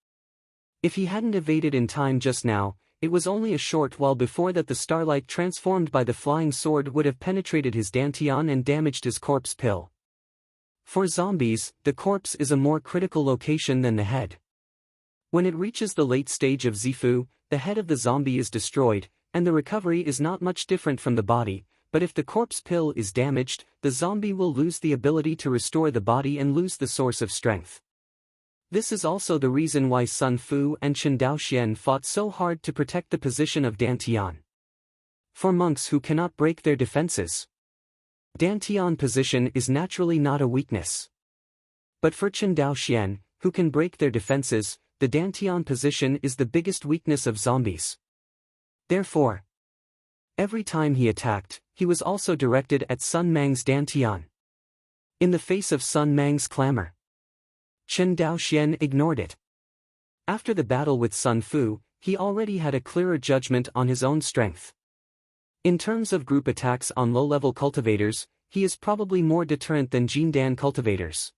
If he hadn't evaded in time just now, it was only a short while before that the starlight transformed by the flying sword would have penetrated his dantian and damaged his corpse pill. For zombies, the corpse is a more critical location than the head. When it reaches the late stage of Zifu, the head of the zombie is destroyed, and the recovery is not much different from the body, but if the corpse pill is damaged, the zombie will lose the ability to restore the body and lose the source of strength. This is also the reason why Sun Fu and Chen Daoxian fought so hard to protect the position of Dantian. For monks who cannot break their defenses, Dantian position is naturally not a weakness. But for Chen Daoxian, who can break their defenses, the Dantian position is the biggest weakness of zombies. Therefore, every time he attacked, he was also directed at Sun Mang's Dantian. In the face of Sun Mang's clamor, Chen Daoxian ignored it. After the battle with Sun Fu, he already had a clearer judgment on his own strength. In terms of group attacks on low-level cultivators, he is probably more deterrent than Jindan cultivators.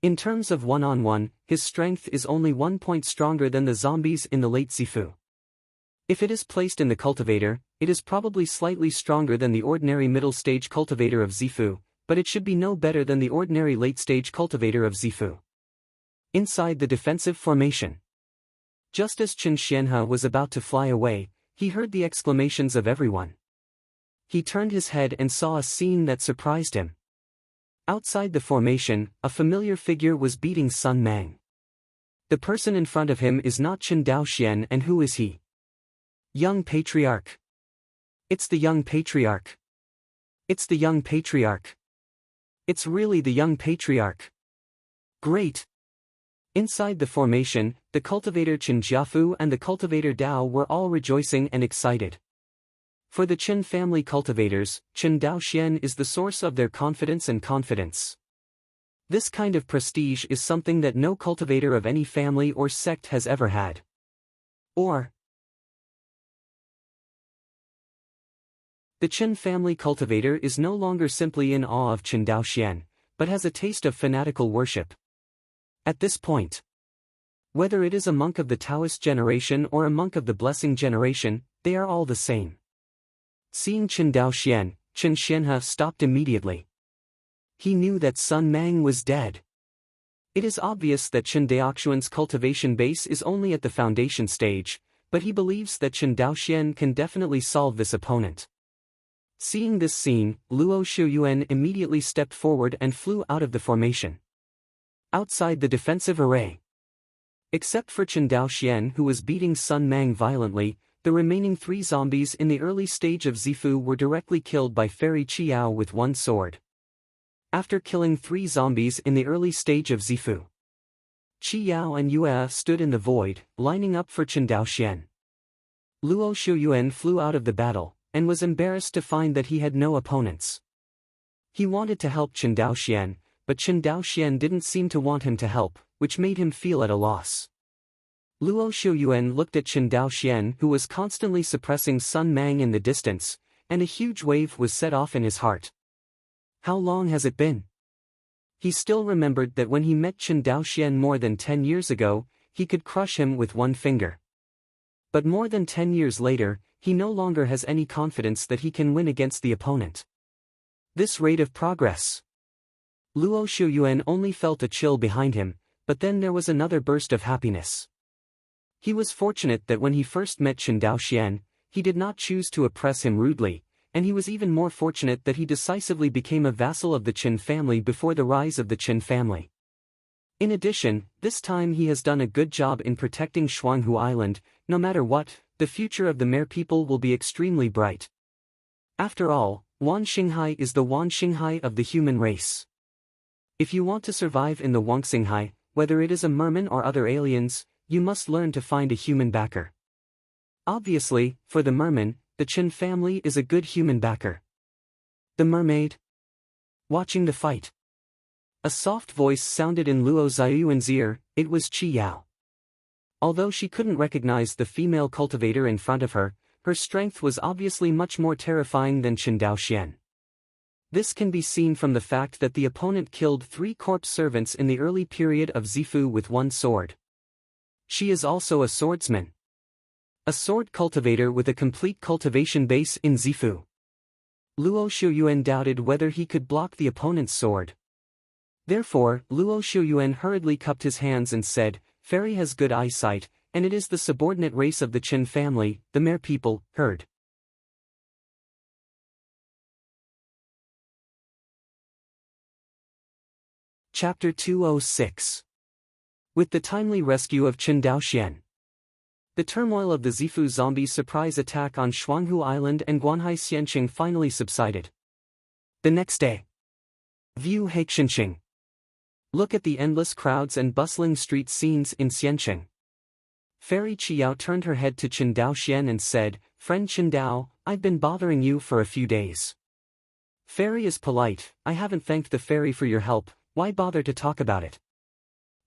In terms of one-on-one, his strength is only 1 point stronger than the zombies in the late Zifu. If it is placed in the cultivator, it is probably slightly stronger than the ordinary middle-stage cultivator of Zifu, but it should be no better than the ordinary late-stage cultivator of Zifu. Inside the defensive formation. Just as Chen Xianhe was about to fly away, he heard the exclamations of everyone. He turned his head and saw a scene that surprised him. Outside the formation, a familiar figure was beating Sun Mang. The person in front of him is not Chen Daoxian, and who is he? Young Patriarch. It's the Young Patriarch. It's the Young Patriarch. It's really the Young Patriarch. Great. Inside the formation, the cultivator Chen Jiafu and the cultivator Dao were all rejoicing and excited. For the Chen family cultivators, Chen Daoxian is the source of their confidence and confidence. This kind of prestige is something that no cultivator of any family or sect has ever had. The Chen family cultivator is no longer simply in awe of Chen Daoxian, but has a taste of fanatical worship. At this point, whether it is a monk of the Taoist generation or a monk of the Blessing generation, they are all the same. Seeing Chen Daoxian, Chen Xianhe stopped immediately. He knew that Sun Mang was dead. It is obvious that Chen Daoxian's cultivation base is only at the foundation stage, but he believes that Chen Daoxian can definitely solve this opponent. Seeing this scene, Luo Shuyuan immediately stepped forward and flew out of the formation. Outside the defensive array. Except for Chen Daoxian, who was beating Sun Mang violently, the remaining 3 zombies in the early stage of Zifu were directly killed by Fairy Qiao with one sword. After killing 3 zombies in the early stage of Zifu, Qiao and Yue stood in the void, lining up for Chen Daoxian. Luo Shuyuan flew out of the battle, and was embarrassed to find that he had no opponents. He wanted to help Chen Daoxian, but Chen Daoxian didn't seem to want him to help, which made him feel at a loss. Luo Shuyuan looked at Chen Daoxian, who was constantly suppressing Sun Mang in the distance, and a huge wave was set off in his heart. How long has it been? He still remembered that when he met Chen Daoxian more than 10 years ago, he could crush him with one finger. But more than 10 years later, he no longer has any confidence that he can win against the opponent. This rate of progress. Luo Shuyuan only felt a chill behind him, but then there was another burst of happiness. He was fortunate that when he first met Chen Daoxian, he did not choose to oppress him rudely, and he was even more fortunate that he decisively became a vassal of the Chen family before the rise of the Chen family. In addition, this time he has done a good job in protecting Shuanghu Island. No matter what, the future of the Mer people will be extremely bright. After all, Wan Xinghai is the Wan Xinghai of the human race. If you want to survive in the Wangxinghai, whether it is a merman or other aliens, you must learn to find a human backer. Obviously, for the merman, the Chen family is a good human backer. The mermaid? Watching the fight. A soft voice sounded in Luo Ziyuan's ear. It was Qi Yao. Although she couldn't recognize the female cultivator in front of her, her strength was obviously much more terrifying than Chen Daoxian. This can be seen from the fact that the opponent killed 3 corpse servants in the early period of Zifu with one sword. She is also a swordsman. A sword cultivator with a complete cultivation base in Zifu. Luo Shuyuan doubted whether he could block the opponent's sword. Therefore, Luo Shuyuan hurriedly cupped his hands and said, "Fairy has good eyesight, and it is the subordinate race of the Chen family, the Mer people, heard." Chapter 206. With the timely rescue of Chen Daoxian. The turmoil of the Zifu zombie surprise attack on Shuanghu Island and Guanhai Xianqing finally subsided. The next day. View Haixianqing. Look at the endless crowds and bustling street scenes in Xiancheng. Fairy Qiao turned her head to Chen Daoxian and said, "Friend Chen Dao, I've been bothering you for a few days." Fairy is polite, "I haven't thanked the fairy for your help, why bother to talk about it?"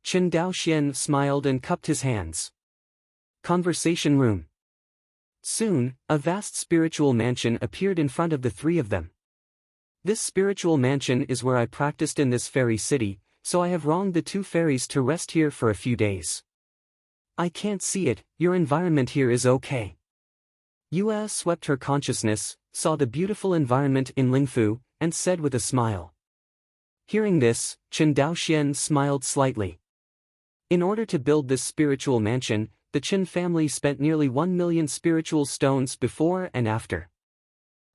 Chen Daoxian smiled and cupped his hands. Conversation room. Soon, a vast spiritual mansion appeared in front of the three of them. "This spiritual mansion is where I practiced in this fairy city, so I have wronged the two fairies to rest here for a few days. I can't see it, your environment here is okay." Yue swept her consciousness, saw the beautiful environment in Lingfu, and said with a smile. Hearing this, Chen Daoxian smiled slightly. In order to build this spiritual mansion, the Chen family spent nearly 1 million spiritual stones before and after.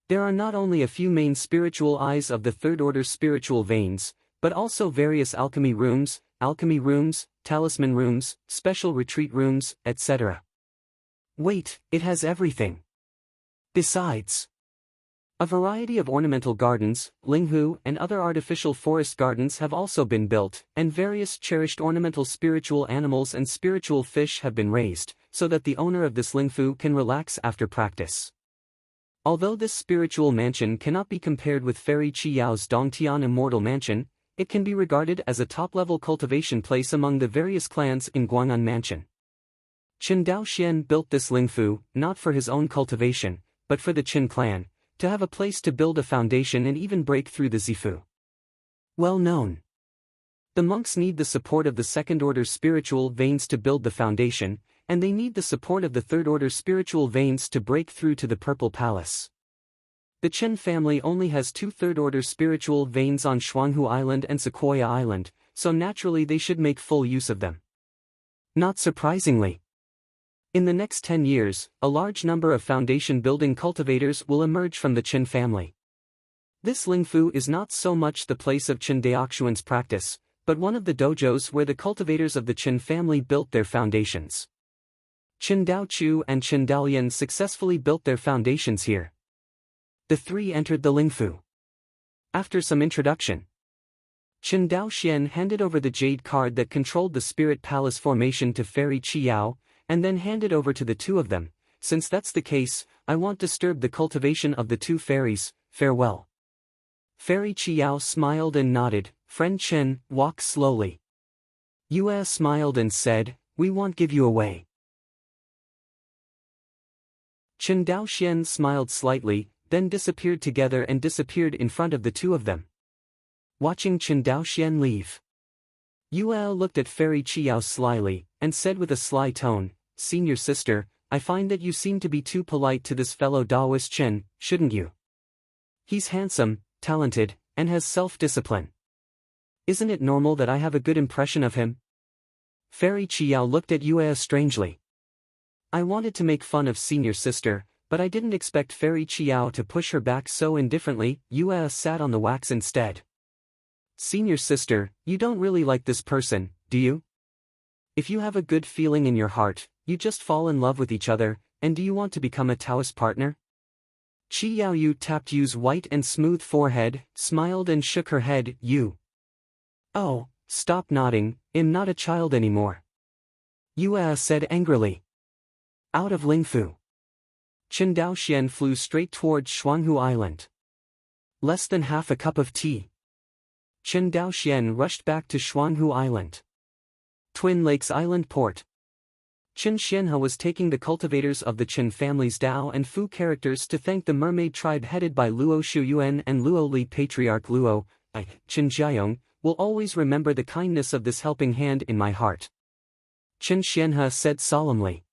There are not only a few main spiritual eyes of the third-order spiritual veins, but also various alchemy rooms, talisman rooms, special retreat rooms, etc. Wait, it has everything. Besides, a variety of ornamental gardens, linghu, and other artificial forest gardens have also been built, and various cherished ornamental spiritual animals and spiritual fish have been raised, so that the owner of this lingfu can relax after practice. Although this spiritual mansion cannot be compared with Fairy Qiyao's Dongtian Immortal Mansion, it can be regarded as a top-level cultivation place among the various clans in Guang'an Mansion. Chen Daoxian built this lingfu, not for his own cultivation, but for the Qin clan, to have a place to build a foundation and even break through the Zifu. Well known. The monks need the support of the second-order spiritual veins to build the foundation, and they need the support of the third-order spiritual veins to break through to the Purple Palace. The Chen family only has two third-order spiritual veins on Shuanghu Island and Sequoia Island, so naturally they should make full use of them. Not surprisingly, in the next 10 years, a large number of foundation-building cultivators will emerge from the Chen family. This lingfu is not so much the place of Chen Daoxuan's practice, but one of the dojos where the cultivators of the Chen family built their foundations. Chen Daochu and Chen Daolian successfully built their foundations here. The three entered the lingfu. After some introduction, Chen Daoxian handed over the jade card that controlled the Spirit Palace formation to Fairy Qiao, and then handed over to the two of them. "Since that's the case, I won't disturb the cultivation of the two fairies, farewell." Fairy Qiao smiled and nodded, "Friend Chen, walk slowly." Yue smiled and said, "We won't give you away." Chen Daoxian smiled slightly, then disappeared together and disappeared in front of the two of them. Watching Chen Daoxian leave, Yue looked at Fairy Qiao slyly, and said with a sly tone, "Senior sister, I find that you seem to be too polite to this fellow Daoist Chen, shouldn't you? He's handsome, talented, and has self-discipline. Isn't it normal that I have a good impression of him?" Fairy Qiao looked at Yue strangely. "I wanted to make fun of senior sister, but I didn't expect Fairy Qiao to push her back so indifferently." Yue sat on the wax instead. "Senior sister, you don't really like this person, do you? If you have a good feeling in your heart, you just fall in love with each other, and do you want to become a Taoist partner?" Qi Yaoyu tapped Yu's white and smooth forehead, smiled and shook her head. "You. Oh, stop nodding, I'm not a child anymore," Yue said angrily. Out of lingfu, Chen Daoxian flew straight towards Shuanghu Island. Less than half a cup of tea. Chen Daoxian rushed back to Shuanghu Island. Twin Lakes Island Port. Chen Xianhe was taking the cultivators of the Chen family's Dao and Fu characters to thank the mermaid tribe headed by Luo Shuyuan and Luo Li. Patriarch Luo, Chen Jiayong, will always remember the kindness of this helping hand in my heart, Chen Xianhe said solemnly.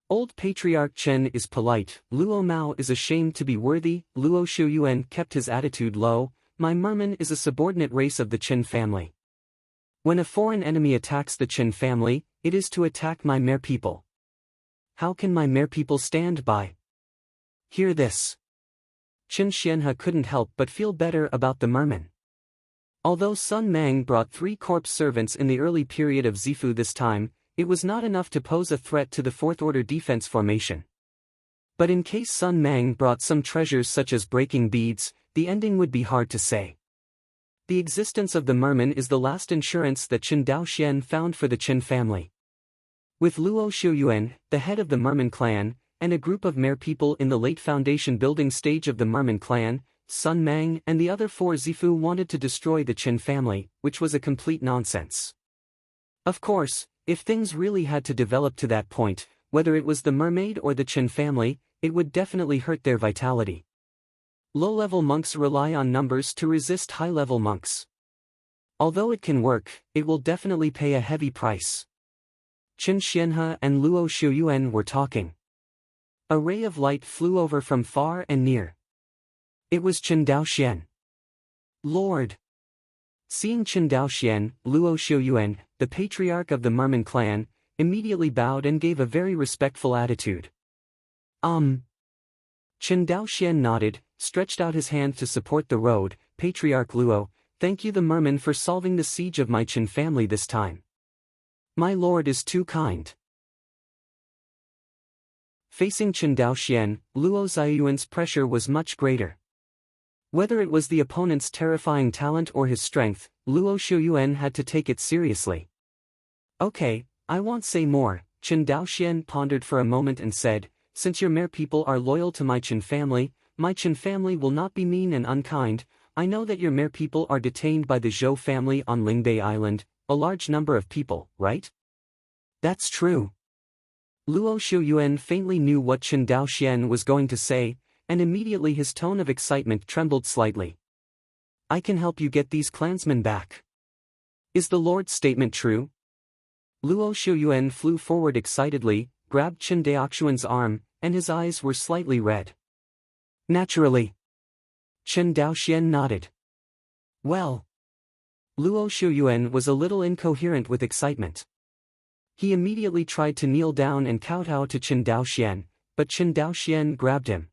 Old Patriarch Chen is polite, Luo Mao is ashamed to be worthy, Luo Shuyuan kept his attitude low, my merman is a subordinate race of the Chen family. When a foreign enemy attacks the Chen family, it is to attack my mere people. How can my mere people stand by? Hear this. Chen Xianhe couldn't help but feel better about the merman. Although Sun Mang brought 3 corpse servants in the early period of Zifu this time, it was not enough to pose a threat to the fourth-order defense formation. But in case Sun Mang brought some treasures such as breaking beads, the ending would be hard to say. The existence of the merman is the last insurance that Chen Daoxian found for the Chen family. With Luo Xiuyuan, the head of the merman clan, and a group of mere people in the late foundation building stage of the merman clan, Sun Mang and the other four Zifu wanted to destroy the Chen family, which was a complete nonsense. Of course, if things really had to develop to that point, whether it was the mermaid or the Chen family, it would definitely hurt their vitality. Low-level monks rely on numbers to resist high-level monks. Although it can work, it will definitely pay a heavy price. Chen Xianhe and Luo Xiuyuan were talking. A ray of light flew over from far and near. It was Chen Daoxian. Lord! Seeing Chen Daoxian, Luo Xiuyuan, the patriarch of the merman clan, immediately bowed and gave a very respectful attitude. Chen Daoxian nodded, stretched out his hand to support the road. Patriarch Luo, thank you the merman for solving the siege of my Chen family this time. My lord is too kind. Facing Chen Daoxian, Luo Xiuyuan's pressure was much greater. Whether it was the opponent's terrifying talent or his strength, Luo Xiuyuan had to take it seriously. Okay, I won't say more, Chen Daoxian pondered for a moment and said, since your mere people are loyal to my Chen family will not be mean and unkind. I know that your mere people are detained by the Zhou family on Lingbei Island, a large number of people, right? That's true. Luo Xiuyuan faintly knew what Chen Daoxian was going to say, and immediately his tone of excitement trembled slightly. I can help you get these clansmen back. Is the Lord's statement true? Luo Xiuyuan flew forward excitedly, grabbed Chen Daoxian's arm, and his eyes were slightly red. Naturally. Chen Daoxian nodded. Well. Luo Xiuyuan was a little incoherent with excitement. He immediately tried to kneel down and kowtow to Chen Daoxian, but Chen Daoxian grabbed him.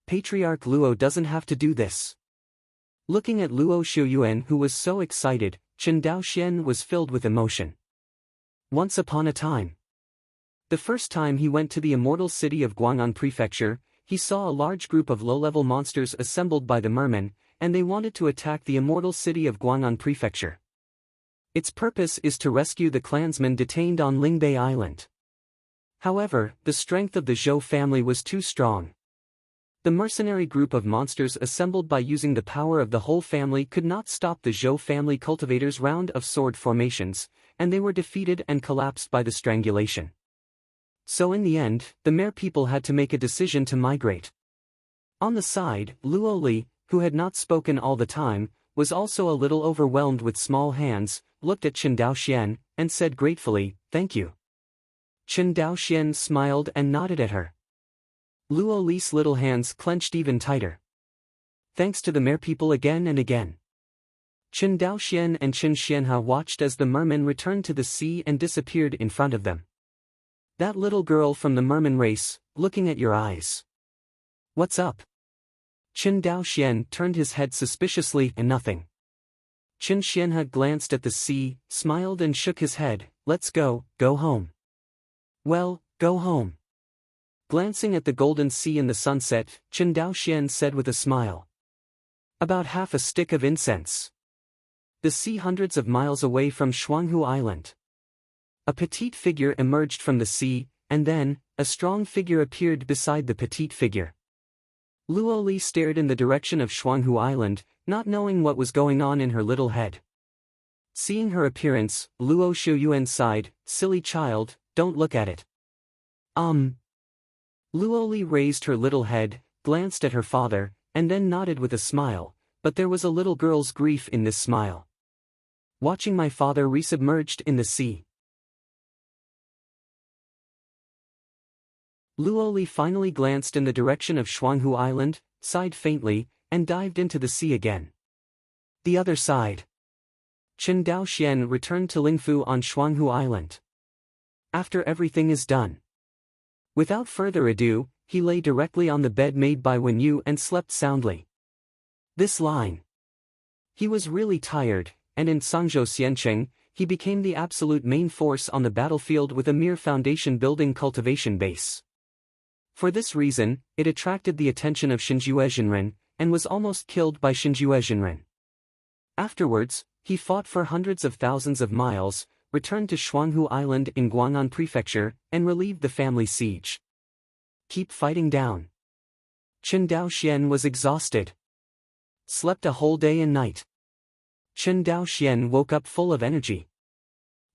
Patriarch Luo doesn't have to do this. Looking at Luo Xiuyuan who was so excited, Chen Daoxian was filled with emotion. Once upon a time. The first time he went to the immortal city of Guang'an Prefecture, he saw a large group of low-level monsters assembled by the mermen, and they wanted to attack the immortal city of Guang'an Prefecture. Its purpose is to rescue the clansmen detained on Lingbei Island. However, the strength of the Zhou family was too strong. The mercenary group of monsters assembled by using the power of the whole family could not stop the Zhou family cultivators' round of sword formations, and they were defeated and collapsed by the strangulation. So in the end, the mere people had to make a decision to migrate. On the side, Luo Li, who had not spoken all the time, was also a little overwhelmed with small hands, looked at Chen Daoxian, and said gratefully, thank you. Chen Daoxian smiled and nodded at her. Luo Li's little hands clenched even tighter. Thanks to the mere people again and again. Chen Daoxian and Chen Xianhe watched as the mermen returned to the sea and disappeared in front of them. That little girl from the merman race, looking at your eyes. What's up? Chen Daoxian turned his head suspiciously and nothing. Chen Xianhe glanced at the sea, smiled and shook his head. Let's go home. Well, go home. Glancing at the golden sea in the sunset, Chen Daoxian said with a smile. About half a stick of incense. The sea hundreds of miles away from Shuanghu Island. A petite figure emerged from the sea, and then, a strong figure appeared beside the petite figure. Luo Li stared in the direction of Shuanghu Island, not knowing what was going on in her little head. Seeing her appearance, Luo Xiuyuan sighed, silly child, don't look at it. Luo Li raised her little head, glanced at her father, and then nodded with a smile, but there was a little girl's grief in this smile. Watching my father resubmerged in the sea. Luo Li finally glanced in the direction of Shuanghu Island, sighed faintly, and dived into the sea again. The other side. Chen Daoxian returned to Lingfu on Shuanghu Island. After everything is done. Without further ado, he lay directly on the bed made by Wen Yu and slept soundly. This line. He was really tired, and in Sangzhou Xiancheng, he became the absolute main force on the battlefield with a mere foundation building cultivation base. For this reason, it attracted the attention of Xinjue Zhenren, and was almost killed by Xinjue Zhenren. Afterwards, he fought for hundreds of thousands of miles, returned to Shuanghu Island in Guang'an Prefecture, and relieved the family siege. Keep fighting down. Chen Daoxian was exhausted. Slept a whole day and night. Chen Daoxian woke up full of energy.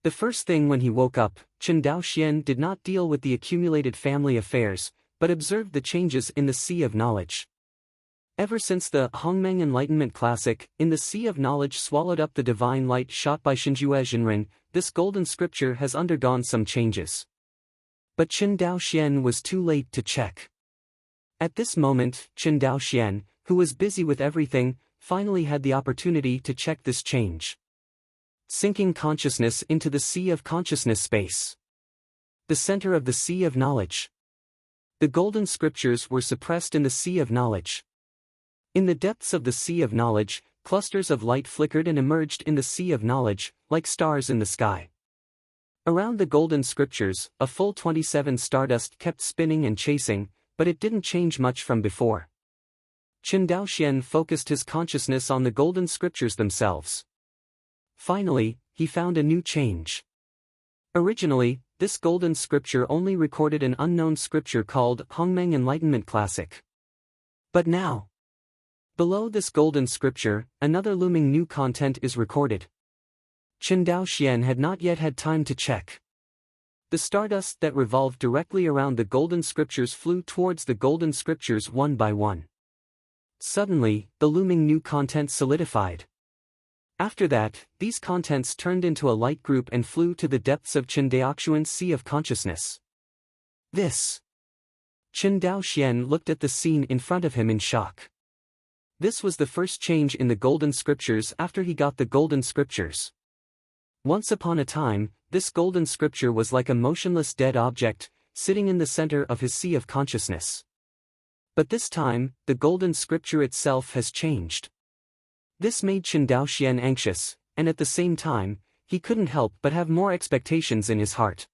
The first thing when he woke up, Chen Daoxian did not deal with the accumulated family affairs, but observed the changes in the Sea of Knowledge. Ever since the Hongmeng Enlightenment Classic, in the Sea of Knowledge swallowed up the divine light shot by Xinjue Jinren, this golden scripture has undergone some changes. But Chen Daoxian was too late to check. At this moment, Chen Daoxian, who was busy with everything, finally had the opportunity to check this change. Sinking consciousness into the Sea of Consciousness space. The center of the Sea of Knowledge. The golden scriptures were suppressed in the Sea of Knowledge. In the depths of the Sea of Knowledge, clusters of light flickered and emerged in the Sea of Knowledge, like stars in the sky. Around the golden scriptures, a full 27 stardust kept spinning and chasing, but it didn't change much from before. Chen Daoxian focused his consciousness on the golden scriptures themselves. Finally, he found a new change. Originally, this golden scripture only recorded an unknown scripture called Hongmeng Enlightenment Classic. But now, below this golden scripture, another looming new content is recorded. Chen Daoxian had not yet had time to check. The stardust that revolved directly around the golden scriptures flew towards the golden scriptures one by one. Suddenly, the looming new content solidified. After that, these contents turned into a light group and flew to the depths of Chen Daoxian's Sea of Consciousness. This. Chen Daoxian looked at the scene in front of him in shock. This was the first change in the golden scriptures after he got the golden scriptures. Once upon a time, this golden scripture was like a motionless dead object, sitting in the center of his Sea of Consciousness. But this time, the golden scripture itself has changed. This made Chen Daoxian anxious, and at the same time, he couldn't help but have more expectations in his heart.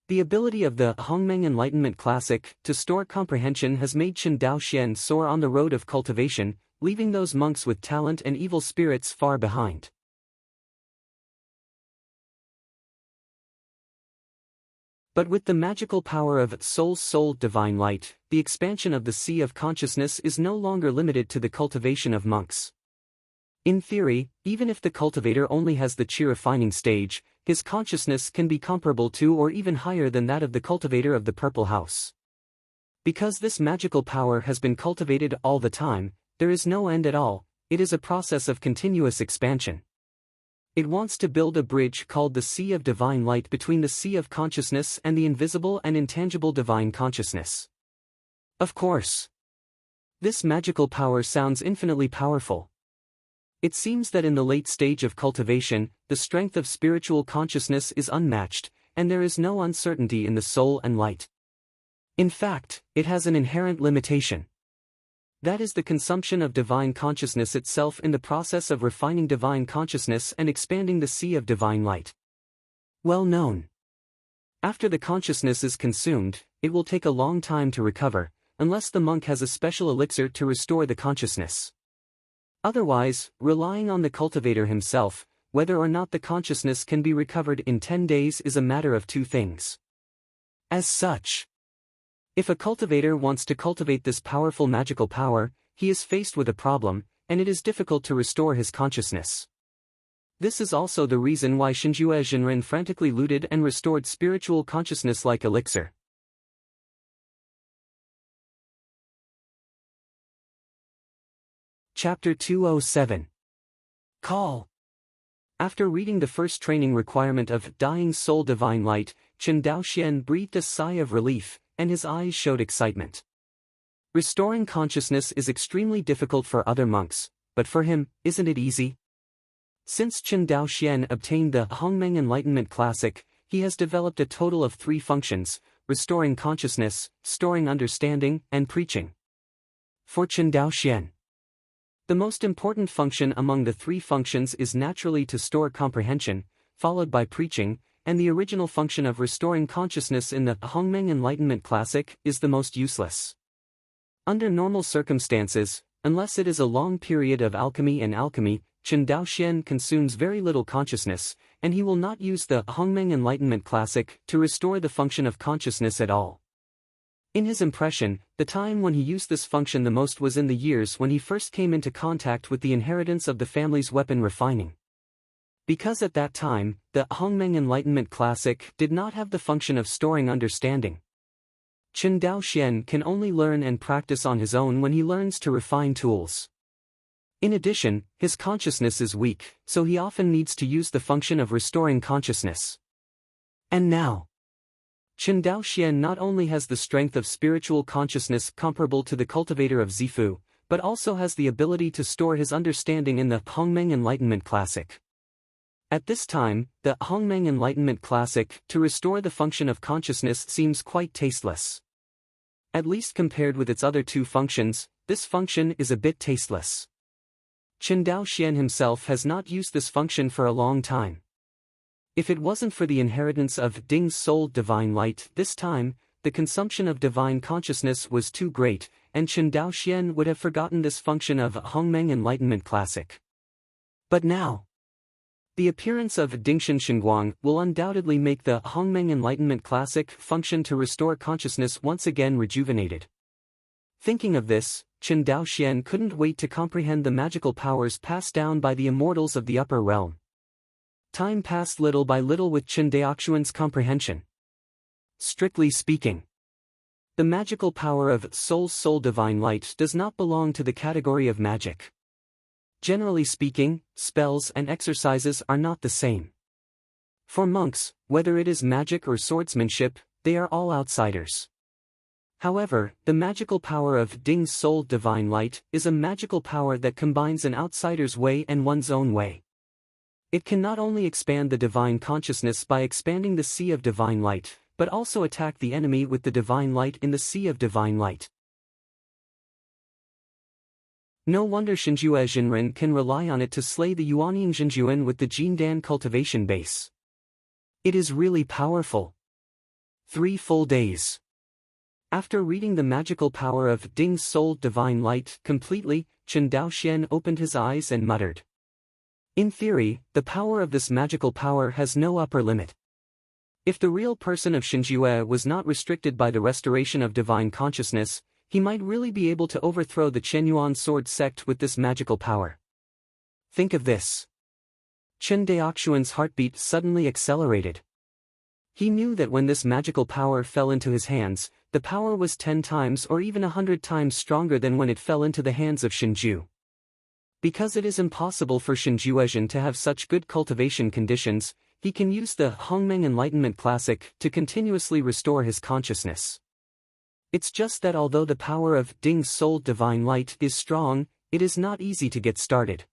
The ability of the Hongmeng Enlightenment Classic to store comprehension has made Chen Daoxian soar on the road of cultivation, leaving those monks with talent and evil spirits far behind. But with the magical power of Soul's Soul Divine Light, the expansion of the Sea of Consciousness is no longer limited to the cultivation of monks. In theory, even if the cultivator only has the Qi refining stage, his consciousness can be comparable to or even higher than that of the cultivator of the Purple House. Because this magical power has been cultivated all the time, there is no end at all, it is a process of continuous expansion. It wants to build a bridge called the Sea of Divine Light between the Sea of Consciousness and the invisible and intangible Divine Consciousness. Of course, this magical power sounds infinitely powerful. It seems that in the late stage of cultivation, the strength of spiritual consciousness is unmatched, and there is no uncertainty in the soul and light. In fact, it has an inherent limitation. That is the consumption of divine consciousness itself in the process of refining divine consciousness and expanding the Sea of Divine Light. Well known. After the consciousness is consumed, it will take a long time to recover, unless the monk has a special elixir to restore the consciousness. Otherwise, relying on the cultivator himself, whether or not the consciousness can be recovered in 10 days is a matter of two things. As such, if a cultivator wants to cultivate this powerful magical power, he is faced with a problem, and it is difficult to restore his consciousness. This is also the reason why Xinjue Jinren frantically looted and restored spiritual consciousness like elixir. Chapter 207. Call. After reading the first training requirement of Dying Soul Divine Light, Chen Daoxian breathed a sigh of relief, and his eyes showed excitement. Restoring consciousness is extremely difficult for other monks, but for him, isn't it easy? Since Chen Daoxian obtained the Hongmeng Enlightenment Classic, he has developed a total of 3 functions: restoring consciousness, storing understanding, and preaching. For Chen Daoxian, the most important function among the 3 functions is naturally to store comprehension, followed by preaching, and the original function of restoring consciousness in the Hongmeng Enlightenment Classic is the most useless. Under normal circumstances, unless it is a long period of alchemy and alchemy, Chen Daoxian consumes very little consciousness, and he will not use the Hongmeng Enlightenment Classic to restore the function of consciousness at all. In his impression, the time when he used this function the most was in the years when he first came into contact with the inheritance of the family's weapon refining. Because at that time, the Hongmeng Enlightenment Classic did not have the function of storing understanding. Chen Daoxian can only learn and practice on his own when he learns to refine tools. In addition, his consciousness is weak, so he often needs to use the function of restoring consciousness. And now, Chen Daoxian not only has the strength of spiritual consciousness comparable to the cultivator of Zifu, but also has the ability to store his understanding in the Hongmeng Enlightenment Classic. At this time, the Hongmeng Enlightenment Classic to restore the function of consciousness seems quite tasteless. At least compared with its other two functions, this function is a bit tasteless. Chen Daoxian himself has not used this function for a long time. If it wasn't for the inheritance of Ding's soul divine light this time, the consumption of divine consciousness was too great, and Chen Daoxian would have forgotten this function of Hongmeng Enlightenment Classic. But now, the appearance of Dingshan Xinguang will undoubtedly make the Hongmeng Enlightenment Classic function to restore consciousness once again rejuvenated. Thinking of this, Chen Daoxian couldn't wait to comprehend the magical powers passed down by the immortals of the upper realm. Time passed little by little with Chen Daoxian's comprehension. Strictly speaking, the magical power of soul divine light does not belong to the category of magic. Generally speaking, spells and exercises are not the same. For monks, whether it is magic or swordsmanship, they are all outsiders. However, the magical power of Ding's soul divine light is a magical power that combines an outsider's way and one's own way. It can not only expand the divine consciousness by expanding the sea of divine light, but also attack the enemy with the divine light in the sea of divine light. No wonder Xinjue Jinren can rely on it to slay the Yuanying Xinjuan with the Jindan cultivation base. It is really powerful. 3 full days. After reading the magical power of Ding's soul divine light completely, Chen Daoxian opened his eyes and muttered. In theory, the power of this magical power has no upper limit. If the real person of Xinjue was not restricted by the restoration of divine consciousness, he might really be able to overthrow the Chenyuan sword sect with this magical power. Think of this. Chen Daoxian's heartbeat suddenly accelerated. He knew that when this magical power fell into his hands, the power was 10 times or even 100 times stronger than when it fell into the hands of Xinju. Because it is impossible for Xinjuezhen to have such good cultivation conditions, he can use the Hongmeng Enlightenment Classic to continuously restore his consciousness. It's just that although the power of Ding's soul divine light is strong, it is not easy to get started.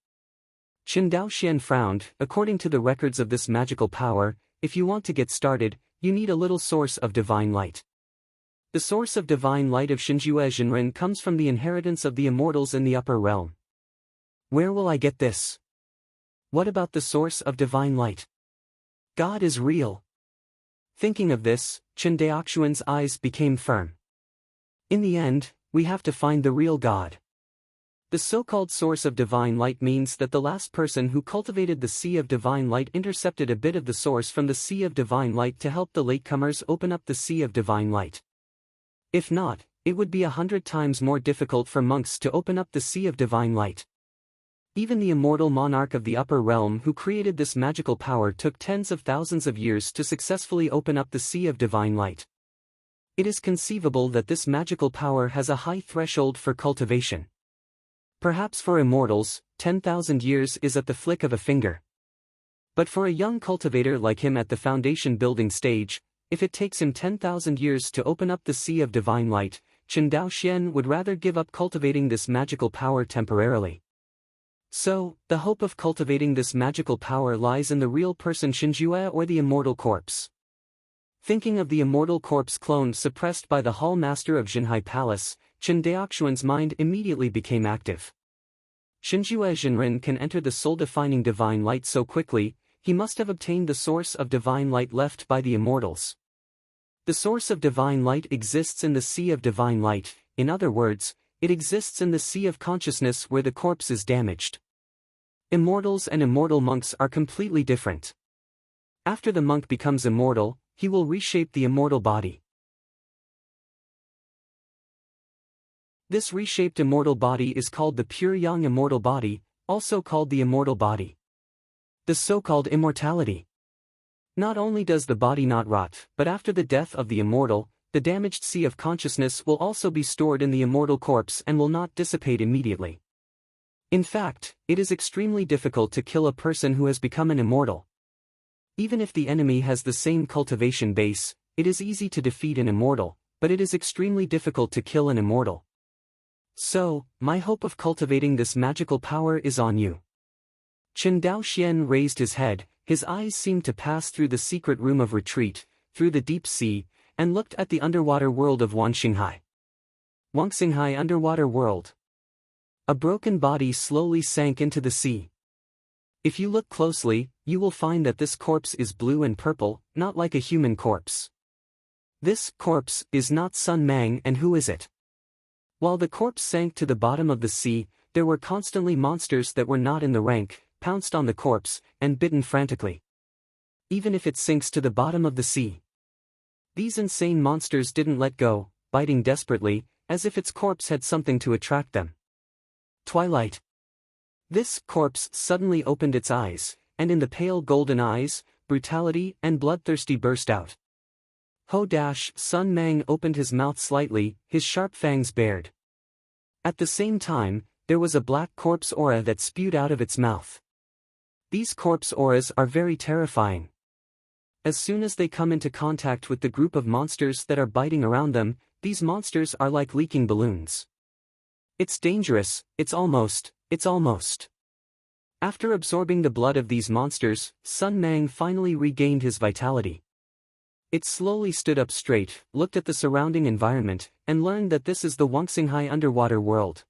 Chen Daoxian frowned. According to the records of this magical power, if you want to get started, you need a little source of divine light. The source of divine light of Xinjue Jinren comes from the inheritance of the immortals in the upper realm. Where will I get this? What about the source of divine light? God is real. Thinking of this, Chen Daoxian's eyes became firm. In the end, we have to find the real God. The so-called source of divine light means that the last person who cultivated the sea of divine light intercepted a bit of the source from the sea of divine light to help the latecomers open up the sea of divine light. If not, it would be 100 times more difficult for monks to open up the sea of divine light. Even the immortal monarch of the upper realm who created this magical power took tens of thousands of years to successfully open up the sea of divine light. It is conceivable that this magical power has a high threshold for cultivation. Perhaps for immortals, 10,000 years is at the flick of a finger. But for a young cultivator like him at the foundation building stage, if it takes him 10,000 years to open up the sea of divine light, Chen Daoxian would rather give up cultivating this magical power temporarily. So, the hope of cultivating this magical power lies in the real person Xinjue or the immortal corpse. Thinking of the immortal corpse clone suppressed by the Hall Master of Jinhai Palace, Chen Daoxian's mind immediately became active. Xinjue Jinren can enter the soul-defining divine light so quickly, he must have obtained the source of divine light left by the immortals. The source of divine light exists in the sea of divine light, in other words, it exists in the sea of consciousness where the corpse is damaged. Immortals and immortal monks are completely different. After the monk becomes immortal, he will reshape the immortal body. This reshaped immortal body is called the pure yang immortal body, also called the immortal body. The so-called immortality. Not only does the body not rot, but after the death of the immortal, the damaged sea of consciousness will also be stored in the immortal corpse and will not dissipate immediately. In fact, it is extremely difficult to kill a person who has become an immortal. Even if the enemy has the same cultivation base, it is easy to defeat an immortal, but it is extremely difficult to kill an immortal. So, my hope of cultivating this magical power is on you. Chen Daoxian raised his head, his eyes seemed to pass through the secret room of retreat, through the deep sea, and looked at the underwater world of Wangxinghai. Wangxinghai underwater world. A broken body slowly sank into the sea. If you look closely, you will find that this corpse is blue and purple, not like a human corpse. This corpse is not Sun Mang, and who is it? While the corpse sank to the bottom of the sea, there were constantly monsters that were not in the rank, pounced on the corpse, and bitten frantically. Even if it sinks to the bottom of the sea. These insane monsters didn't let go, biting desperately, as if its corpse had something to attract them. Twilight. This corpse suddenly opened its eyes, and in the pale golden eyes, brutality and bloodthirsty burst out. Sun Mang opened his mouth slightly, his sharp fangs bared. At the same time, there was a black corpse aura that spewed out of its mouth. These corpse auras are very terrifying. As soon as they come into contact with the group of monsters that are biting around them, these monsters are like leaking balloons. It's dangerous, it's almost. After absorbing the blood of these monsters, Sun Mang finally regained his vitality. It slowly stood up straight, looked at the surrounding environment, and learned that this is the Wangxinghai underwater world.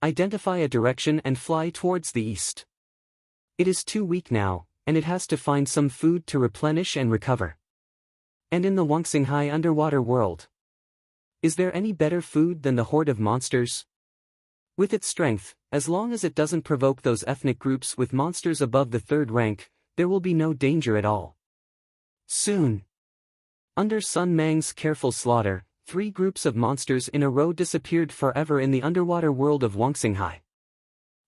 Identify a direction and fly towards the east. It is too weak now, and it has to find some food to replenish and recover. And in the Wangxinghai underwater world, is there any better food than the horde of monsters? With its strength, as long as it doesn't provoke those ethnic groups with monsters above the third rank, there will be no danger at all. Soon. Under Sun Mang's careful slaughter, 3 groups of monsters in a row disappeared forever in the underwater world of Wangxinghai.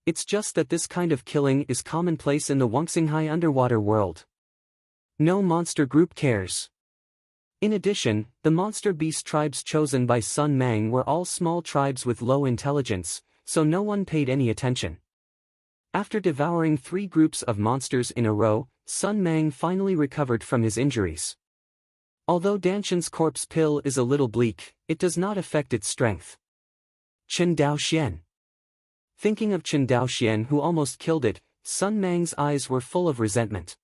It's just that this kind of killing is commonplace in the Wangxinghai underwater world. No monster group cares. In addition, the monster beast tribes chosen by Sun Mang were all small tribes with low intelligence, so no one paid any attention. After devouring 3 groups of monsters in a row, Sun Mang finally recovered from his injuries. Although Danshan's corpse pill is a little bleak, it does not affect its strength. Chen Daoxian. Thinking of Chen Daoxian who almost killed it, Sun Mang's eyes were full of resentment.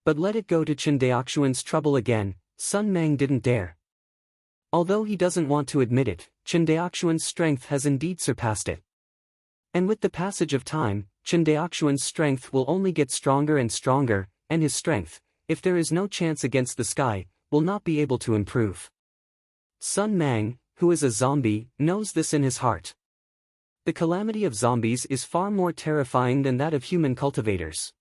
But let it go to Chen Daoxian's trouble again, Sun Mang didn't dare. Although he doesn't want to admit it, Chen Daoxian's strength has indeed surpassed it. And with the passage of time, Chen Daoxian's strength will only get stronger and stronger, and his strength, if there is no chance against the sky, will not be able to improve. Sun Mang, who is a zombie, knows this in his heart. The calamity of zombies is far more terrifying than that of human cultivators.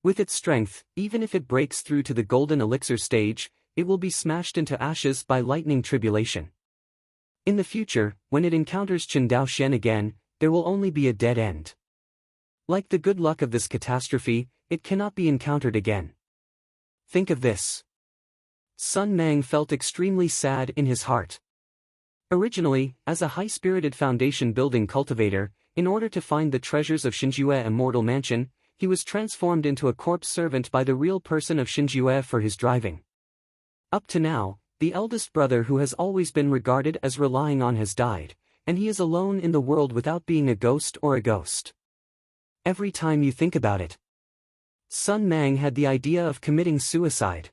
With its strength, even if it breaks through to the golden elixir stage, it will be smashed into ashes by lightning tribulation. In the future, when it encounters Chen Daoxian again, there will only be a dead end. Like the good luck of this catastrophe, it cannot be encountered again. Think of this. Sun Mang felt extremely sad in his heart. Originally, as a high-spirited foundation-building cultivator, in order to find the treasures of Xinjue Immortal Mansion, he was transformed into a corpse servant by the real person of Xinjue for his driving. Up to now, the eldest brother who has always been regarded as relying on has died, and he is alone in the world without being a ghost or a ghost. Every time you think about it, Sun Mang had the idea of committing suicide.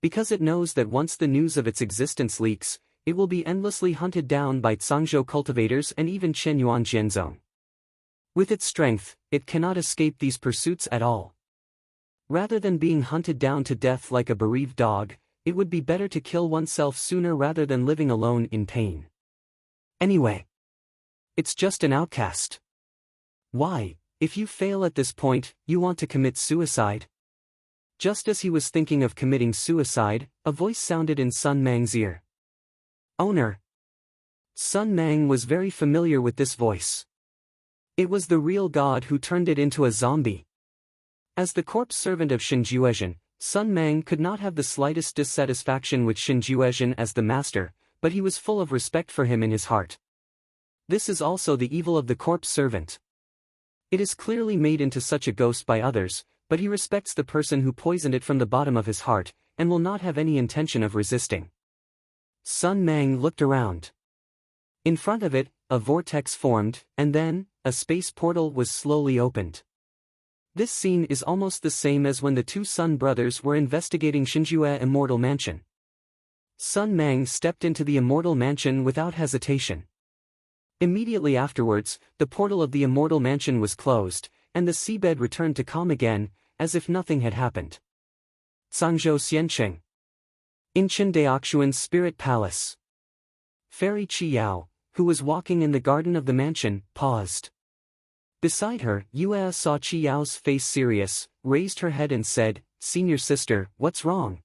Because it knows that once the news of its existence leaks, it will be endlessly hunted down by Zhangzhou cultivators and even Chenyuan Jianzong. With its strength, it cannot escape these pursuits at all. Rather than being hunted down to death like a bereaved dog, it would be better to kill oneself sooner rather than living alone in pain. Anyway, It's just an outcast. Why, if you fail at this point, you want to commit suicide? Just as he was thinking of committing suicide, a voice sounded in Sun Mang's ear. Owner. Sun Mang was very familiar with this voice. It was the real god who turned it into a zombie. As the corpse servant of Shinjuezhen, Sun Mang could not have the slightest dissatisfaction with Shinjuezhen as the master, but he was full of respect for him in his heart. This is also the evil of the corpse servant. It is clearly made into such a ghost by others, but he respects the person who poisoned it from the bottom of his heart, and will not have any intention of resisting. Sun Mang looked around. In front of it, a vortex formed, and then, a space portal was slowly opened. This scene is almost the same as when the two Sun brothers were investigating Shinjue Immortal Mansion. Sun Mang stepped into the Immortal Mansion without hesitation. Immediately afterwards, the portal of the Immortal Mansion was closed, and the seabed returned to calm again, as if nothing had happened. Zhangzhou Xianqing. In Qindaoxuan's spirit palace. Fairy Qi Yao, who was walking in the garden of the mansion, paused. Beside her, Yue saw Qi Yao's face serious, raised her head and said, "Senior sister, what's wrong?"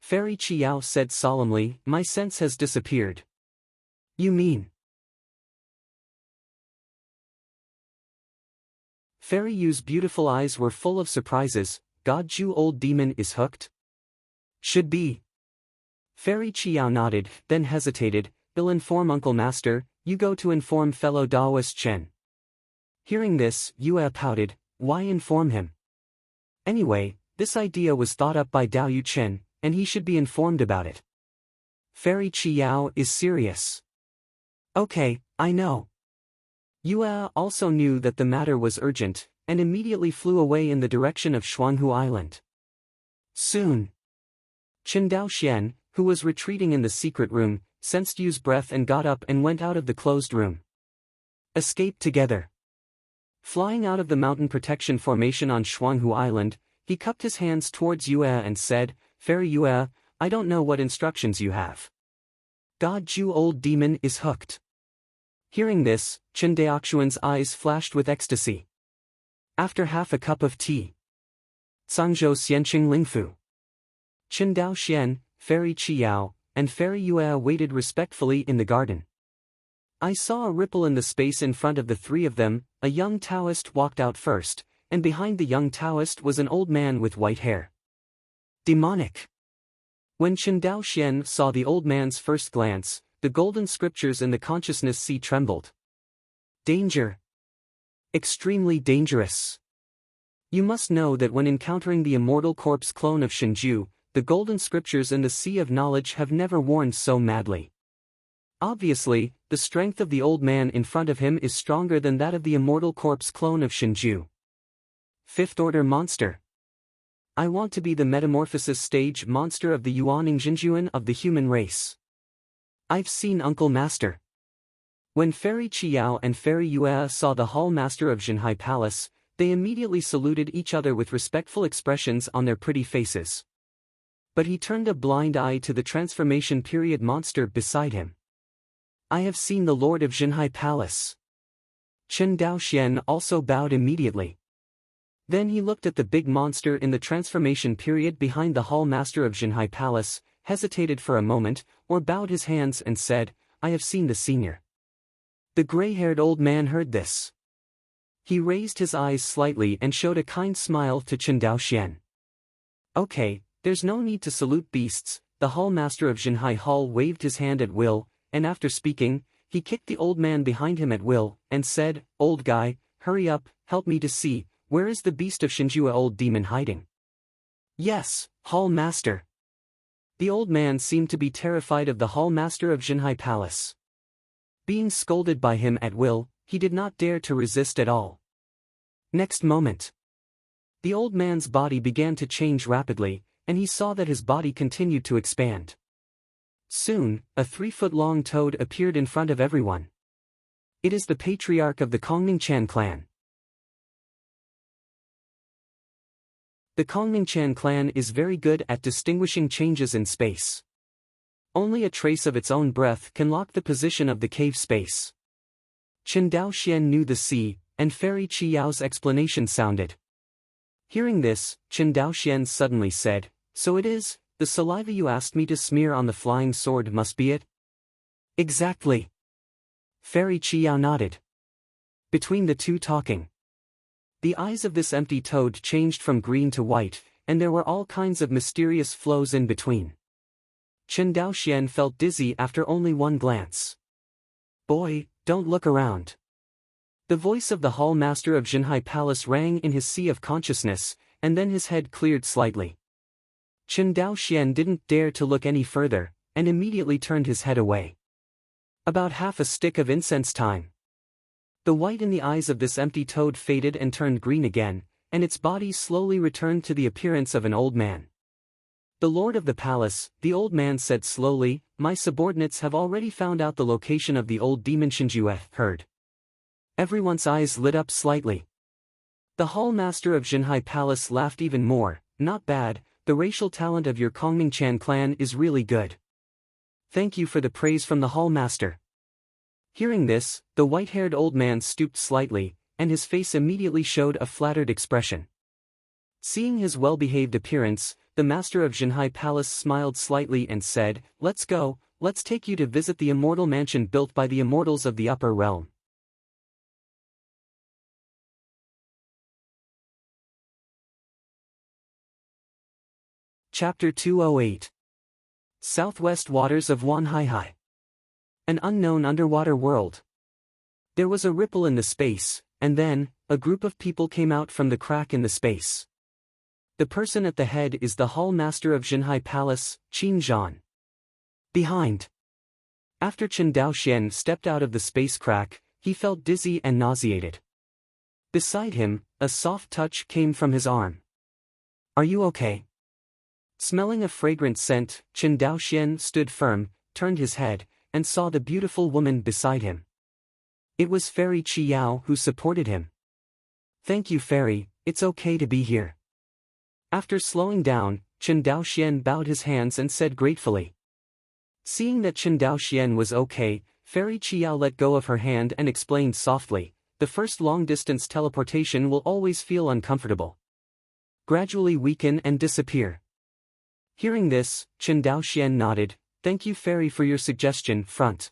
Fairy Qi Yao said solemnly, "My sense has disappeared." "You mean?" Fairy Yu's beautiful eyes were full of surprises. "God Ju old demon is hooked?" "Should be." Fairy Qi Yao nodded, then hesitated. "I'll inform Uncle Master, you go to inform fellow Daoist Chen." Hearing this, Yue pouted, "Why inform him? Anyway, this idea was thought up by Dao Yu Chen, and he should be informed about it." Fairy Qi Yao is serious. "Okay, I know." Yue also knew that the matter was urgent, and immediately flew away in the direction of Shuanghu Island. Soon, Chen Daoxian, who was retreating in the secret room, sensed Yu's breath and got up and went out of the closed room. Escape together. Flying out of the mountain protection formation on Shuanghu Island, he cupped his hands towards Yue and said, "Fairy Yue, I don't know what instructions you have. God Ju old demon is hooked." Hearing this, Chen Daoxuan's eyes flashed with ecstasy. After half a cup of tea. Zhangzhou Xianqing Lingfu. Chen Daoxian, Fairy Qi Yao, and Fairy Yue waited respectfully in the garden. I saw a ripple in the space in front of the three of them. A young Taoist walked out first, and behind the young Taoist was an old man with white hair. Demonic. When Chen Daoxian saw the old man's first glance, the golden scriptures in the consciousness sea trembled. Danger. Extremely dangerous. You must know that when encountering the immortal corpse clone of Shinju, the golden scriptures in the sea of knowledge have never warned so madly. Obviously, the strength of the old man in front of him is stronger than that of the immortal corpse clone of Shinju. Fifth order monster. I want to be the metamorphosis stage monster of the Yuaning Jinjuan of the human race. I've seen Uncle Master. When Fairy Qi Yao and Fairy Yue saw the Hall Master of Jinhai Palace, they immediately saluted each other with respectful expressions on their pretty faces. But he turned a blind eye to the transformation period monster beside him. I have seen the Lord of Jinhai Palace. Chen Daoxian also bowed immediately. Then he looked at the big monster in the transformation period behind the Hall Master of Jinhai Palace, hesitated for a moment, or bowed his hands and said, I have seen the senior. The gray-haired old man heard this. He raised his eyes slightly and showed a kind smile to Chen Daoxian. Okay, there's no need to salute beasts. The Hall Master of Jinhai Hall waved his hand at will, and after speaking, he kicked the old man behind him at will, and said, Old guy, hurry up, help me to see, where is the beast of Shinjue old demon hiding? Yes, Hall Master. The old man seemed to be terrified of the Hall Master of Jinhai Palace. Being scolded by him at will, he did not dare to resist at all. Next moment, the old man's body began to change rapidly, and he saw that his body continued to expand. Soon, a 3-foot-long toad appeared in front of everyone. It is the patriarch of the Kongningchan clan. The Kongningchan clan is very good at distinguishing changes in space. Only a trace of its own breath can lock the position of the cave space. Chen Daoxian knew the sea, and Fairy Qi Yao's explanation sounded. Hearing this, Chen Daoxian suddenly said, "So it is, the saliva you asked me to smear on the flying sword must be it?" "Exactly." Fairy Qi Yao nodded. Between the two talking, the eyes of this empty toad changed from green to white, and there were all kinds of mysterious flows in between. Chen Daoxian felt dizzy after only one glance. "Boy, don't look around." The voice of the hall master of Jinhai Palace rang in his sea of consciousness, and then his head cleared slightly. Chen Daoxian didn't dare to look any further, and immediately turned his head away. About half a stick of incense time. The white in the eyes of this empty toad faded and turned green again, and its body slowly returned to the appearance of an old man. "The lord of the palace," the old man said slowly, "my subordinates have already found out the location of the old demon Shinjue. Heard?" Everyone's eyes lit up slightly. The hall master of Jinhai Palace laughed even more. "Not bad, the racial talent of your Kongming-chan clan is really good. Thank you for the praise from the hall master." Hearing this, the white-haired old man stooped slightly, and his face immediately showed a flattered expression. Seeing his well-behaved appearance, the master of Jinhai Palace smiled slightly and said, "Let's go, let's take you to visit the immortal mansion built by the immortals of the upper realm." Chapter 208. Southwest Waters of Wanhaihai. An unknown underwater world. There was a ripple in the space, and then, a group of people came out from the crack in the space. The person at the head is the hall master of Jinhai Palace, Qin Zhan. Behind. After Chen Daoxian stepped out of the space crack, he felt dizzy and nauseated. Beside him, a soft touch came from his arm. "Are you okay?" Smelling a fragrant scent, Chen Daoxian stood firm, turned his head, and saw the beautiful woman beside him. It was Fairy Qi Yao who supported him. "Thank you, Fairy, it's okay to be here." After slowing down, Chen Daoxian bowed his hands and said gratefully. Seeing that Chen Daoxian was okay, Fairy Qi Yao let go of her hand and explained softly, "The first long-distance teleportation will always feel uncomfortable. Gradually weaken and disappear." Hearing this, Chen Daoxian nodded, "Thank you, Fairy, for your suggestion, front."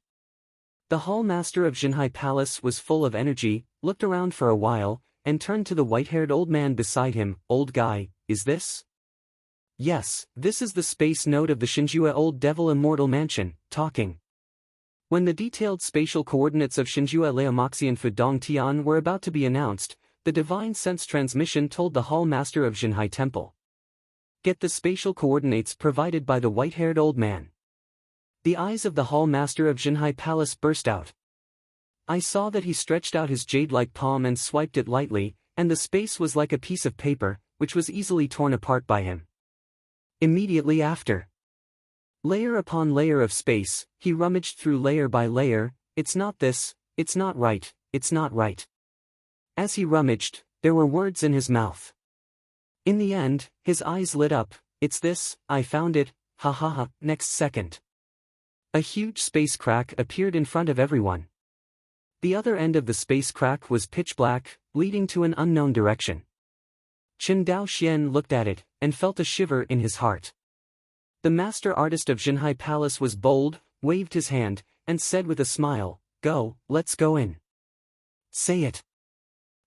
The hall master of Jinhai Palace was full of energy, looked around for a while, and turned to the white-haired old man beside him. "Old guy, is this?" "Yes, this is the space node of the Shinjue Old Devil Immortal Mansion." Talking. When the detailed spatial coordinates of Shinjue Laomoxian Fudong Tian were about to be announced, the divine sense transmission told the hall master of Jinhai Temple. "Get the spatial coordinates provided by the white-haired old man." The eyes of the hall master of Jinhai Palace burst out. I saw that he stretched out his jade-like palm and swiped it lightly, and the space was like a piece of paper, which was easily torn apart by him. Immediately after, layer upon layer of space, he rummaged through layer by layer. "It's not this, it's not right, it's not right." As he rummaged, there were words in his mouth. In the end, his eyes lit up. "It's this, I found it, ha ha ha." Next second, a huge space crack appeared in front of everyone. The other end of the space crack was pitch black, leading to an unknown direction. Chen Daoxian looked at it, and felt a shiver in his heart. The master artist of Jinhai Palace was bold, waved his hand, and said with a smile, "Go, let's go in." "Say it."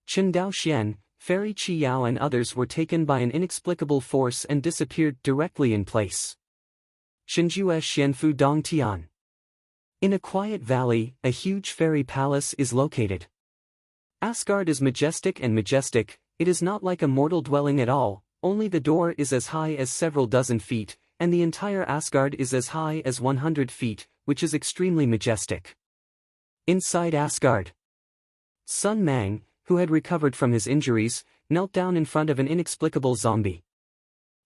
Chen Daoxian, Fairy Qi Yao and others were taken by an inexplicable force and disappeared directly in place. Shinjue Xianfu Dong Tian. In a quiet valley, a huge fairy palace is located. Asgard is majestic and majestic. It is not like a mortal dwelling at all, only the door is as high as several dozen feet, and the entire Asgard is as high as 100 feet, which is extremely majestic. Inside Asgard, Sun Mang, who had recovered from his injuries, knelt down in front of an inexplicable zombie.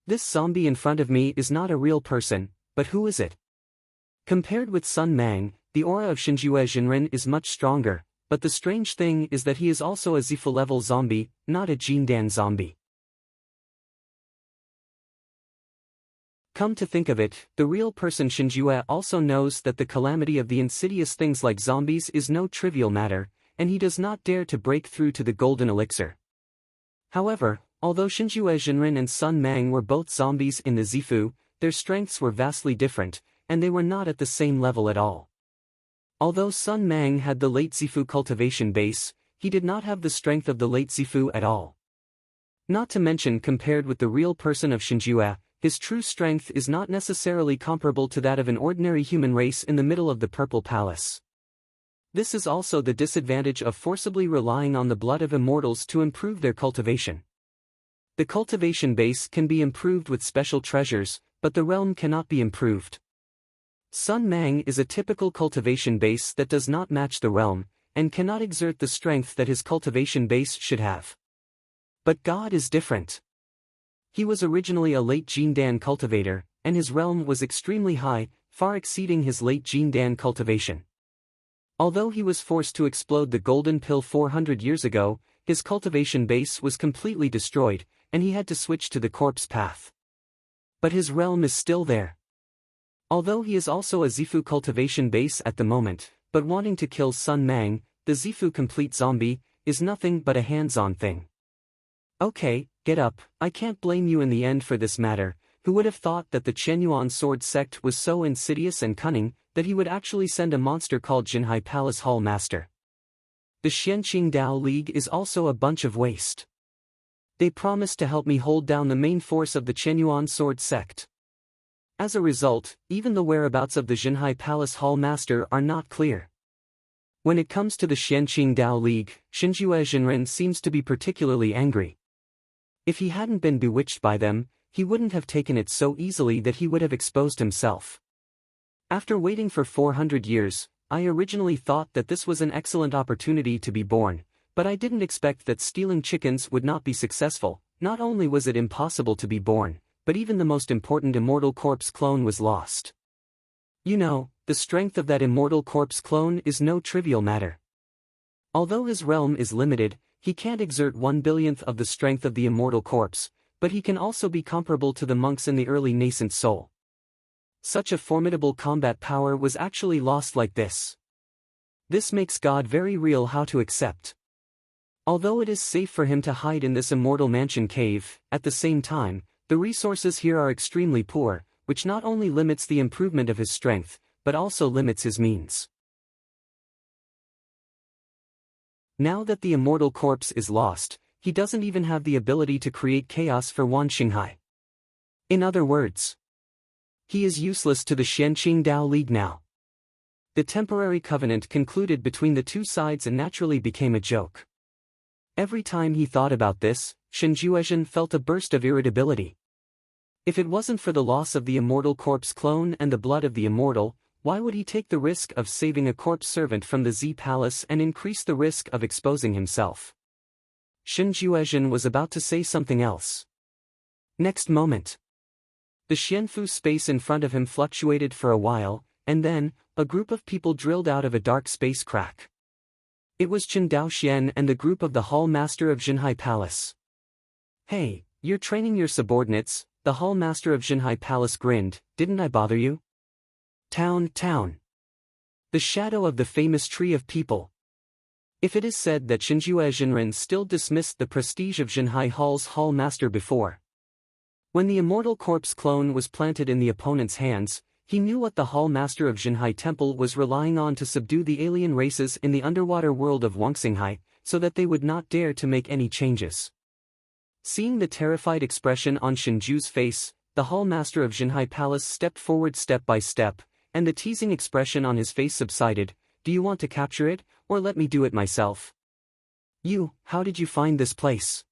"This zombie in front of me is not a real person, but who is it?" Compared with Sun Mang, the aura of Shinjue Jinren is much stronger, but the strange thing is that he is also a Zifu-level zombie, not a Jindan zombie. Come to think of it, the real person Shinjue also knows that the calamity of the insidious things like zombies is no trivial matter, and he does not dare to break through to the golden elixir. However, although Shinjue Jinren and Sun Mang were both zombies in the Zifu, their strengths were vastly different, and they were not at the same level at all. Although Sun Mang had the late Zifu cultivation base, he did not have the strength of the late Zifu at all. Not to mention, compared with the real person of Shinjue, his true strength is not necessarily comparable to that of an ordinary human race in the middle of the Purple Palace. This is also the disadvantage of forcibly relying on the blood of immortals to improve their cultivation. The cultivation base can be improved with special treasures, but the realm cannot be improved. Sun Mang is a typical cultivation base that does not match the realm, and cannot exert the strength that his cultivation base should have. But God is different. He was originally a late Jindan cultivator, and his realm was extremely high, far exceeding his late Jindan cultivation. Although he was forced to explode the golden pill 400 years ago, his cultivation base was completely destroyed, and he had to switch to the corpse path. But his realm is still there. Although he is also a Zifu cultivation base at the moment, but wanting to kill Sun Mang, the Zifu complete zombie, is nothing but a hands-on thing. Okay, get up, I can't blame you in the end for this matter. Who would have thought that the Chenyuan sword sect was so insidious and cunning, that he would actually send a monster called Jinhai Palace Hall Master? The Xianqing Dao League is also a bunch of waste. They promised to help me hold down the main force of the Chenyuan sword sect. As a result, even the whereabouts of the Jinhai Palace Hall Master are not clear. When it comes to the Xianqing Dao League, Shinjue Jinren seems to be particularly angry. If he hadn't been bewitched by them, he wouldn't have taken it so easily that he would have exposed himself. After waiting for 400 years, I originally thought that this was an excellent opportunity to be born, but I didn't expect that stealing chickens would not be successful. Not only was it impossible to be born, but even the most important immortal corpse clone was lost. You know, the strength of that immortal corpse clone is no trivial matter. Although his realm is limited, he can't exert 1/1000th of the strength of the immortal corpse, but he can also be comparable to the monks in the early nascent soul. Such a formidable combat power was actually lost like this. This makes God very real how to accept. Although it is safe for him to hide in this immortal mansion cave, at the same time, the resources here are extremely poor, which not only limits the improvement of his strength, but also limits his means. Now that the immortal corpse is lost, he doesn't even have the ability to create chaos for Wan Xinghai. In other words, he is useless to the Xianqing Dao League now. The temporary covenant concluded between the two sides and naturally became a joke. Every time he thought about this, Shen Juezhen felt a burst of irritability. If it wasn't for the loss of the immortal corpse clone and the blood of the immortal, why would he take the risk of saving a corpse servant from the Z Palace and increase the risk of exposing himself? Shen Juezhen was about to say something else. Next moment, the Xianfu space in front of him fluctuated for a while, and then, a group of people drilled out of a dark space crack. It was Chen Daoxian and the group of the Hall Master of Jinhai Palace. Hey, you're training your subordinates, the Hall Master of Jinhai Palace grinned. Didn't I bother you? Town. The shadow of the famous tree of people. If it is said that Shinjue Jinren still dismissed the prestige of Jinhai Hall's Hall Master before. When the immortal corpse clone was planted in the opponent's hands, he knew what the Hall Master of Jinhai Temple was relying on to subdue the alien races in the underwater world of Wangxinghai, so that they would not dare to make any changes. Seeing the terrified expression on Shinju's face, the Hall Master of Jinhai Palace stepped forward step by step, and the teasing expression on his face subsided. Do you want to capture it, or let me do it myself? How did you find this place?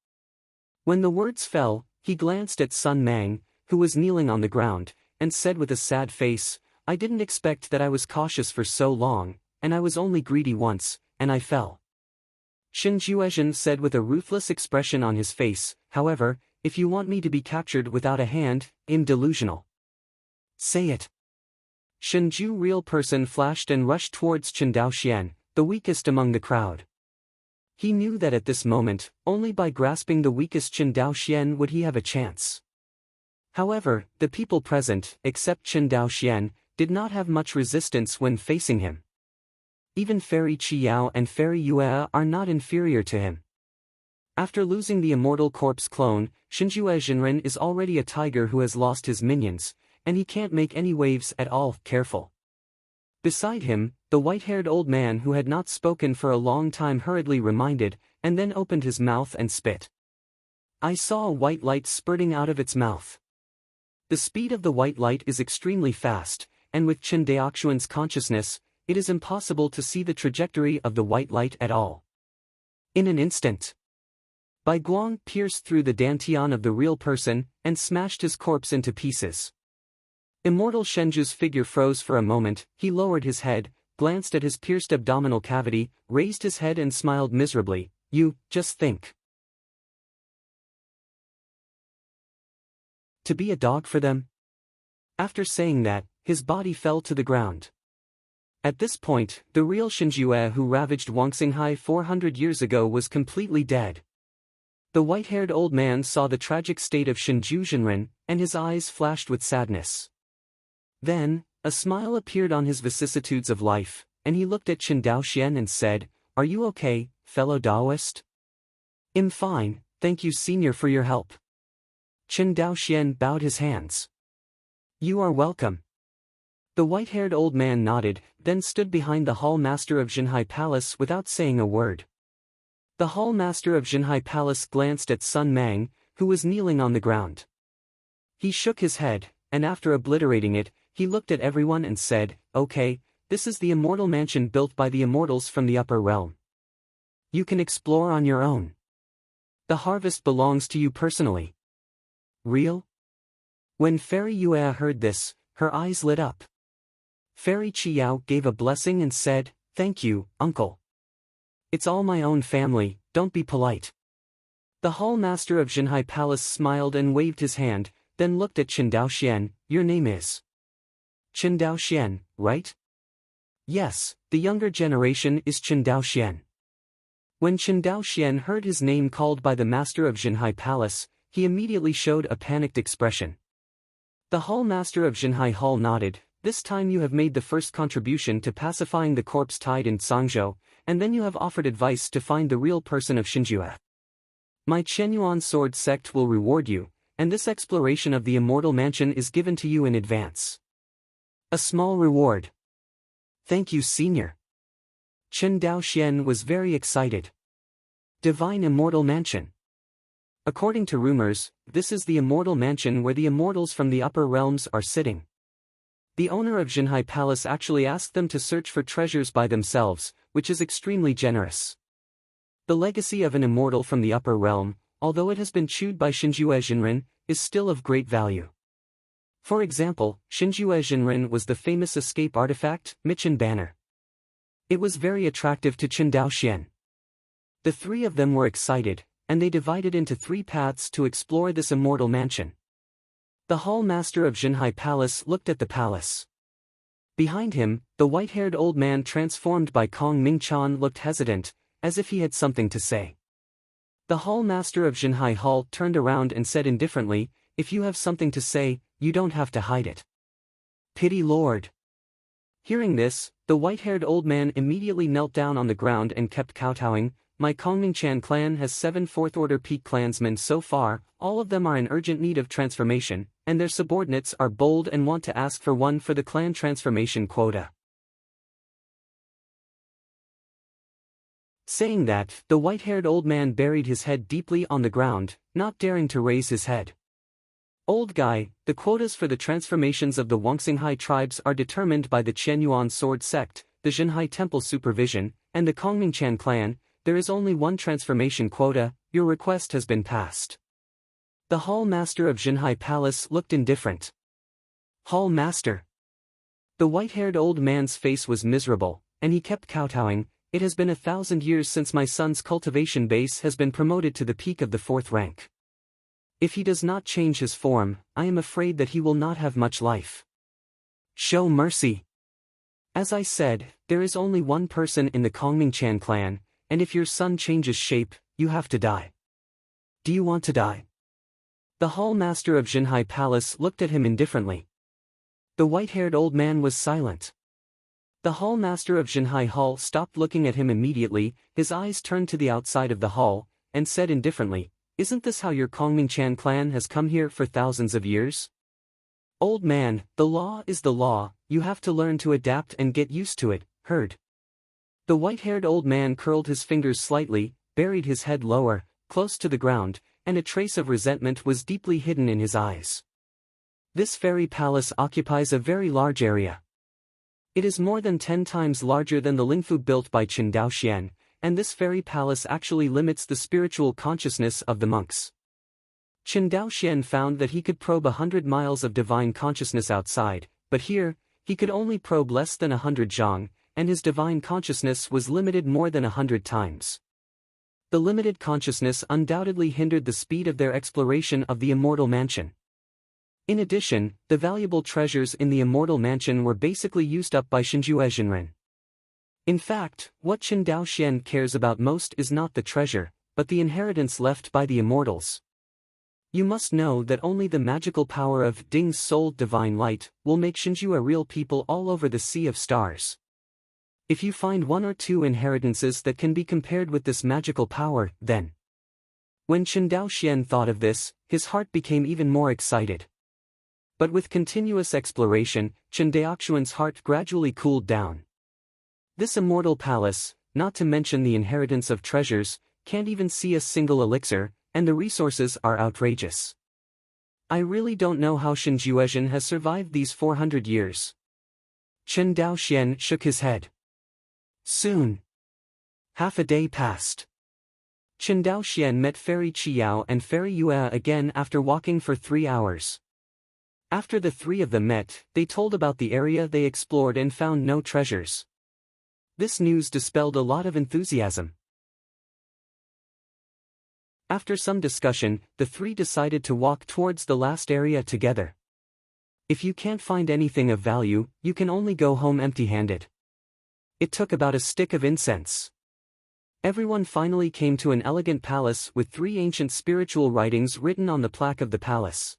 When the words fell, he glanced at Sun Mang, who was kneeling on the ground, and said with a sad face, I didn't expect that. I was cautious for so long, and I was only greedy once, and I fell. Shen Juezhen said with a ruthless expression on his face, however, if you want me to be captured without a hand, I'm delusional. Say it. Shen Ju real person flashed and rushed towards Chen Daoxian, the weakest among the crowd. He knew that at this moment, only by grasping the weakest Chen Daoxian would he have a chance. However, the people present, except Chen Daoxian, did not have much resistance when facing him. Even Fairy Qiyao and Fairy Yue are not inferior to him. After losing the immortal corpse clone, Shinjue Jinren is already a tiger who has lost his minions, and he can't make any waves at all. Careful. Beside him, the white-haired old man who had not spoken for a long time hurriedly reminded, and then opened his mouth and spit. I saw a white light spurting out of its mouth. The speed of the white light is extremely fast, and with Chen Daoxuan's consciousness, it is impossible to see the trajectory of the white light at all. In an instant, Bai Guang pierced through the dantian of the real person, and smashed his corpse into pieces. Immortal Shenju's figure froze for a moment, he lowered his head, glanced at his pierced abdominal cavity, raised his head and smiled miserably. You, just think. To be a dog for them? After saying that, his body fell to the ground. At this point, the real Shinjue who ravaged Wangxinghai 400 years ago was completely dead. The white-haired old man saw the tragic state of Shinju Jinren, and his eyes flashed with sadness. Then, a smile appeared on his vicissitudes of life, and he looked at Chen Daoxian and said, Are you okay, fellow Daoist? I'm fine, thank you senior for your help. Chen Daoxian bowed his hands. You are welcome. The white-haired old man nodded, then stood behind the hall master of Jinhai Palace without saying a word. The hall master of Jinhai Palace glanced at Sun Mang, who was kneeling on the ground. He shook his head, and after obliterating it, he looked at everyone and said, Okay, this is the immortal mansion built by the immortals from the upper realm. You can explore on your own. The harvest belongs to you personally. Real? When Fairy Yue heard this, her eyes lit up. Fairy Qiyao gave a blessing and said, Thank you, uncle. It's all my own family, don't be polite. The hall master of Jinhai Palace smiled and waved his hand, then looked at Chen Daoxian. Your name is Chen Daoxian, right? Yes, the younger generation is Chen Daoxian. When Chen Daoxian heard his name called by the master of Jinhai Palace, he immediately showed a panicked expression. The hall master of Jinhai Hall nodded. This time you have made the first contribution to pacifying the corpse tied in Sangzhou, and then you have offered advice to find the real person of Shinjue. My Chenyuan sword sect will reward you, and this exploration of the immortal mansion is given to you in advance. A small reward. Thank you, senior. Chen Daoxian was very excited. Divine Immortal Mansion. According to rumors, this is the immortal mansion where the immortals from the upper realms are sitting. The owner of Jinhai Palace actually asked them to search for treasures by themselves, which is extremely generous. The legacy of an immortal from the upper realm, although it has been chewed by Shinjue Jinren, is still of great value. For example, Shinjue Jinren was the famous escape artifact, Michin Banner. It was very attractive to Chen Daoxian. The three of them were excited, and they divided into 3 paths to explore this immortal mansion. The hall master of Jinhai Palace looked at the palace. Behind him, the white-haired old man transformed by Kong Mingchan looked hesitant, as if he had something to say. The hall master of Jinhai Hall turned around and said indifferently, If you have something to say, you don't have to hide it. Pity Lord. Hearing this, the white-haired old man immediately knelt down on the ground and kept kowtowing. My Kongmingchan clan has 7 fourth-order peak clansmen so far, all of them are in urgent need of transformation, and their subordinates are bold and want to ask for one for the clan transformation quota. Saying that, the white-haired old man buried his head deeply on the ground, not daring to raise his head. Old guy, the quotas for the transformations of the Wangxinghai tribes are determined by the Chenyuan sword sect, the Jinhai temple supervision, and the Kongmingchan clan. There is only one transformation quota. Your request has been passed. The hall master of Jinhai Palace looked indifferent. Hall master. The white-haired old man's face was miserable, and he kept kowtowing. It has been 1,000 years since my son's cultivation base has been promoted to the peak of the 4th rank. If he does not change his form, I am afraid that he will not have much life. Show mercy. As I said, there is only one person in the Kongmingchan clan, and if your son changes shape, you have to die. Do you want to die? The hall master of Jinhai Palace looked at him indifferently. The white-haired old man was silent. The hall master of Jinhai Hall stopped looking at him immediately, his eyes turned to the outside of the hall, and said indifferently, "Isn't this how your Kongmingchan clan has come here for thousands of years? Old man, the law is the law, you have to learn to adapt and get used to it, heard?" The white-haired old man curled his fingers slightly, buried his head lower, close to the ground, and a trace of resentment was deeply hidden in his eyes. This fairy palace occupies a very large area. It is more than 10 times larger than the Lingfu built by Qin Daoxian, and this fairy palace actually limits the spiritual consciousness of the monks. Qin Daoxian found that he could probe 100 miles of divine consciousness outside, but here, he could only probe less than 100 zhang, and his divine consciousness was limited more than 100 times. The limited consciousness undoubtedly hindered the speed of their exploration of the immortal mansion. In addition, the valuable treasures in the immortal mansion were basically used up by Shinjue Jinren. In fact, what Qin Daoxian cares about most is not the treasure, but the inheritance left by the immortals. You must know that only the magical power of Ding's soul divine light will make Shinjue a real people all over the sea of stars. If you find one or two inheritances that can be compared with this magical power, then... When Qin Daoxian thought of this, his heart became even more excited. But with continuous exploration, Qin Daoxian's heart gradually cooled down. This immortal palace, not to mention the inheritance of treasures, can't even see a single elixir, and the resources are outrageous. I really don't know how Shinjuezhen has survived these 400 years. Qin Daoxian shook his head. Soon. Half a day passed. Qin Daoxian met Fairy Qiao and Fairy Yue again after walking for 3 hours. After the three of them met, they told about the area they explored and found no treasures. This news dispelled a lot of enthusiasm. After some discussion, the three decided to walk towards the last area together. If you can't find anything of value, you can only go home empty-handed. It took about a stick of incense. Everyone finally came to an elegant palace with 3 ancient spiritual writings written on the plaque of the palace.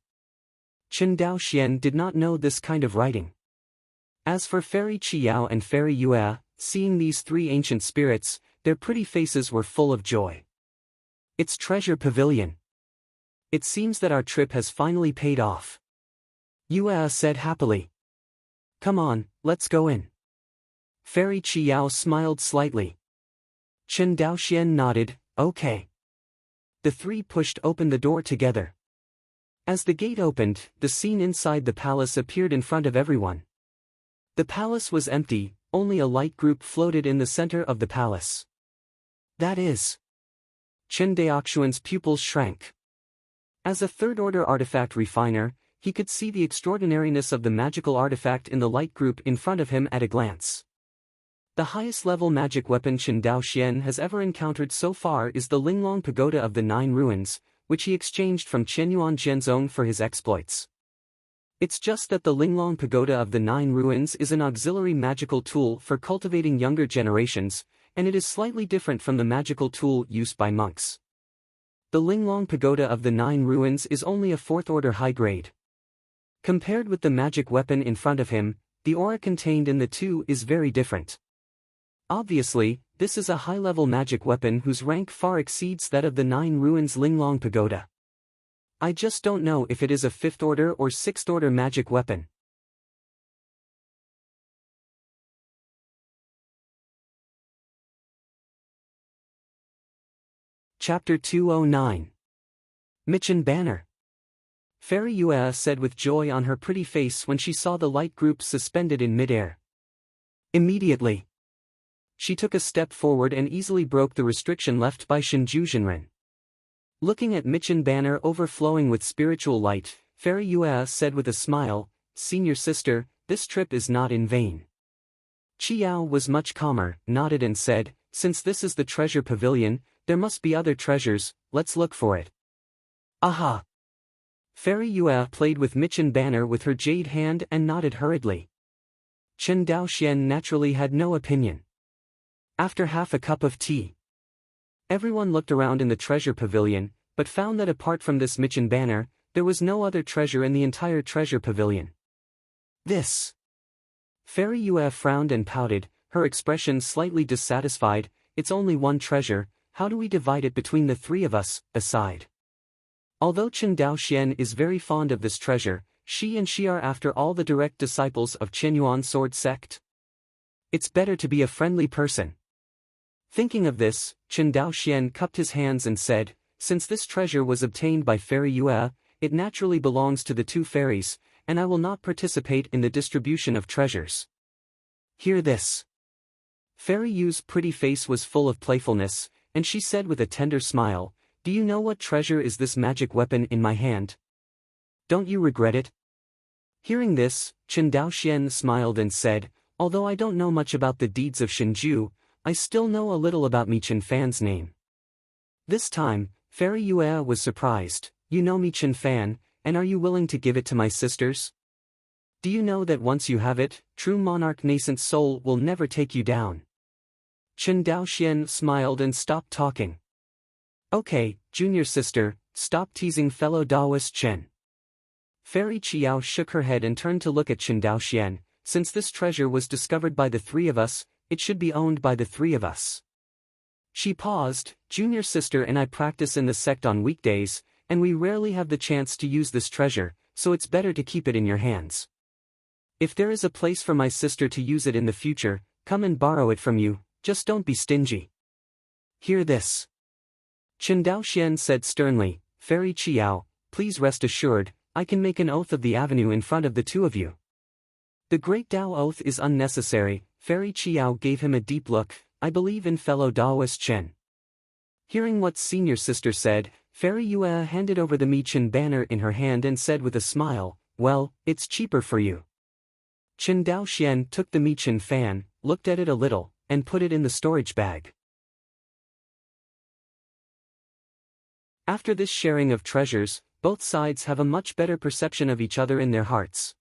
Qin Daoxian did not know this kind of writing. As for Fairy Qiao and Fairy Yue, seeing these 3 ancient spirits, their pretty faces were full of joy. It's Treasure Pavilion. It seems that our trip has finally paid off. Yue said happily. Come on, let's go in. Fairy Qiao smiled slightly. Qin Daoxian nodded, okay. The 3 pushed open the door together. As the gate opened, the scene inside the palace appeared in front of everyone. The palace was empty, only a light group floated in the center of the palace. That is. Qin Daoxian's pupils shrank. As a third-order artifact refiner, he could see the extraordinariness of the magical artifact in the light group in front of him at a glance. The highest-level magic weapon Qin Daoxian has ever encountered so far is the Linglong Pagoda of the 9 Ruins, which he exchanged from Qianyuan Zhenzong for his exploits. It's just that the Linglong Pagoda of the 9 Ruins is an auxiliary magical tool for cultivating younger generations, and it is slightly different from the magical tool used by monks. The Linglong Pagoda of the 9 Ruins is only a 4th-order high grade. Compared with the magic weapon in front of him, the aura contained in the two is very different. Obviously, this is a high-level magic weapon whose rank far exceeds that of the 9 Ruins Linglong Pagoda. I just don't know if it is a 5th-order or 6th-order magic weapon. Chapter 209. Michin Banner. Fairy Yue said with joy on her pretty face when she saw the light group suspended in midair. Immediately, she took a step forward and easily broke the restriction left by Shinju Jinren. Looking at Michin Banner overflowing with spiritual light, Fairy Yue said with a smile, "Senior sister, this trip is not in vain." Qiao was much calmer, nodded and said, "Since this is the treasure pavilion, there must be other treasures, let's look for it." Aha! Fairy Yue played with Michin Banner with her jade hand and nodded hurriedly. Qin Daoxian naturally had no opinion. After half a cup of tea, everyone looked around in the treasure pavilion, but found that apart from this Michin Banner, there was no other treasure in the entire treasure pavilion. This. Fairy Yue frowned and pouted, her expression slightly dissatisfied. It's only one treasure, how do we divide it between the three of us? Aside. Although Chen Daoxian is very fond of this treasure, she are after all the direct disciples of Qianyuan sword sect. It's better to be a friendly person. Thinking of this, Chen Daoxian cupped his hands and said, since this treasure was obtained by Fairy Yue, it naturally belongs to the two fairies, and I will not participate in the distribution of treasures. Hear this. Fairy Yu's pretty face was full of playfulness, and she said with a tender smile, do you know what treasure is this magic weapon in my hand? Don't you regret it? Hearing this, Chen Daoxian smiled and said, although I don't know much about the deeds of Shinju, I still know a little about Mi Chen Fan's name. This time, Fairy Yue was surprised, you know Mi Chen Fan, and are you willing to give it to my sisters? Do you know that once you have it, true monarch nascent soul will never take you down? Chen Daoxian smiled and stopped talking. Okay, junior sister, stop teasing fellow Daoist Chen. Fairy Qiao shook her head and turned to look at Chen Daoxian, since this treasure was discovered by the three of us, it should be owned by the three of us. She paused, junior sister and I practice in the sect on weekdays, and we rarely have the chance to use this treasure, so it's better to keep it in your hands. If there is a place for my sister to use it in the future, come and borrow it from you, just don't be stingy. Hear this. Chen Daoxian said sternly, Fairy Qiao, please rest assured, I can make an oath of the avenue in front of the two of you. The great Dao oath is unnecessary, Fairy Qiao gave him a deep look, I believe in fellow Daoist Chen. Hearing what senior sister said, Fairy Yue handed over the Mi Chen banner in her hand and said with a smile, well, it's cheaper for you. Chen Daoxian took the Mi Chen fan, looked at it a little, and put it in the storage bag. After this sharing of treasures, both sides have a much better perception of each other in their hearts.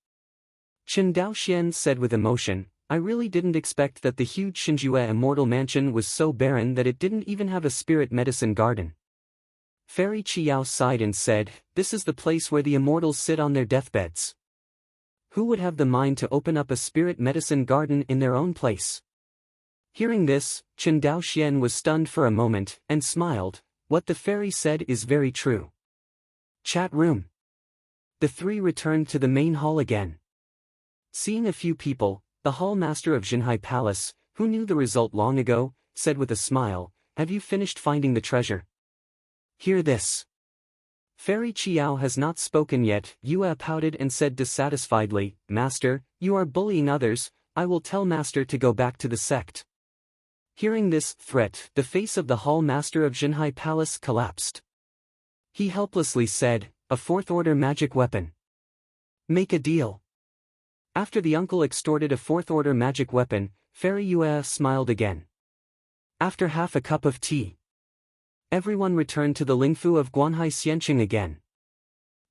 Chen Daoxian said with emotion, I really didn't expect that the huge Shinjue immortal mansion was so barren that it didn't even have a spirit medicine garden. Fairy Qiao sighed and said, this is the place where the immortals sit on their deathbeds. Who would have the mind to open up a spirit medicine garden in their own place? Hearing this, Chen Daoxian was stunned for a moment, and smiled, what the fairy said is very true. Chat room. The three returned to the main hall again. Seeing a few people, the hall master of Jinhai Palace, who knew the result long ago, said with a smile, have you finished finding the treasure? Hear this. Fairy Qiao has not spoken yet, Yue pouted and said dissatisfiedly, Master, you are bullying others, I will tell Master to go back to the sect. Hearing this threat, the face of the hall master of Jinhai Palace collapsed. He helplessly said, a fourth-order magic weapon. Make a deal. After the uncle extorted a fourth-order magic weapon, Fairy Yue smiled again. After half a cup of tea, everyone returned to the Lingfu of Guanhai Xianqing again.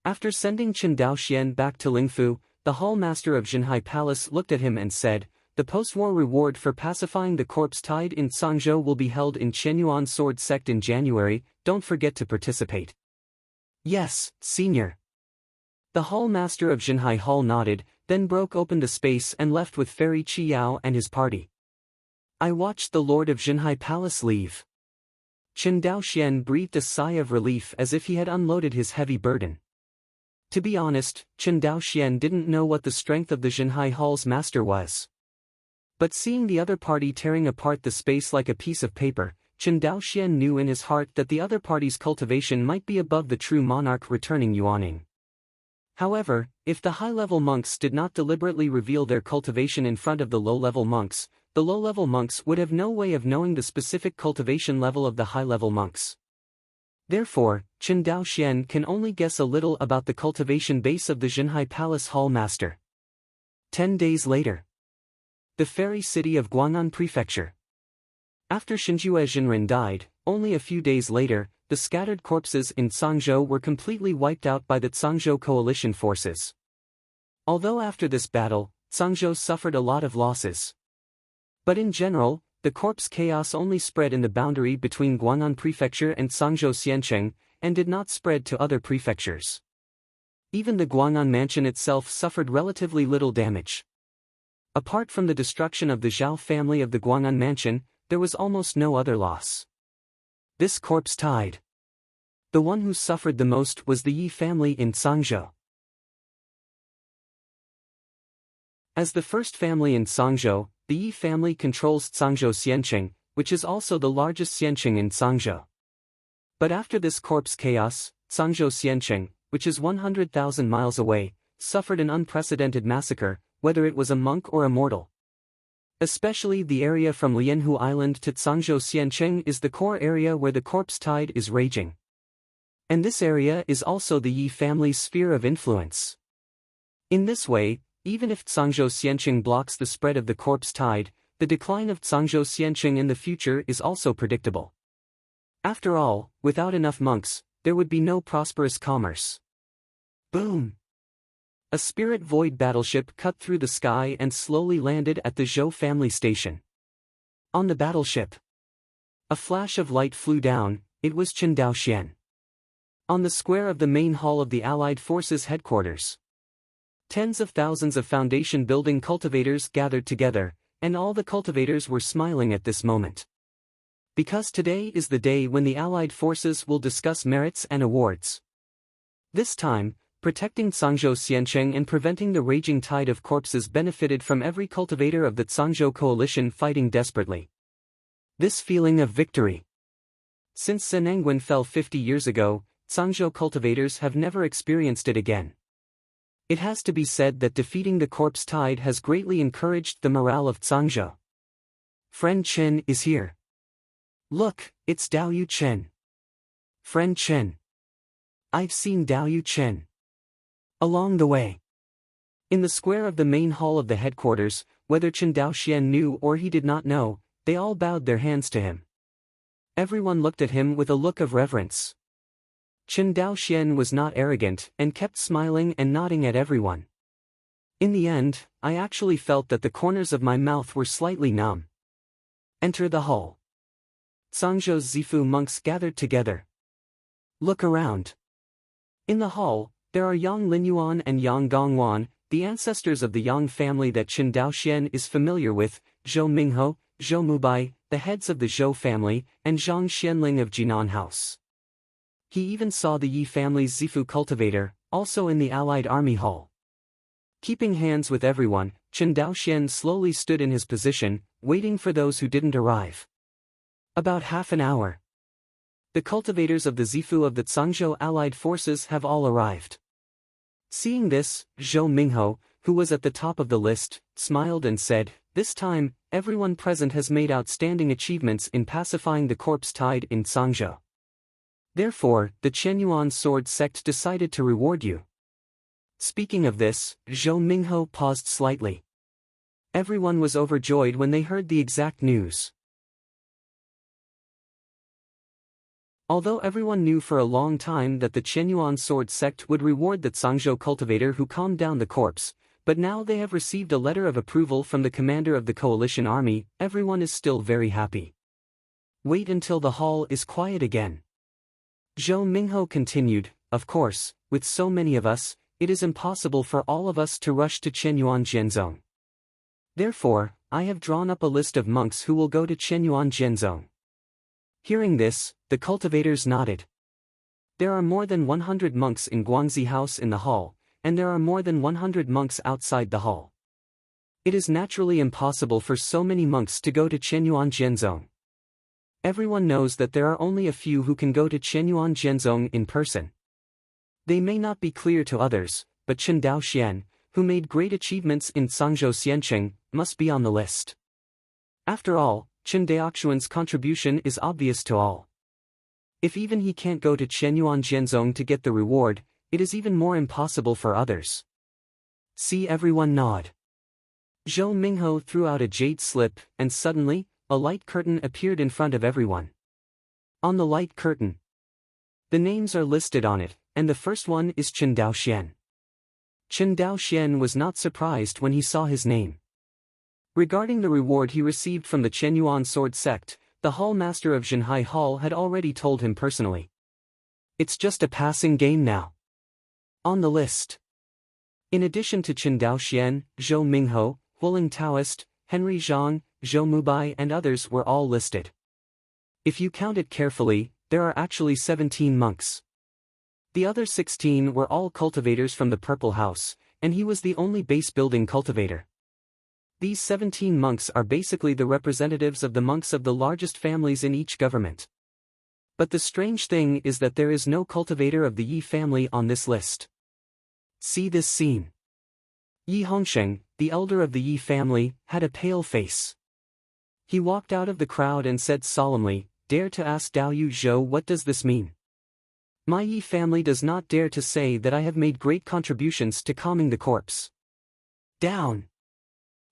After sending Chen Daoxian back to Lingfu, the hall master of Jinhai Palace looked at him and said, the post-war reward for pacifying the corpse tied in Sangzhou will be held in Qianyuan sword sect in January, don't forget to participate. Yes, senior. The hall master of Jinhai Hall nodded, then broke open the space and left with Fairy Qiao and his party. I watched the lord of Jinhai Palace leave. Chen Daoxian breathed a sigh of relief as if he had unloaded his heavy burden. To be honest, Chen Daoxian didn't know what the strength of the Jinhai Hall's master was. But seeing the other party tearing apart the space like a piece of paper, Chen Daoxian knew in his heart that the other party's cultivation might be above the true monarch returning Yuaning. However, if the high-level monks did not deliberately reveal their cultivation in front of the low-level monks, the low-level monks would have no way of knowing the specific cultivation level of the high-level monks. Therefore, Chen Daoxian can only guess a little about the cultivation base of the Jinhai Palace Hall Master. 10 days later. The fairy city of Guang'an Prefecture. After Shinjue Jinren died, only a few days later, the scattered corpses in Sangzhou were completely wiped out by the Sangzhou coalition forces. Although after this battle, Sangzhou suffered a lot of losses. But in general, the corpse chaos only spread in the boundary between Guang'an Prefecture and Sangzhou Xiancheng, and did not spread to other prefectures. Even the Guang'an mansion itself suffered relatively little damage. Apart from the destruction of the Zhao family of the Guang'an mansion, there was almost no other loss. This corpse tide. The one who suffered the most was the Yi family in Cangzhou. As the first family in Cangzhou, the Yi family controls Cangzhou Xianqing, which is also the largest xianqing in Cangzhou. But after this corpse chaos, Cangzhou Xianqing, which is 100,000 miles away, suffered an unprecedented massacre, whether it was a monk or a mortal. Especially the area from Lianhu Island to Cangzhou Xianqing is the core area where the corpse tide is raging. And this area is also the Yi family's sphere of influence. In this way, even if Cangzhou Xianqing blocks the spread of the corpse tide, the decline of Cangzhou Xianqing in the future is also predictable. After all, without enough monks, there would be no prosperous commerce. Boom! A spirit void battleship cut through the sky and slowly landed at the Zhou family station. On the battleship, a flash of light flew down. It was Chen Daoxian. On the square of the main hall of the Allied Forces headquarters, tens of thousands of foundation building cultivators gathered together, and all the cultivators were smiling at this moment. Because today is the day when the Allied Forces will discuss merits and awards. This time, protecting Cangzhou Xianqing and preventing the raging tide of corpses benefited from every cultivator of the Cangzhou coalition fighting desperately. This feeling of victory. Since Senangguan fell 50 years ago, Cangzhou cultivators have never experienced it again. It has to be said that defeating the corpse tide has greatly encouraged the morale of Cangzhou. Friend Chen is here. Look, it's Dao Yu Chen. Friend Chen. I've seen Dao Yu Chen. Along the way. In the square of the main hall of the headquarters, whether Chen Daoxian knew or he did not know, they all bowed their hands to him. Everyone looked at him with a look of reverence. Chen Daoxian was not arrogant and kept smiling and nodding at everyone. In the end, I actually felt that the corners of my mouth were slightly numb. Enter the hall. Cangzhou's Zifu monks gathered together. Look around. In the hall, there are Yang Linyuan and Yang Gongwan, the ancestors of the Yang family that Chen Daoxian is familiar with, Zhou Mingho, Zhou Mubai, the heads of the Zhou family, and Zhang Xianling of Jinan House. He even saw the Yi family's Zifu cultivator, also in the Allied Army Hall. Keeping hands with everyone, Chen Daoxian slowly stood in his position, waiting for those who didn't arrive. About half an hour. The cultivators of the Zifu of the Cangzhou Allied Forces have all arrived. Seeing this, Zhou Mingho, who was at the top of the list, smiled and said, "This time, everyone present has made outstanding achievements in pacifying the corpse tide in Cangzhou. Therefore, the Chenyuan sword sect decided to reward you." Speaking of this, Zhou Mingho paused slightly. Everyone was overjoyed when they heard the exact news. Although everyone knew for a long time that the Chenyuan sword sect would reward the Cangzhou cultivator who calmed down the corpse, but now they have received a letter of approval from the commander of the coalition army, everyone is still very happy. Wait until the hall is quiet again. Zhou Mingho continued, "Of course, with so many of us, it is impossible for all of us to rush to Chenyuan Jianzong. Therefore, I have drawn up a list of monks who will go to Chenyuan Jianzong." Hearing this, the cultivators nodded. There are more than 100 monks in Guangxi House in the hall, and there are more than 100 monks outside the hall. It is naturally impossible for so many monks to go to Chenyuan Jianzong. Everyone knows that there are only a few who can go to Chenyuan Jianzong in person. They may not be clear to others, but Chen Daoxian, who made great achievements in Cangzhou Xianqing, must be on the list. After all, Chen Daoxian's contribution is obvious to all. If even he can't go to Chenyuan Jianzong to get the reward, it is even more impossible for others. See everyone nod. Zhou Mingho threw out a jade slip, and suddenly, a light curtain appeared in front of everyone. On the light curtain, the names are listed on it, and the first one is Chen Daoxian. Chen Daoxian was not surprised when he saw his name. Regarding the reward he received from the Chenyuan sword sect, the hall master of Zhenhai Hall had already told him personally. It's just a passing game now. On the list, in addition to Chen Daoxian, Zhou Mingho, Huling Taoist, Henry Zhang, Zhou Mubai and others were all listed. If you count it carefully, there are actually 17 monks. The other 16 were all cultivators from the Purple House, and he was the only base-building cultivator. These 17 monks are basically the representatives of the monks of the largest families in each government. But the strange thing is that there is no cultivator of the Yi family on this list. See this scene. Yi Hongsheng, the elder of the Yi family, had a pale face. He walked out of the crowd and said solemnly, "Dare to ask Dao Yu Zhou what does this mean? My Yi family does not dare to say that I have made great contributions to calming the corpse. Down!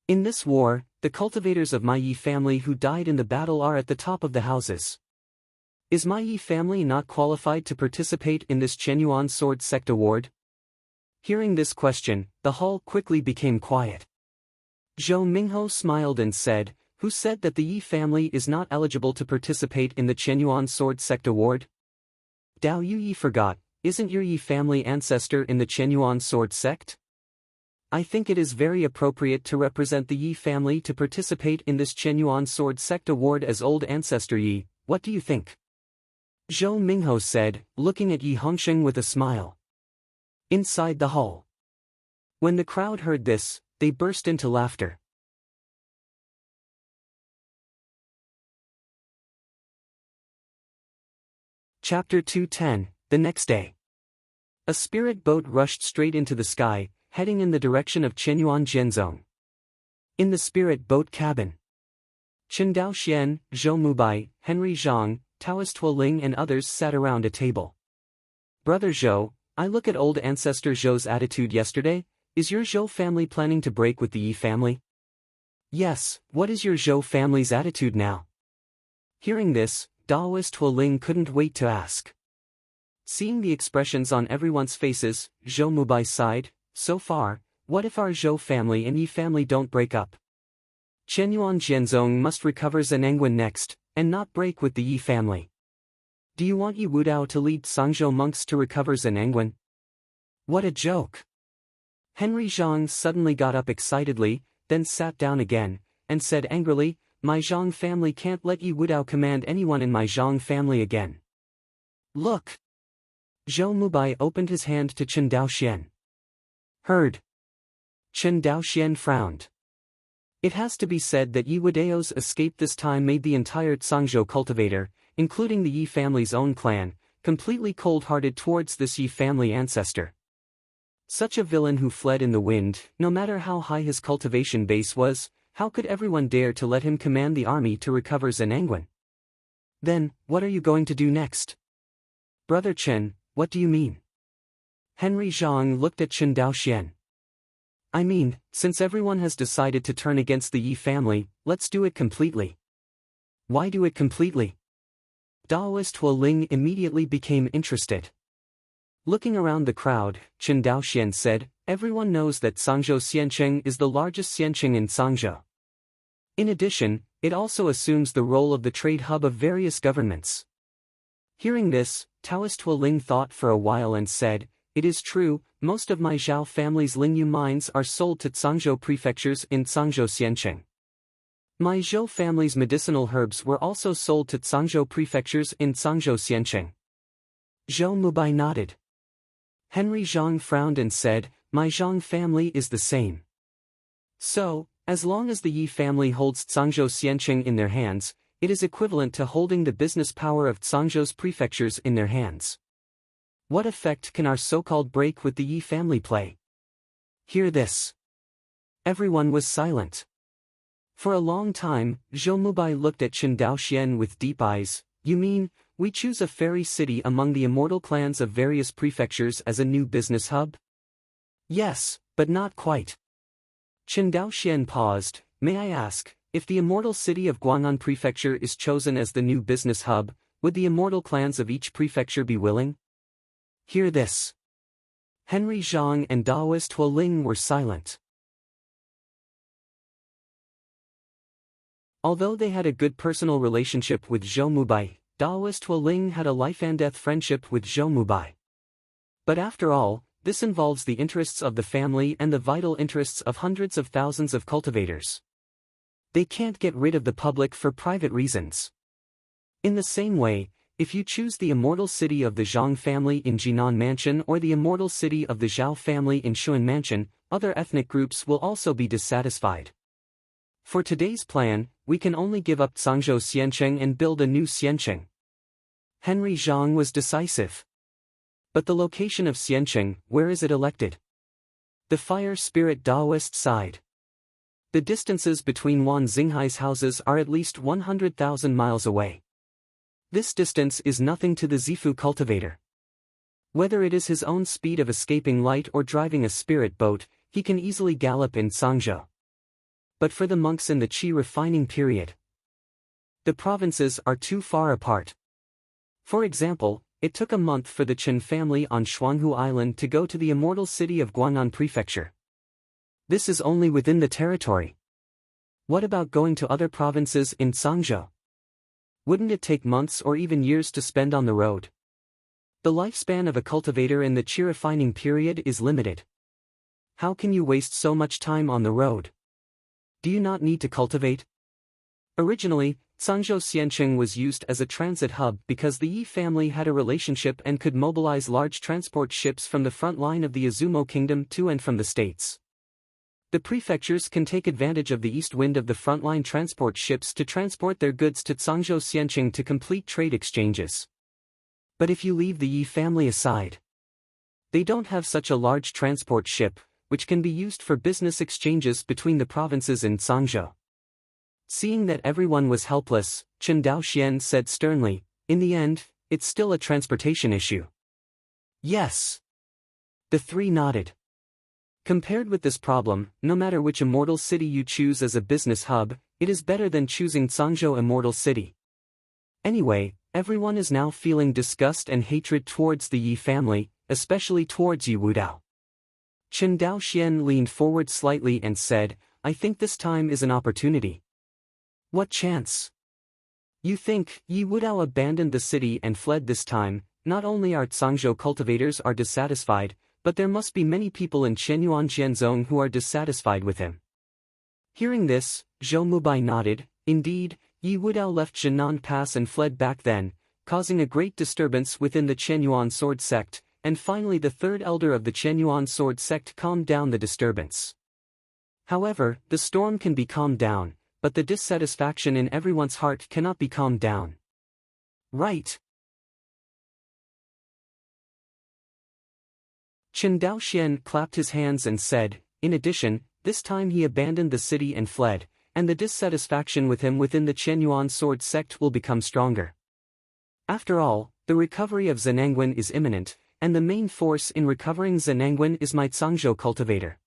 In this war, the cultivators of my Yi family who died in the battle are at the top of the houses. Is my Yi family not qualified to participate in this Chenyuan Sword Sect Award?" Hearing this question, the hall quickly became quiet. Zhou Mingho smiled and said, "Who said that the Yi family is not eligible to participate in the Chenyuan Sword Sect Award? Dao Yu Yi forgot, isn't your Yi family ancestor in the Chenyuan Sword Sect? I think it is very appropriate to represent the Yi family to participate in this Chenyuan Sword Sect Award as old ancestor Yi. What do you think?" Zhou Mingho said, looking at Yi Hongsheng with a smile. Inside the hall. When the crowd heard this, they burst into laughter. Chapter 210, The next day. A spirit boat rushed straight into the sky, heading in the direction of Chenyuan Jianzong. In the spirit boat cabin, Chen Daoxian, Zhou Mubai, Henry Zhang, Taoist Hualing and others sat around a table. "Brother Zhou, I look at old ancestor Zhou's attitude yesterday. Is your Zhou family planning to break with the Yi family?" "Yes, what is your Zhou family's attitude now?" Hearing this, Taoist Hualing couldn't wait to ask. Seeing the expressions on everyone's faces, Zhou Mubai sighed, "So far, what if our Zhou family and Yi family don't break up? Chenyuan Jianzong must recover Zhenengwen next, and not break with the Yi family. Do you want Yi Wudao to lead Sangzhou monks to recover Zhenengwen?" What a joke! Henry Zhang suddenly got up excitedly, then sat down again, and said angrily, "My Zhang family can't let Yi Wudao command anyone in my Zhang family again." "Look!" Zhou Mubai opened his hand to Chen Daoxian. "Heard." Chen Daoxian frowned. It has to be said that Yi Wudao's escape this time made the entire Sangzhou cultivator, including the Yi family's own clan, completely cold-hearted towards this Yi family ancestor. Such a villain who fled in the wind, no matter how high his cultivation base was, how could everyone dare to let him command the army to recover Zhenengwen? "Then, what are you going to do next?" "Brother Chen, what do you mean?" Henry Zhang looked at Chen Daoxian. "I mean, since everyone has decided to turn against the Yi family, let's do it completely." "Why do it completely?" Taoist Hualing immediately became interested. Looking around the crowd, Chen Daoxian said, "Everyone knows that Sangzhou Xiancheng is the largest xiancheng in Sangzhou. In addition, it also assumes the role of the trade hub of various governments." Hearing this, Taoist Hualing thought for a while and said, "It is true, most of my Zhao family's Lingyu mines are sold to Sangzhou prefectures in Sangzhou Xiancheng. My Zhou family's medicinal herbs were also sold to Sangzhou prefectures in Sangzhou Xiancheng." Zhou Mubai nodded. Henry Zhang frowned and said, "My Zhang family is the same. So, as long as the Yi family holds Sangzhou Xiancheng in their hands, it is equivalent to holding the business power of Sangzhou's prefectures in their hands. What effect can our so-called break with the Yi family play?" Hear this. Everyone was silent. For a long time, Zhou Mubai looked at Chen Daoxian with deep eyes. "You mean, we choose a fairy city among the immortal clans of various prefectures as a new business hub?" "Yes, but not quite." Chen Daoxian paused. "May I ask, if the immortal city of Guang'an Prefecture is chosen as the new business hub, would the immortal clans of each prefecture be willing?" Hear this. Henry Zhang and Taoist Hualing were silent. Although they had a good personal relationship with Zhou Mubai, Taoist Hualing had a life-and-death friendship with Zhou Mubai. But after all, this involves the interests of the family and the vital interests of hundreds of thousands of cultivators. They can't get rid of the public for private reasons. In the same way, if you choose the immortal city of the Zhang family in Jinan Mansion or the immortal city of the Zhao family in Shuan Mansion, other ethnic groups will also be dissatisfied. For today's plan, we can only give up Zhangzhou Xiancheng and build a new Xiancheng. Henry Zhang was decisive. But the location of Xiancheng, where is it elected? The fire spirit Taoist sighed. The distances between Wan Xinghai's houses are at least 100,000 miles away. This distance is nothing to the Zifu cultivator. Whether it is his own speed of escaping light or driving a spirit boat, he can easily gallop in Zhangzhou. But for the monks in the Qi refining period, the provinces are too far apart. For example, it took a month for the Chen family on Shuanghu Island to go to the immortal city of Guang'an Prefecture. This is only within the territory. What about going to other provinces in Zhangzhou? Wouldn't it take months or even years to spend on the road? The lifespan of a cultivator in the Qi refining period is limited. How can you waste so much time on the road? Do you not need to cultivate? Originally, Zhangzhou Xiancheng was used as a transit hub because the Yi family had a relationship and could mobilize large transport ships from the front line of the Izumo kingdom to and from the states. The prefectures can take advantage of the east wind of the frontline transport ships to transport their goods to Zhangzhou Xiancheng to complete trade exchanges. But if you leave the Yi family aside, they don't have such a large transport ship, which can be used for business exchanges between the provinces in Zhangzhou. Seeing that everyone was helpless, Chen Daoxian said sternly, "In the end, it's still a transportation issue." Yes. The three nodded. Compared with this problem, no matter which immortal city you choose as a business hub, it is better than choosing Zhangzhou Immortal City. Anyway, everyone is now feeling disgust and hatred towards the Yi family, especially towards Yi Wudao. Chen Daoxian leaned forward slightly and said, "I think this time is an opportunity." What chance? You think Yi Wudao abandoned the city and fled this time? Not only our Zhangzhou cultivators are dissatisfied, but there must be many people in Qianyuan Jianzhong who are dissatisfied with him. Hearing this, Zhou Mubai nodded. Indeed, Yi Wudao left Jinan Pass and fled back then, causing a great disturbance within the Qianyuan sword sect, and finally the third elder of the Qianyuan sword sect calmed down the disturbance. However, the storm can be calmed down, but the dissatisfaction in everyone's heart cannot be calmed down. Right. Chen Daoxian clapped his hands and said, "In addition, this time he abandoned the city and fled, and the dissatisfaction with him within the Qianyuan sword sect will become stronger. After all, the recovery of Zhenangwen is imminent, and the main force in recovering Zhenangwen is my Zhangzhou cultivator.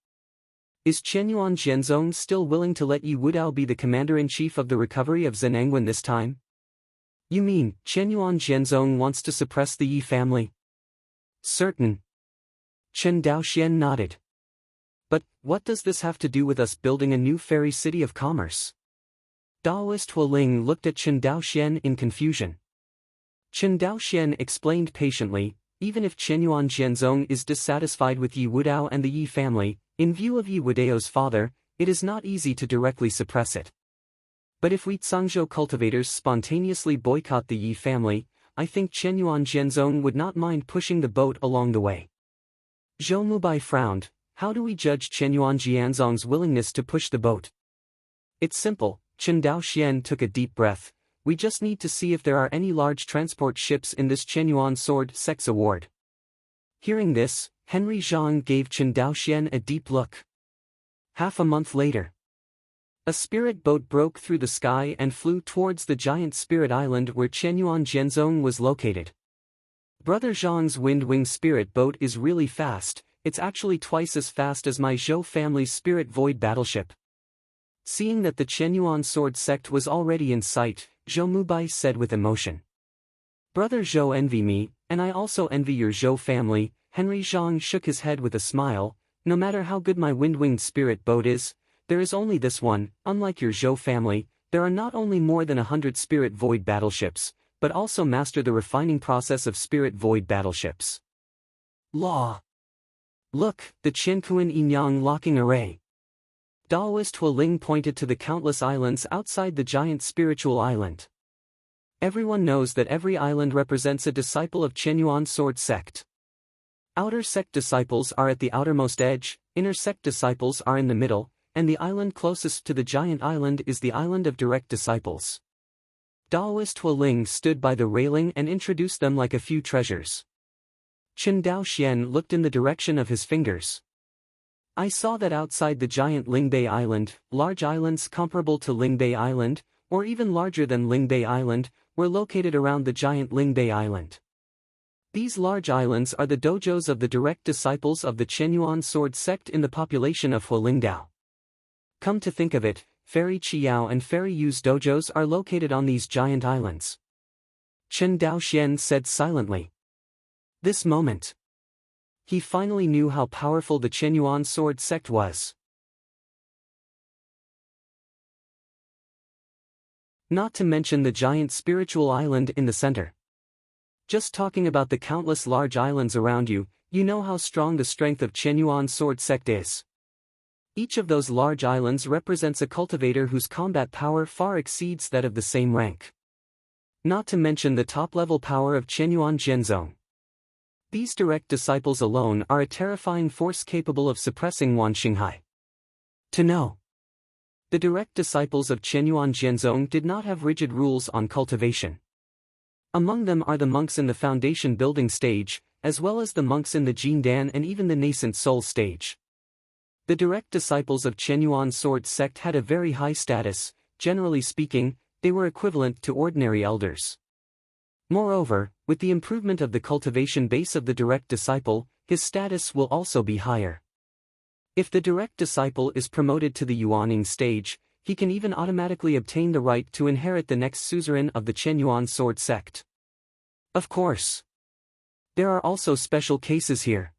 Is Qianyuan Jianzhong still willing to let Yi Wudao be the commander-in-chief of the recovery of Zhenangwen this time?" "You mean, Qianyuan Jianzhong wants to suppress the Yi family?" "Certain." Chen Daoxian nodded. "But, what does this have to do with us building a new fairy city of commerce?" Daoist Hualing looked at Chen Daoxian in confusion. Chen Daoxian explained patiently, even if Qianyuan Jianzhong is dissatisfied with Yi Wudao and the Yi family, in view of Yi Wudao's father, it is not easy to directly suppress it. But if we Zhangzhou cultivators spontaneously boycott the Yi family, I think Qianyuan Jianzhong would not mind pushing the boat along the way. Zhou Mubai frowned. How do we judge Qianyuan Jianzhong's willingness to push the boat? It's simple. Chen Daoxian took a deep breath. We just need to see if there are any large transport ships in this Qianyuan Sword Sect's award. Hearing this, Henry Zhang gave Chen Daoxian a deep look. Half a month later, a spirit boat broke through the sky and flew towards the giant spirit island where Qianyuan Jianzhong was located. Brother Zhang's wind-wing spirit boat is really fast. It's actually twice as fast as my Zhou family's spirit void battleship. Seeing that the Qianyuan sword sect was already in sight, Zhou Mubai said with emotion. "Brother Zhou envy me, and I also envy your Zhou family." Henry Zhang shook his head with a smile. "No matter how good my wind-winged spirit boat is, there is only this one. Unlike your Zhou family, there are not only more than 100 spirit void battleships, but also master the refining process of spirit void battleships." Law. Look, the Qiankuan Yinyang locking array. Daoist Hualing pointed to the countless islands outside the giant spiritual island. Everyone knows that every island represents a disciple of Qianyuan sword sect. Outer sect disciples are at the outermost edge, inner sect disciples are in the middle, and the island closest to the giant island is the island of direct disciples. Daoist Hualing stood by the railing and introduced them like a few treasures. Chen Daoxian looked in the direction of his fingers. I saw that outside the giant Lingbei Island, large islands comparable to Lingbei Island, or even larger than Lingbei Island, were located around the giant Lingbei Island. These large islands are the dojos of the direct disciples of the Qianyuan sword sect in the population of Hualingdao. Come to think of it, Fairy Qiyao and Fairy Yu's dojos are located on these giant islands. Chen Daoxian said silently. This moment, he finally knew how powerful the Qianyuan sword sect was. Not to mention the giant spiritual island in the center. Just talking about the countless large islands around you, you know how strong the strength of Qianyuan sword sect is. Each of those large islands represents a cultivator whose combat power far exceeds that of the same rank. Not to mention the top-level power of Qianyuan Zhenzong. These direct disciples alone are a terrifying force capable of suppressing Wan Xinghai. To know. The direct disciples of Qianyuan Zhenzong did not have rigid rules on cultivation. Among them are the monks in the foundation building stage, as well as the monks in the Jindan and even the nascent soul stage. The direct disciples of Qianyuan sword sect had a very high status. Generally speaking, they were equivalent to ordinary elders. Moreover, with the improvement of the cultivation base of the direct disciple, his status will also be higher. If the direct disciple is promoted to the Yuaning stage, he can even automatically obtain the right to inherit the next suzerain of the Qianyuan sword sect. Of course, there are also special cases here.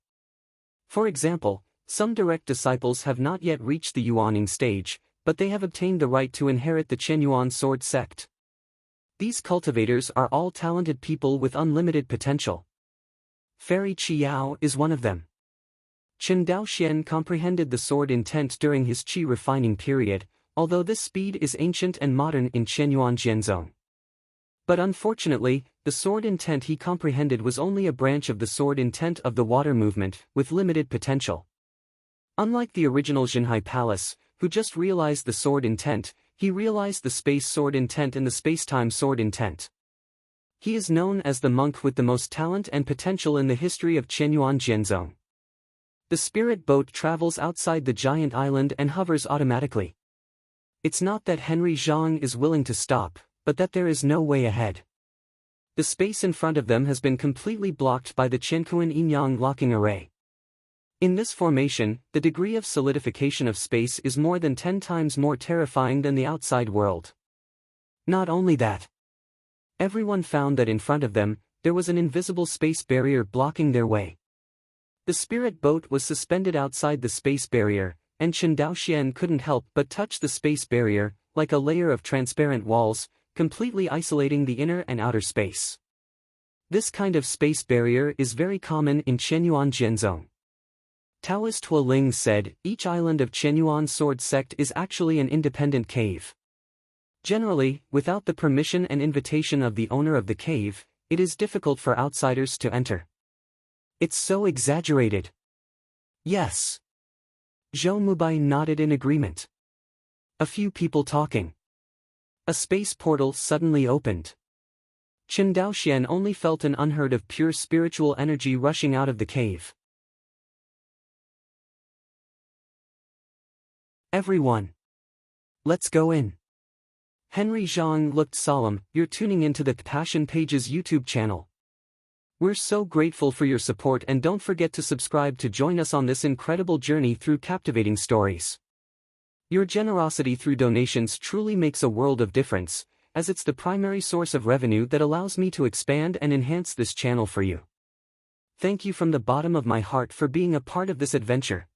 For example, some direct disciples have not yet reached the Yuaning stage, but they have obtained the right to inherit the Qianyuan sword sect. These cultivators are all talented people with unlimited potential. Fairy Qiyao is one of them. Chen Daoxian comprehended the sword intent during his qi refining period, although this speed is ancient and modern in Qianyuan Zhenzong. But unfortunately, the sword intent he comprehended was only a branch of the sword intent of the water movement, with limited potential. Unlike the original Xinhai Palace, who just realized the sword intent, he realized the space sword intent and the space-time sword intent. He is known as the monk with the most talent and potential in the history of Qianyuan Zhenzong. The spirit boat travels outside the giant island and hovers automatically. It's not that Henry Zhang is willing to stop, but that there is no way ahead. The space in front of them has been completely blocked by the Qiankuan Yinyang locking array. In this formation, the degree of solidification of space is more than 10 times more terrifying than the outside world. Not only that, everyone found that in front of them, there was an invisible space barrier blocking their way. The spirit boat was suspended outside the space barrier, and Chen Daoxian couldn't help but touch the space barrier, like a layer of transparent walls, completely isolating the inner and outer space. This kind of space barrier is very common in Qianyuan Zhenzong. Taoist Hualing said, each island of Qianyuan sword sect is actually an independent cave. Generally, without the permission and invitation of the owner of the cave, it is difficult for outsiders to enter. It's so exaggerated. Yes. Zhou Mubai nodded in agreement. A few people talking. A space portal suddenly opened. Chen Daoxian only felt an unheard of pure spiritual energy rushing out of the cave. Everyone, let's go in. Henry Zhang looked solemn. You're tuning into the Passion Pages YouTube channel. We're so grateful for your support, and don't forget to subscribe to join us on this incredible journey through captivating stories. Your generosity through donations truly makes a world of difference, as it's the primary source of revenue that allows me to expand and enhance this channel for you. Thank you from the bottom of my heart for being a part of this adventure.